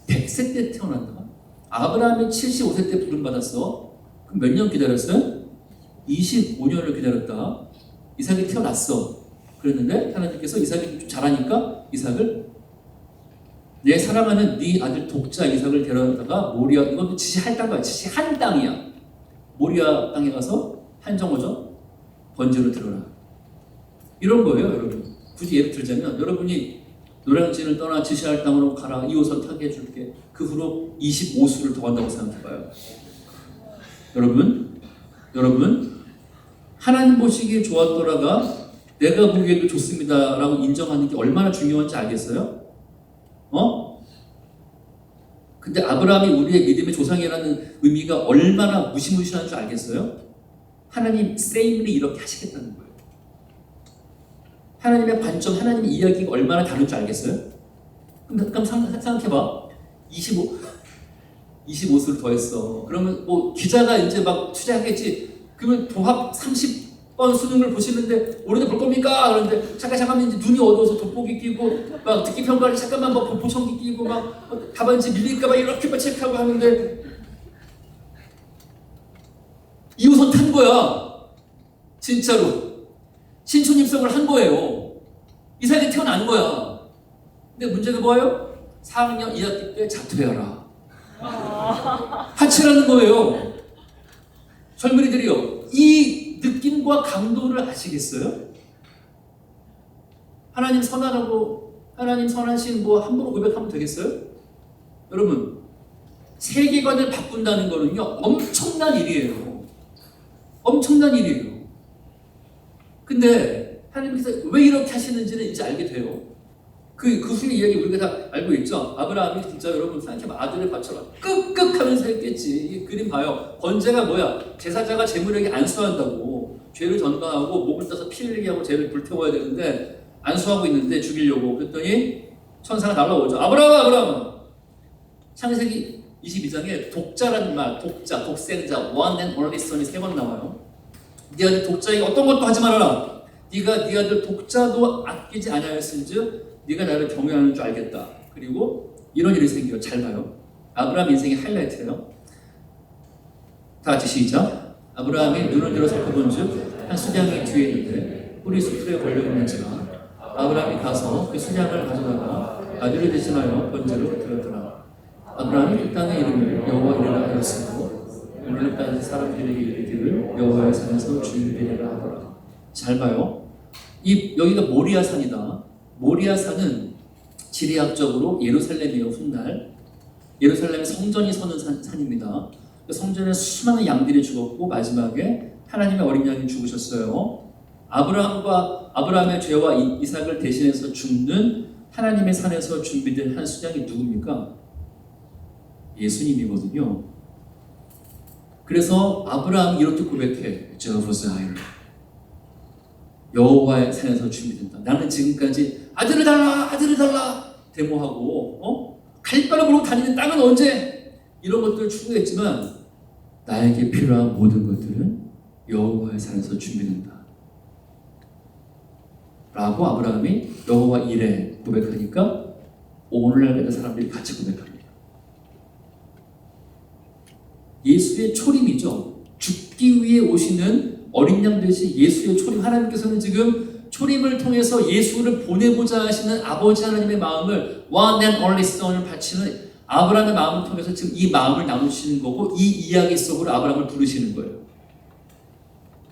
100세 때 태어난다. 아브라함이 75세 때 부름받았어. 그럼 몇 년 기다렸어요? 25년을 기다렸다. 이삭이 태어났어. 그랬는데 하나님께서 이삭이 좀 잘하니까 이삭을 내 사랑하는 네 아들 독자 이삭을 데려다가 모리아, 이것도 지시할 땅이야. 지시한 땅이야. 모리아 땅에 가서 한정어죠. 번제로 들어라. 이런 거예요, 여러분. 굳이 예를 들자면 여러분이 노량진을 떠나 지시할 땅으로 가라. 2호선 타게 해줄게. 그 후로 25수를 더 한다고 생각해봐요. 여러분 하나님 보시기에 좋았더라가 내가 보기에도 좋습니다라고 인정하는 게 얼마나 중요한지 알겠어요? 근데 아브라함이 우리의 믿음의 조상이라는 의미가 얼마나 무시무시한 줄 알겠어요? 하나님 세임리 이렇게 하시겠다는 거예요. 하나님의 관점, 하나님의 이야기가 얼마나 다른 줄 알겠어요? 그럼 생각해봐. 25수를 더했어. 그러면 뭐 기자가 이제 막 취재하겠지. 그러면 도합 30번 수능을 보시는데 올해도 볼 겁니까? 그런데 잠깐 이제 눈이 어두워서 돋보기 끼고 막 듣기 평가를 잠깐만 막 보청기 끼고 막 답안지 밀릴까봐 이렇게 막 체크하고 하는데 2호선 탄 거야. 진짜로. 신촌 입성을 한 거예요. 이삭이 태어난 거야. 근데 문제가 뭐예요? 4학년 2학기 때 자퇴하라. 하치라는 거예요. 젊은이들이요. 이 느낌과 강도를 아시겠어요? 하나님 선하라고 하나님 선하신 뭐 함부로 고백하면 되겠어요? 여러분 세계관을 바꾼다는 거는요 엄청난 일이에요. 엄청난 일이에요. 근데 하나님께서 왜 이렇게 하시는지는 이제 알게 돼요. 그 후의 이야기 우리가 다 알고 있죠. 아브라함이 진짜 여러분 생각해봐. 아들을 바쳐라 끄끄 하면서 했겠지. 이 그림 봐요. 번제가 뭐야? 제사자가 제물에게 안수한다고. 죄를 전가하고 목을 따서 피 흘리게 하고 죄를 불태워야 되는데 안수하고 있는데 죽이려고. 그랬더니 천사가 날라오죠. 아브라함. 창세기 22장에 독자라는 말, 독자, 독생자, one and only son이 3번 나와요. 네 아들 독자에게 어떤 것도 하지 말아라. 네가 네 아들 독자도 아끼지 아니하였은즉 네가 나를 경외하는 줄 알겠다. 그리고 이런 일이 생겨요. 잘 봐요. 아브라함 인생의 하이라이트예요. 다 같이 시작. 아브라함이 눈을 들어 살펴본즉 한 수량이 뒤에 있는데 뿔이 수풀에 걸려있는지라 아브라함이 가서 그 수량을 가져다가 아들을 대신하여 번제로 드렸더라. 아브라함이 그 땅의 이름을 여호와 이레라 하였으므로 오늘까지 사람들에게 이르기를 여호와의 산에서 주일되리라 하더라. 잘 봐요. 여기가 모리아 산이다. 모리아 산은 지리학적으로 예루살렘이에요. 훗날 예루살렘 성전이 서는 산입니다. 그 성전에 수많은 양들이 죽었고 마지막에 하나님의 어린 양이 죽으셨어요. 아브라함의 죄와 이삭을 대신해서 죽는 하나님의 산에서 준비된 한 수장이 누굽니까? 예수님이거든요. 그래서 아브라함이 이렇게 고백해. 제호보스 아이를 여호와의 산에서 준비된다. 나는 지금까지 아들을 달라 데모하고 갈바로 부르고 다니는 땅은 언제? 이런 것들을 추구했지만 나에게 필요한 모든 것들은 여호와의 산에서 준비된다. 라고 아브라함이 여호와 이레 고백하니까 오늘날까지 사람들이 같이 고백합니다. 예수의 초림이죠. 죽기 위해 오시는 어린 양 되신 예수의 초림. 하나님께서는 지금 초림을 통해서 예수를 보내고자 하시는 아버지 하나님의 마음을 one and only son을 바치는 아브라함의 마음을 통해서 지금 이 마음을 나누시는 거고 이 이야기 속으로 아브라함을 부르시는 거예요.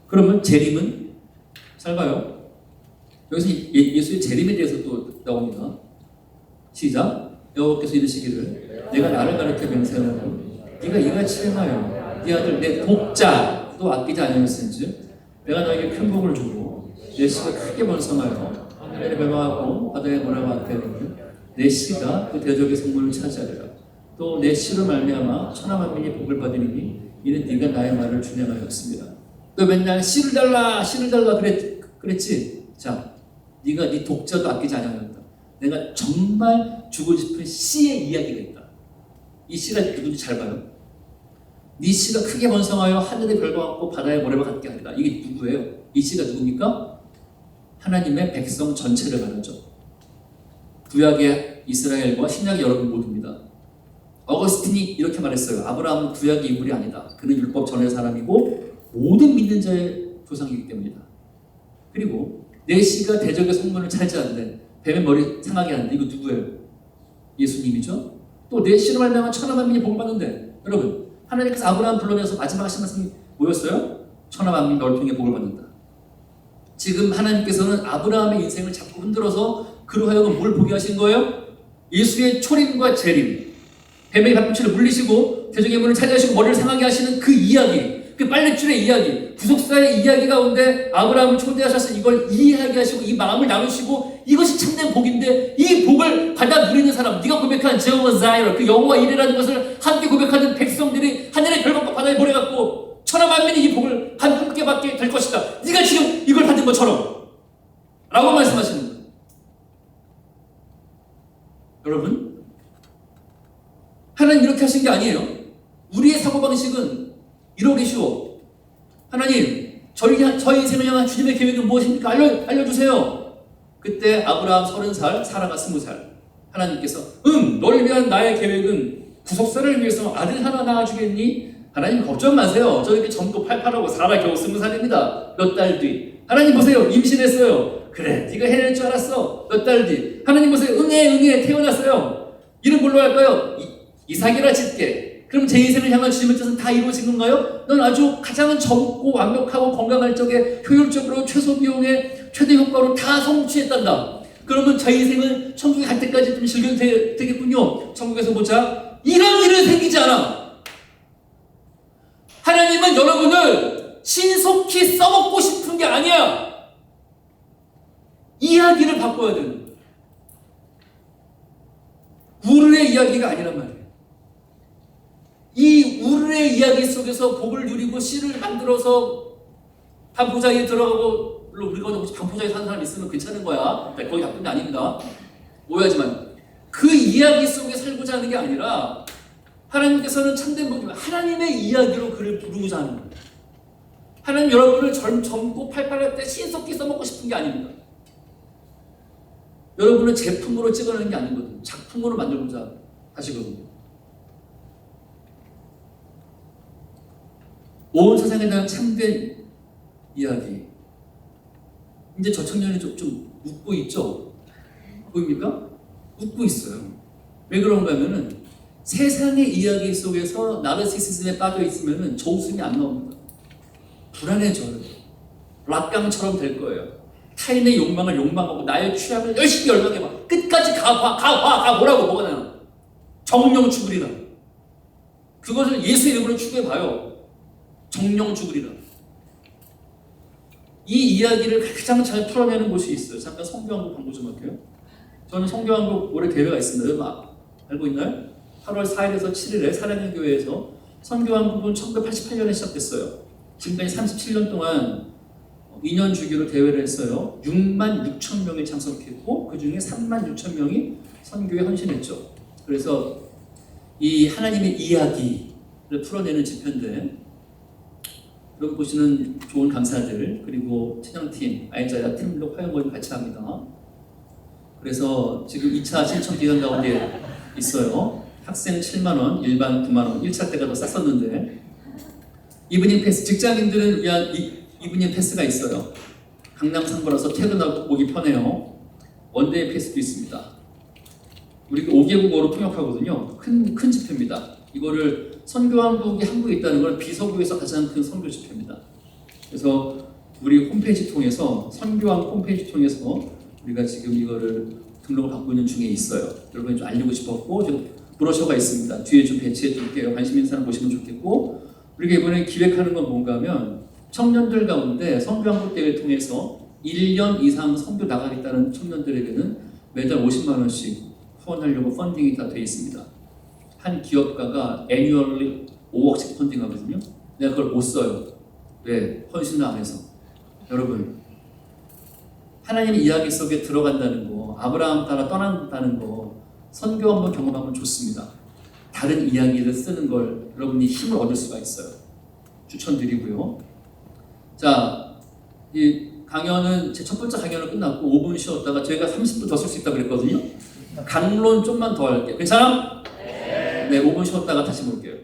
그러면 재림은 잘 봐요. 여기서 예수의 재림에 대해서 또 나옵니다. 시작. 여호와께서 이르시기를 내가 나를 가르쳐 맹세하노니 네가 이같이 행하여 네 아들 내 독자도 아끼지 아니하였은즉 내가 너에게 큰 복을 주고 내 씨가 크게 번성하여 하늘에 멸망하고 바다에 모래가 앞에 있는 내 씨가 그 대적의 성문을 차지하리라. 또 내 씨로 말미암아 천하 만민이 복을 받으리니 이는 네가 나의 말을 준행하였습니다. 너 맨날 씨를 달라 그랬지. 자, 네가 네 독자도 아끼지 않았다. 내가 정말 주고 싶은 씨의 이야기가 있다. 이 씨가 누군지 잘 봐요. 네 씨가 크게 번성하여 하늘의 별과 같고 바다의 모래와 같게 하리라. 이게 누구예요? 이 씨가 누굽니까? 하나님의 백성 전체를 말하죠. 구약의 이스라엘과 신약의 여러분 모두입니다. 어거스틴이 이렇게 말했어요. 아브라함은 구약의 인물이 아니다. 그는 율법 전의 사람이고 모든 믿는 자의 조상이기 때문이다. 그리고 내 씨가 대적의 성문을 차지하는데 뱀의 머리 상하게 하는데 이거 누구예요? 예수님이죠. 또 내 씨로 말미암아 천하 만민이 복을 받는데 여러분 하나님께서 아브라함 불러내서 마지막 하신 말씀이 뭐였어요? 천하 만민 너를 통해 복을 받는다. 지금 하나님께서는 아브라함의 인생을 자꾸 흔들어서 그로 하여금 뭘 보게 하신 거예요? 예수의 초림과 재림, 뱀의 발꿈치를 물리시고 대적의 문을 차지하시고 머리를 상하게 하시는 그 이야기, 그 빨랫줄의 이야기, 구속사의 이야기 가운데 아브라함을 초대하셔서 이걸 이해하게 이 마음을 나누시고 이것이 참된 복인데 이 복을 받아 누리는 사람, 네가 고백한 제호와 자이라, 그 여호와 이레라는 것을 함께 고백하는 백성들이 하늘의 별과 바다의 모래 같고 천하 만민이 이 복을 함께 받게 될 것이다. 네가 지금 이걸 받은 것처럼 라고 말씀하시는 거예요. 여러분, 하나님 이렇게 하신 게 아니에요. 우리의 사고방식은 이러기 쉬워. 하나님, 저희 인생을 향한 주님의 계획은 무엇입니까? 알려주세요. 그때 아브라함 30살, 사라가 20살. 하나님께서 너를 위한 나의 계획은 구속사를 위해서 아들 하나 낳아주겠니? 하나님 걱정 마세요. 저 이렇게 젊고 팔팔하고 사라 겨우 20살입니다. 몇 달 뒤. 하나님 보세요. 임신했어요. 그래, 네가 해낼 줄 알았어. 몇 달 뒤. 하나님 보세요. 응애 태어났어요. 이름 뭘로 할까요? 이삭이라 짓게. 그럼 제 인생을 향한 주님의 뜻은 다 이루어진 건가요? 넌 아주 가장 젊고 완벽하고 건강할 적에 효율적으로 최소 비용에 최대 효과로 다 성취했단다. 그러면 제 인생은 천국에 갈 때까지 좀 즐겨도 되겠군요. 천국에서 보자. 이런 일은 생기지 않아. 하나님은 여러분을 신속히 써먹고 싶은 게 아니야. 이야기를 바꿔야 되는 거야. 우르의 이야기가 아니란 말이에요. 이 우르의 이야기 속에서 복을 누리고 씨를 만들어서 반포자기에 들어가고, 물론 우리가 반포자기에 사는 사람 있으면 괜찮은 거야. 거기 나쁜 게 아닙니다. 오해하지만 그 이야기 속에 살고자 하는 게 아니라 하나님께서는 참된 복이면 하나님의 이야기로 그를 부르고자 하는 거예요. 하나님 여러분을 젊고 팔팔할 때 신속히 써먹고 싶은 게 아닙니다. 여러분은 제품으로 찍어내는 게 아니거든요. 작품으로 만들고자 하시거든요. 온 세상에 대한 참된 이야기. 이제 저 청년이 좀 웃고 있죠? 보입니까? 웃고 있어요. 왜 그런가 하면은 세상의 이야기 속에서 나르시시즘에 빠져 있으면은 저 웃음이 안 나옵니다. 불안해져요. 락강처럼 될 거예요. 타인의 욕망을 욕망하고 나의 취향을 열심히 열망해봐. 끝까지 가 뭐라고 뭐가 나요? 정령 죽으리라. 그것을 예수 이름으로 추구해봐요. 정령 죽으리라. 이 이야기를 가장 잘 풀어내는 곳이 있어요. 잠깐 성교한국 광고 좀 할게요. 저는 성교한국 올해 대회가 있습니다. 여러분 알고 있나요? 8월 4일에서 7일에 사랑의 교회에서 성교한국은 1988년에 시작됐어요. 지금까지 37년 동안 2년 주기로 대회를 했어요. 6만 6천 명이 참석했고 그 중에 3만 6천 명이 선교에 헌신했죠. 그래서 이 하나님의 이야기를 풀어내는 집회인데 여러분 보시는 좋은 강사들 그리고 찬양팀, 아이자야 팀도 화요 모임 같이 합니다. 그래서 지금 2차 신청 기간 가운데 있어요. 학생 7만 원, 일반 9만 원, 1차 때가 더 쌌었는데 이브닝 패스, 직장인들을 위한 이브닝 패스가 있어요. 강남 상부라서 퇴근하고 오기 편해요. 원데이 패스도 있습니다. 우리 5개국어로 통역하거든요. 큰 집회입니다. 이거를 선교한국이 한국에 있다는 건 비서구에서 가장 큰 선교 집회입니다. 그래서 우리 홈페이지 통해서 선교한국 홈페이지 통해서 우리가 지금 이거를 등록을 받고 있는 중에 있어요. 여러분이 좀 알리고 싶었고 지금 브로셔가 있습니다. 뒤에 좀 배치해 드릴게요. 관심 있는 사람 보시면 좋겠고 우리가 이번에 기획하는 건 뭔가 하면 청년들 가운데 선교한국 대회를 통해서 1년 이상 선교 나가겠다는 청년들에게는 매달 50만 원씩 후원하려고 펀딩이 다 되어 있습니다. 한 기업가가 애뉴얼리 5억씩 펀딩하거든요. 내가 그걸 못 써요. 왜? 헌신을 안 해서. 여러분, 하나님 이야기 속에 들어간다는 거, 아브라함 따라 떠난다는 거, 선교 한번 경험하면 좋습니다. 다른 이야기를 쓰는 걸 여러분이 힘을 얻을 수가 있어요. 추천드리고요. 자, 이 강연은 제 첫 번째 강연은 끝났고 5분 쉬었다가 저희가 30분 더 쓸 수 있다고 그랬거든요. 강론 좀만 더 할게요. 괜찮아? 네, 5분 쉬었다가 다시 볼게요.